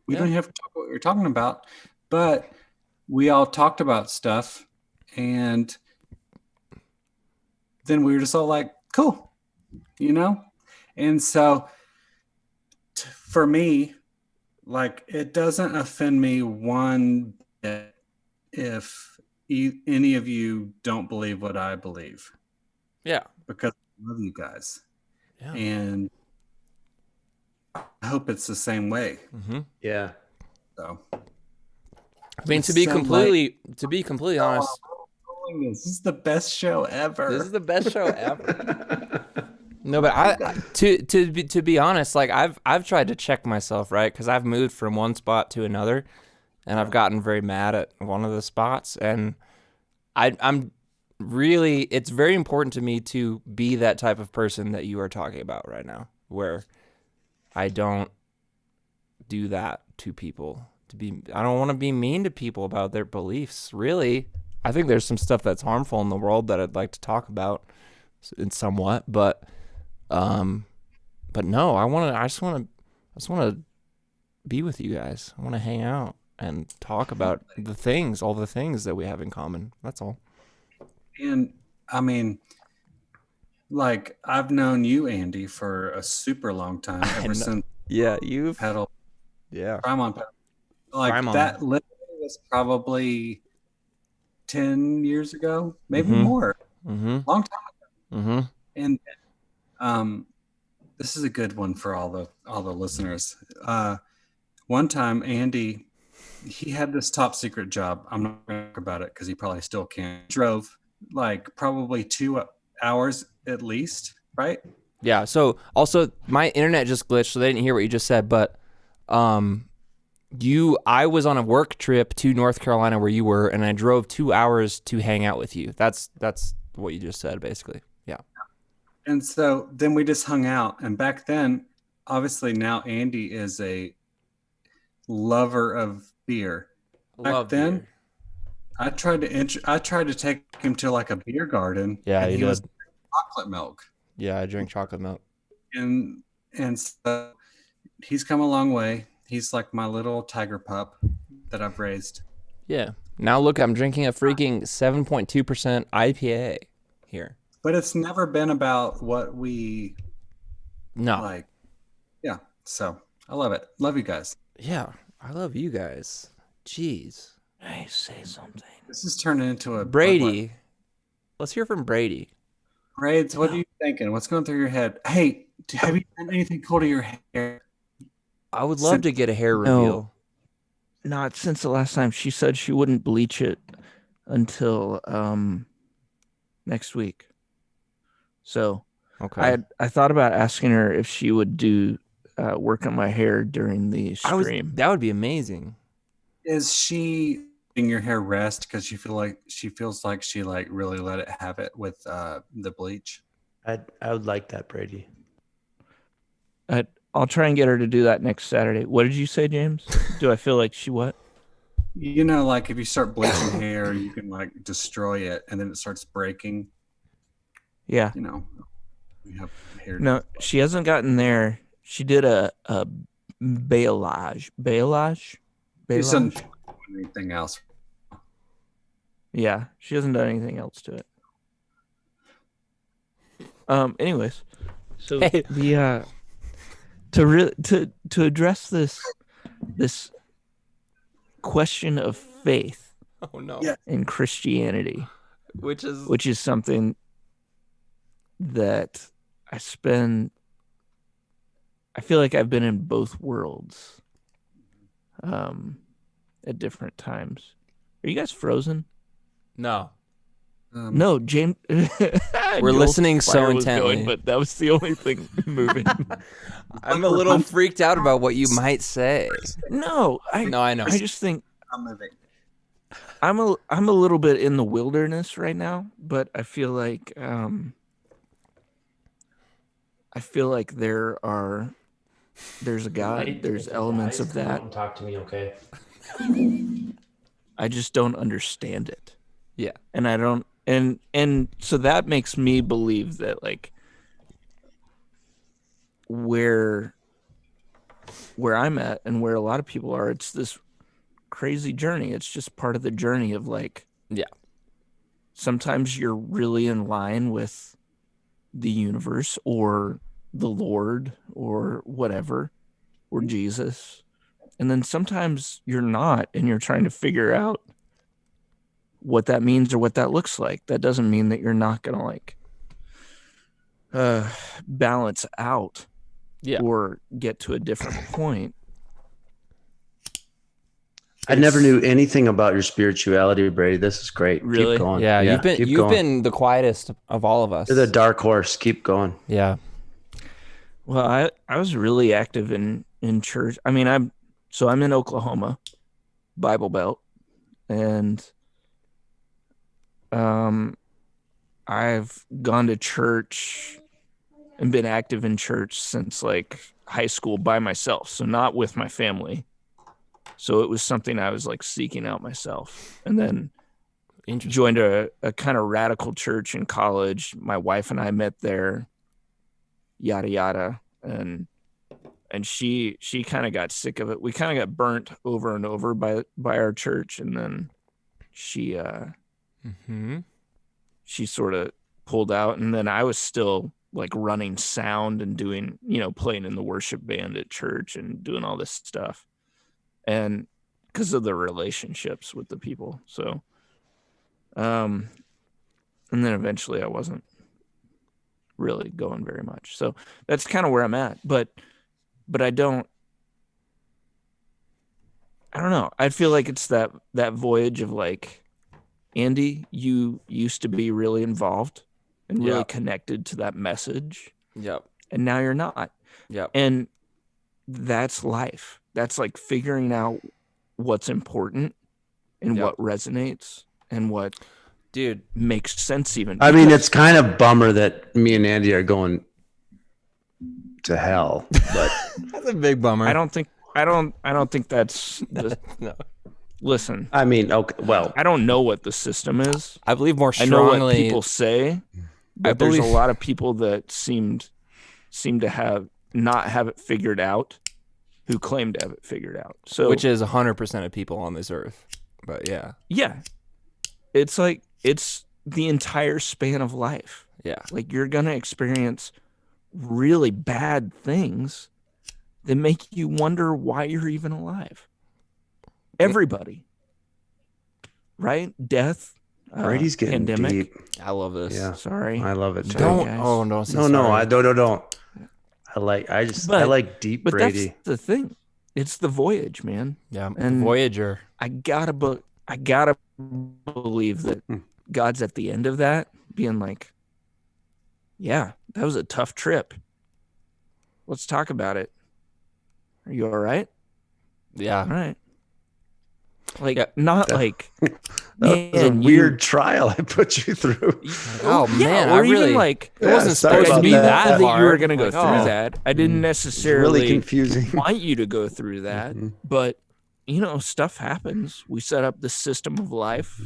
We don't have to talk what you're talking about, but we all talked about stuff, and then we were just all like, cool, And so for me, like, it doesn't offend me one bit if any of you don't believe what I believe. Yeah. Because I love you guys. Yeah. And I hope it's the same way. Mm-hmm. Yeah. So, I mean, to be completely honest, this is the best show ever. This is the best show ever. No, but to be honest, like I've tried to check myself, right? Because I've moved from one spot to another, and I've gotten very mad at one of the spots, and I'm really, it's very important to me to be that type of person that you are talking about right now, where I don't do that to people. I don't want to be mean to people about their beliefs, really. I think there's some stuff that's harmful in the world that I'd like to talk about in somewhat, but no, I just want to be with you guys. I want to hang out and talk about all the things that we have in common. That's all. And I mean, like, I've known you, Andy, for a super long time, ever since you've pedal. Yeah. Crime on pedal. Like Crime on. that literally was probably 10 years ago, maybe Mhm. more. Mm-hmm. Long time ago. Mm-hmm. And this is a good one for all the listeners. One time, Andy, he had this top secret job. I'm not going to talk about it because he probably still can't. Drove like probably 2 hours at least, right? Yeah. So also, my internet just glitched, so they didn't hear what you just said. But I was on a work trip to North Carolina where you were, and I drove 2 hours to hang out with you. That's what you just said, basically. Yeah. And so then we just hung out. And back then, obviously now Andy is a lover of beer. Back then, beer. I tried to take him to like a beer garden. Yeah, and you he was did. chocolate milk. Yeah, I drink chocolate milk. And so he's come a long way. He's like my little tiger pup that I've raised. Yeah. Now look, I'm drinking a freaking 7.2% IPA here. But it's never been about what we like. Yeah. So I love it. Love you guys. Yeah. I love you guys. Jeez. Hey, say something. This is turning into a Brady. Let's hear from Brady. Braids, what are you thinking? What's going through your head? Hey, have you done anything cool to your hair? I would love to get a hair reveal. Not since the last time. She said she wouldn't bleach it until next week. So okay. I thought about asking her if she would do work on my hair during the stream. That would be amazing. Is she letting your hair rest because she feels like she like really let it have it with the bleach? I would like that, Brady. I'll try and get her to do that next Saturday. What did you say, James? Do I feel like she what? You know, like if you start bleaching hair, you can like destroy it and then it starts breaking. Yeah. You know, we have hair. No, she hasn't gotten there. She did a balayage. She doesn't do anything else. Yeah, she hasn't done anything else to it. Anyways, so the to address this question of faith, in Christianity, which is something that I feel like I've been in both worlds at different times. Are you guys frozen? No. No, James. We're listening so fire was intently. going, but that was the only thing moving. I'm a little freaked out about what you might say. No, I know. I just think I'm moving. I'm a little bit in the wilderness right now, but I feel like there's a God. There's elements of that. Don't talk to me, okay? I just don't understand it. Yeah. And I don't and so that makes me believe that like where I'm at and where a lot of people are, it's this crazy journey. It's just part of the journey of like, yeah. Sometimes you're really in line with the universe or the Lord or whatever, or Jesus. And then sometimes you're not, and you're trying to figure out what that means or what that looks like. That doesn't mean that you're not going to like balance out or get to a different point. I never knew anything about your spirituality, Brady. This is great. Really? Keep going. Yeah, you've going. been the quietest of all of us. You're the dark horse. Keep going. Yeah. Well, I was really active in church. I mean, I'm in Oklahoma, Bible Belt, and I've gone to church and been active in church since like high school by myself, so not with my family. So it was something I was like seeking out myself. And then joined a kind of radical church in college. My wife and I met there, yada yada, and she kind of got sick of it. We kind of got burnt over and over by our church, and then she sort of pulled out, and then I was still like running sound and doing, playing in the worship band at church and doing all this stuff, and because of the relationships with the people. So and then eventually I wasn't really going very much. So that's kind of where I'm at, but I don't know. I feel like it's that voyage of like, Andy, you used to be really involved and really connected to that message. Yep. And now you're not. Yep. And that's life. That's like figuring out what's important and what resonates and what makes sense even. I mean, it's kind of bummer that me and Andy are going to hell, but that's a big bummer. I don't think that's no. Listen, I mean, okay, well, I don't know what the system is. I believe more I know what strongly. people say, but there's a lot of people that seem to not have it figured out, who claim to have it figured out. So, which is 100% of people on this earth. But yeah, it's like it's the entire span of life. Yeah, like you're gonna experience really bad things that make you wonder why you're even alive. Everybody, right? Death, Brady's getting pandemic. deep. I love this. Yeah, sorry, I love it. Don't. Guys. Oh no! No, I don't. I like deep but Brady. That's the thing. It's the voyage, man. Yeah, and the Voyager. I gotta believe that God's at the end of that, being like, "Yeah, that was a tough trip. Let's talk about it. Are you all right? Yeah, all right." Like not like that was a weird trial I put you through. Oh man, or I really even like it wasn't sorry supposed to about be that. that you were hard. going to go Like, through oh. that. I didn't necessarily really confusing. want you to go through that, but stuff happens. We set up the system of life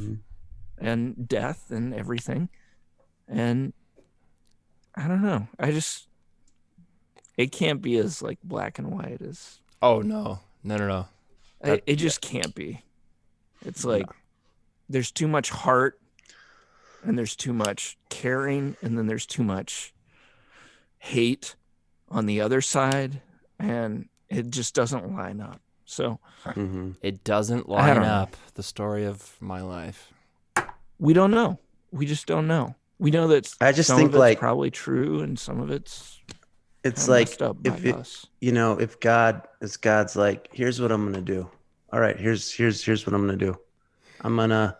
and death and everything, and I don't know. It can't be as like black and white as. Oh no. It just can't be. It's like there's too much heart, and there's too much caring, and then there's too much hate on the other side, and it just doesn't line up. So it doesn't I line don't know. up. The story of my life. We don't know. We just don't know. We know that I just some think of it's like probably true, and some of it's it's kinda like messed up by if us. if God's like, here's what I'm gonna do. All right, here's what I'm gonna do. I'm gonna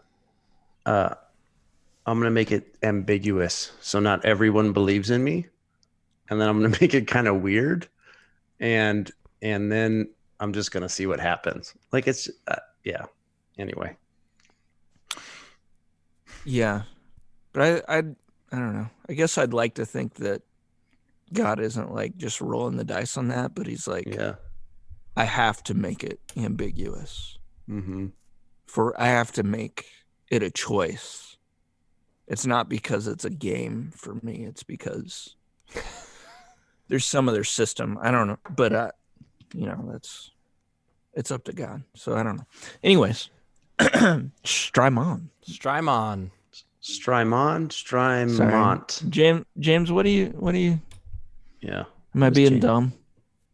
make it ambiguous, so not everyone believes in me, and then I'm gonna make it kind of weird, and then I'm just gonna see what happens. Like it's yeah. Anyway, Yeah, but I don't know. I guess I'd like to think that God isn't like just rolling the dice on that, but He's like, I have to make it ambiguous. I have to make it a choice. It's not because it's a game for me. It's because there's some other system. I don't know, but it's up to God. So I don't know. Anyways, Strymon. James, what do you? Yeah. Am I being dumb?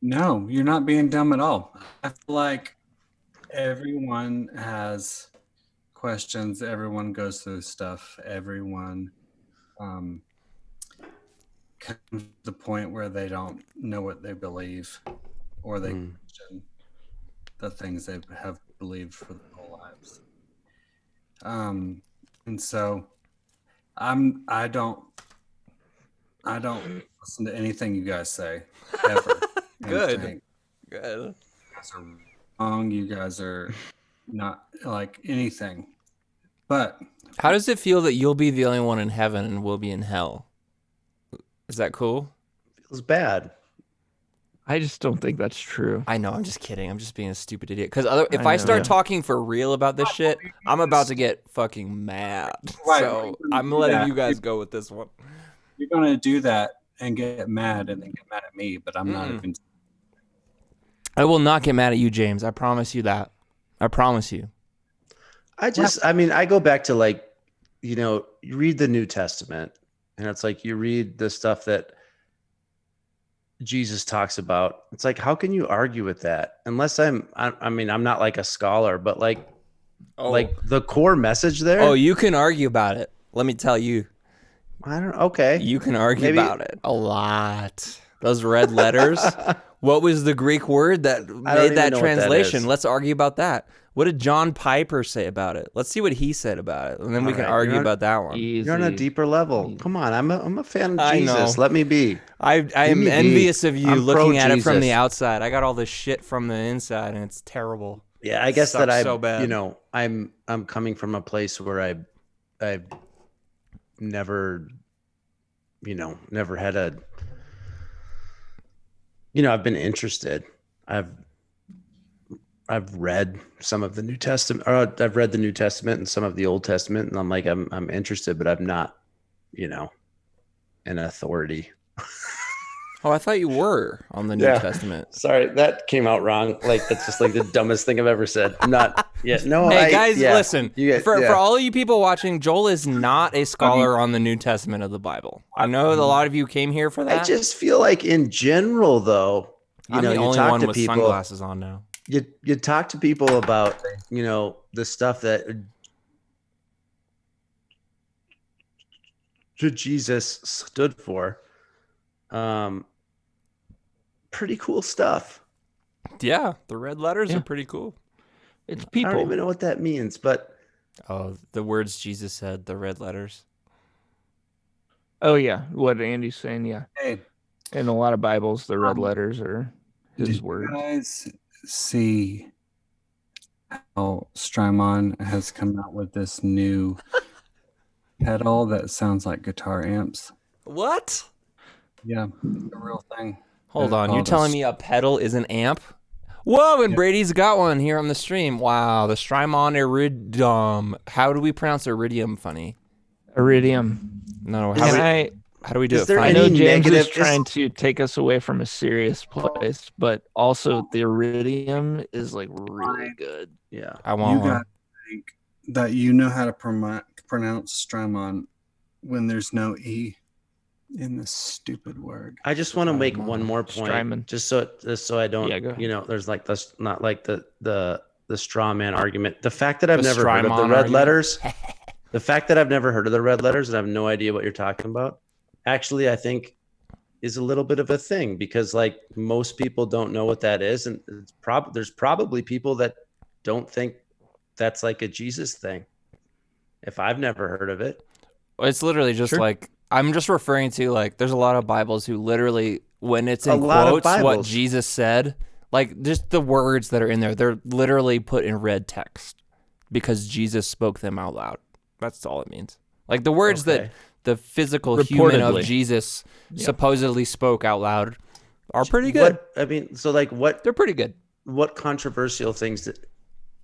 No, you're not being dumb at all. I feel like everyone has questions. Everyone goes through stuff. Everyone comes to the point where they don't know what they believe, or they question the things they have believed for their whole lives. And so I don't listen to anything you guys say ever. Good. You guys are wrong. You guys are not like anything. But how does it feel that you'll be the only one in heaven and we'll be in hell? Is that cool? Feels bad. I just don't think that's true. I know. I'm just kidding. I'm just being a stupid idiot. Because if I I start know. talking for real about this shit, I'm about to get fucking mad. Right, So we're I'm gonna do letting that. you guys go with this one. You're gonna do that and get mad and then get mad at me, but I'm not even. I will not get mad at you, James. I promise you that. I promise you. I mean, I go back to like, you read the New Testament and it's like you read the stuff that Jesus talks about. It's like, how can you argue with that? Unless I mean, I'm not like a scholar, but like the core message there. Oh, you can argue about it. Let me tell you. I don't. Okay. You can argue Maybe- about it a lot. Those red letters. What was the Greek word that even made that know what that translation? is. Let's argue about that. What did John Piper say about it? Let's see what he said about it, and then we All can right, argue you're on- about that one. You're on a deeper level. Come on, I'm a fan of I Jesus. know. Let me be. I Leave am me be. envious of you I'm looking at it from the pro-Jesus. outside. I got all this shit from the inside, and it's terrible. Yeah, I guess that Sucks I, so bad. I'm coming from a place where I've never, never had a, I've been interested. I've read some of the New Testament, or I've read the New Testament and some of the Old Testament, and I'm like, I'm interested, but I'm not, an authority. Oh, I thought you were on the New Yeah. Testament. Sorry, that came out wrong. Like that's just like the dumbest thing I've ever said. I'm not. Yeah, no. Hey guys, listen. You For yeah. all of you people watching, Joel is not a scholar on the New Testament of the Bible. I know that a lot of you came here for that. I just feel like in general, though, I'm the you only talk one to with people. sunglasses on now. You talk to people about the stuff that Jesus stood for. Pretty cool stuff. Yeah, the red letters are pretty cool. It's I people. don't even know what that means, but Oh, the words Jesus said, the red letters. Oh yeah, what Andy's saying. Yeah, Hey, in a lot of Bibles, the red letters are his did words. you guys see how Strymon has come out with this new pedal that sounds like guitar amps? What? Yeah, it's a real thing. Hold They're on, you're called telling me a pedal is an amp? Whoa, and Brady's got one here on the stream. Wow, the Strymon Iridium. How do we pronounce Iridium funny? Iridium. No, Can how do we do is it there I funny? know any James is negative- trying to take us away from a serious place, but also the Iridium is like really good. yeah. I You want got one. to think that you know how to pronounce Strymon when there's no E in this stupid word. I just want to make one more point, Strymon. just so I don't, Yeah, go ahead. there's like this, not like the straw man argument. The fact that I've The never heard of the Strymon red argument? letters, the fact that I've never heard of the red letters and I have no idea what you're talking about, actually, I think is a little bit of a thing because like most people don't know what that is, and there's probably people that don't think that's like a Jesus thing. If I've never heard of it, It's literally just Sure. like, I'm just referring to like, there's a lot of Bibles who literally, when it's in A lot of quotes, what Bibles. Jesus said, like just the words that are in there, they're literally put in red text because Jesus spoke them out loud. That's all it means. Like the words that Okay. the physical human of Reportedly. Jesus Yeah. supposedly spoke out loud are pretty good. What I mean, so like They're pretty good.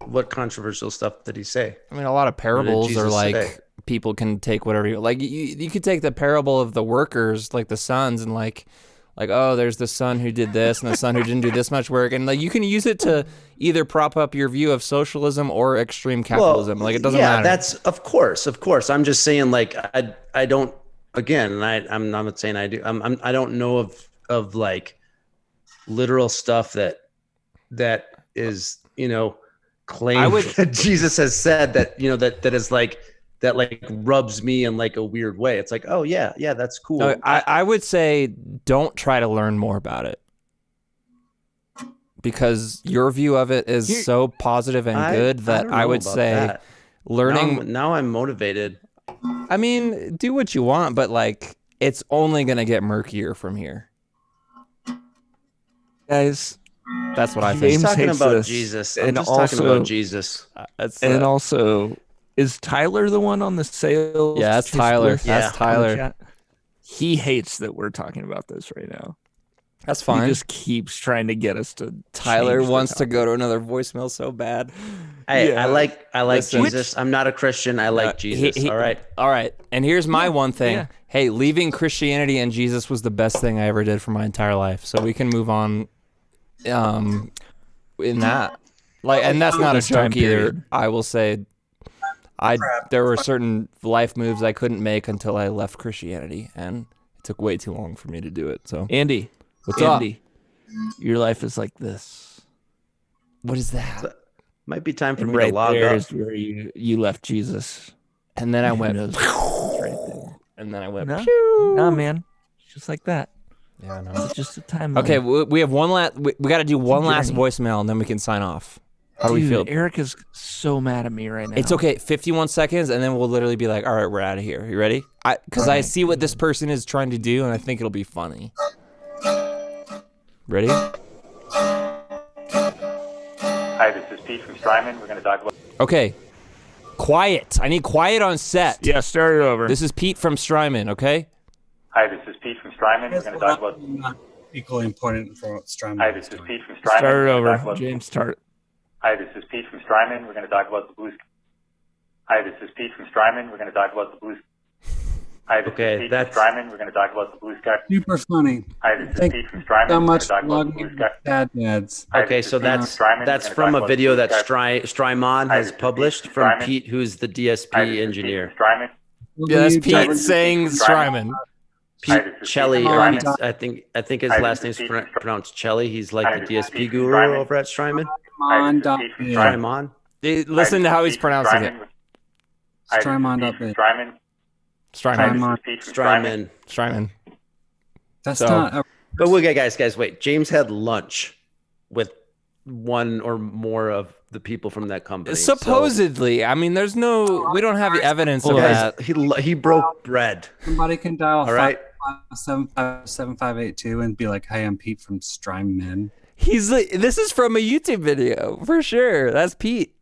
what controversial stuff did he say? I mean, a lot of parables are Jesus like say? people can take whatever you like. You could take the parable of the workers, like the sons, and like oh, there's the son who did this and the son who didn't do this much work, and like you can use it to either prop up your view of socialism or extreme capitalism. Like it doesn't matter. That's of course. I'm just saying, like I don't. Again, and I'm not saying I do. I don't know of like literal stuff that is claim that Jesus has said that that is like that like rubs me in like a weird way. It's like, oh yeah, that's cool. No, I would say don't try to learn more about it because your view of it is so positive and good that don't I know would about say that. learning. Now I'm motivated. I mean, do what you want, but like it's only gonna get murkier from here. Guys, That's what I I'm think. just talking hates about this. Jesus. I'm And just talking also- about Jesus. And also, is Tyler the one on the sales? Yeah, that's chase Tyler. list That's on the Tyler. chat? He hates that we're talking about this right now. That's fine. He just keeps trying to get us to. Tyler change the wants to topic. go to another voicemail so bad. Hey, Yeah. I like Listen. Jesus. I'm not a Christian. I like Jesus. All right. All right. And here's my one thing. yeah. Hey, leaving Christianity and Jesus was the best thing I ever did for my entire life. So we can move on in that. Like, and that's not a This time joke either. period. I will say there were certain life moves I couldn't make until I left Christianity, and it took way too long for me to do it. So Andy, what's up? Andy, your life is like this. What is that? Might be time for And me right to log there up. is where you left Jesus. And then I Who went knows? It's right there. and then I went No, pew. no, man, just like that. Yeah, I know. It's just a time. Okay, we have one last. We got to do one last journey. voicemail, and then we can sign off. How do we feel? Eric is so mad at me right now. It's okay. 51 seconds, and then we'll literally be like, "All right, we're out of here." You ready? Because I see what this person is trying to do, and I think it'll be funny. Ready? Hi, this is Pete from Strymon. We're going to talk about. Okay. Quiet. I need quiet on set. Yeah, start it over. This is Pete from Strymon. Okay. Hi, this is Pete from Strymon. We're going to talk about. Not equally important for what Strymon Hi, is this is doing. Pete from Strymon. Start it We're gonna over. talk about- James, start. Hi, this is Pete from Strymon. We're going to talk about the blues. Hi, this is Pete from Strymon. We're going to talk about the blues. Hi, this Okay, is Pete that's- from Strymon. We're going to talk about the Blue Sky. Super funny. Hi, this is Thank Pete from you Strymon. so We're much going to talk for about the logging Blue in Sky. with Dad Dads. Hi, Okay, this so is Pete from that's Strymon. We're that's gonna from talk a about video the that Blue Sky. Strymon Hi, has this is Pete published from from Strymon. Pete, who's the Hi, DSP this is engineer. Pete from Strymon. Yeah, that's You Pete Dad- saying Strymon. Pete Hi, this is Chelly, Pete or from Pete, Strymon. I think his Hi, this last is name's Pete from Strymon. pronounced Chelly. He's Hi, like this the is DSP Pete from guru Strymon. over at Strymon. Hi, this is Pete from Strymon. Strymon. Listen to how he's pronouncing it. Hi, this is Strymon Pete up from there. Strymon. Hi, Strymon. this is Pete from Strymon. Strymon. Strymon. That's So- not a But okay, guys, wait. James had lunch with one or more of the people from that company. so- Supposedly, I mean, we don't have the evidence of Guys, that. he broke bread. somebody can dial All right. 575-7582 and be like, "Hey, I'm Pete from Strymon." He's like, this is from a YouTube video for sure. That's Pete.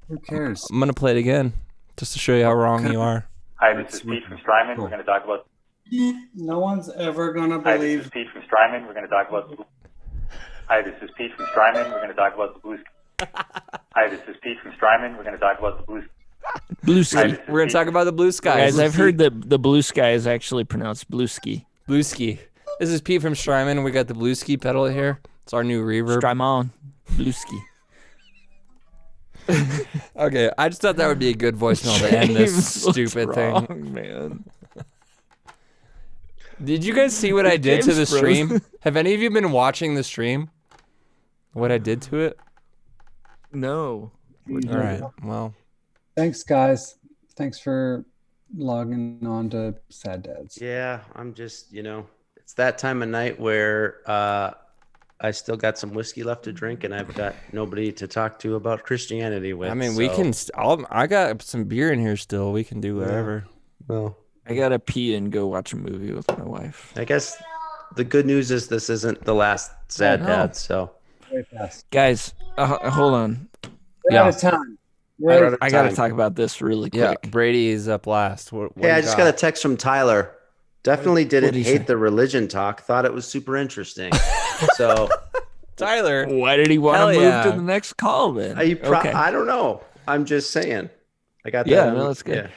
Who cares? I'm gonna play it again just to show you how wrong you are. Hi, this is Pete from Strymon. We're going to talk about. No one's ever gonna Hi, this believe. is Pete from Strymon. We're going to talk about. Hi, this is Pete from Strymon. We're going to talk about the blues. Hi, this is Pete from Strymon. We're going to talk about the blues. Blue Sky. We're gonna talk about the blue skies. Guys, I've heard that the blue sky is actually pronounced blue ski. Blue ski. This is Pete from Strymon. We got the blue ski pedal here. It's our new reverb. Strymon. Blue ski. Okay, I just thought that would be a good voicemail to end this James looks stupid wrong, thing. man. Did you guys see what I did to the James froze. stream? Have any of you been watching the stream? What I did to it? No. All right. Well, Thanks, guys. Thanks for logging on to Sad Dads. Yeah, I'm just, it's that time of night where I still got some whiskey left to drink, and I've got nobody to talk to about Christianity with. I mean, we so- can. I got some beer in here still. We can do whatever. Well, I gotta pee and go watch a movie with my wife. I guess the good news is this isn't the last Sad no. Dad. So Way fast. Guys, hold on. We're out of time. We're out of I gotta time. talk about this really quick. Yeah, Brady is up last. What hey, do I you just got a text from Tyler. Definitely didn't what'd he hate say? the religion talk. Thought it was super interesting. So Tyler. Why did he want Hell to move yeah. to the next call then? Okay. I don't know. I'm just saying. I got that. Yeah, no, that's good.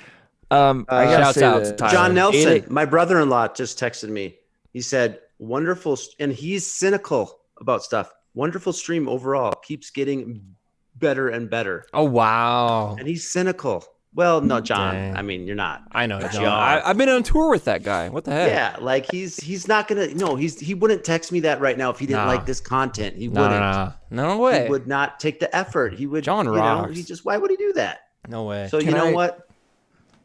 I gotta Shouts say out that to Tyler. John Nelson, Eight- my brother-in-law, just texted me. He said, "Wonderful," and he's cynical about stuff. Wonderful stream overall. Keeps getting better and better. Oh wow. And he's cynical. Well, no, John. Dang. I mean, you're not. I know, But John. you are. I've been on tour with that guy. What the heck? Yeah, like he's not gonna. No, he wouldn't text me that right now if he didn't Nah. like this content. He No, wouldn't. no way. He would not take the effort. He would. John you know, rocks. he just. Why would he do that? No way. So you Can know I- what?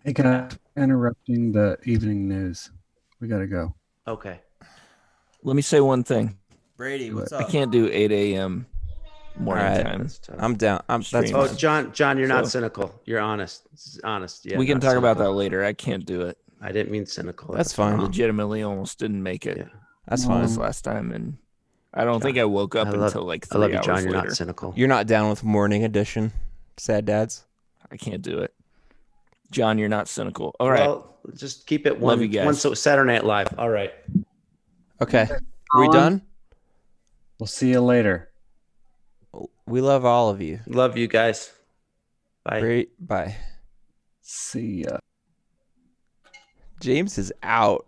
Hey, guys, interrupting the evening news. We gotta go. Okay. Let me say one thing. Brady, what's I can't do 8 a.m. morning All right. time. I'm down. That's Stream. Oh, fine. John, you're not So- cynical. You're honest. This is honest. Yeah. we can not talk about that cynical. later. I can't do it. I didn't mean cynical. That's I fine. legitimately almost didn't make it Yeah. That's No. fine. this last time, and I don't think I woke up I love- until like 3 I love you, hours John. You're later. not cynical. You're not down with morning edition, Sad Dads. I can't do it. John, you're not cynical. All right. Well, just keep it Love one. you guys. One so Saturday Night Live. All right. Okay. We done? We'll see you later. We love all of you. Love you guys. Bye. Great. Bye. See ya. James is out.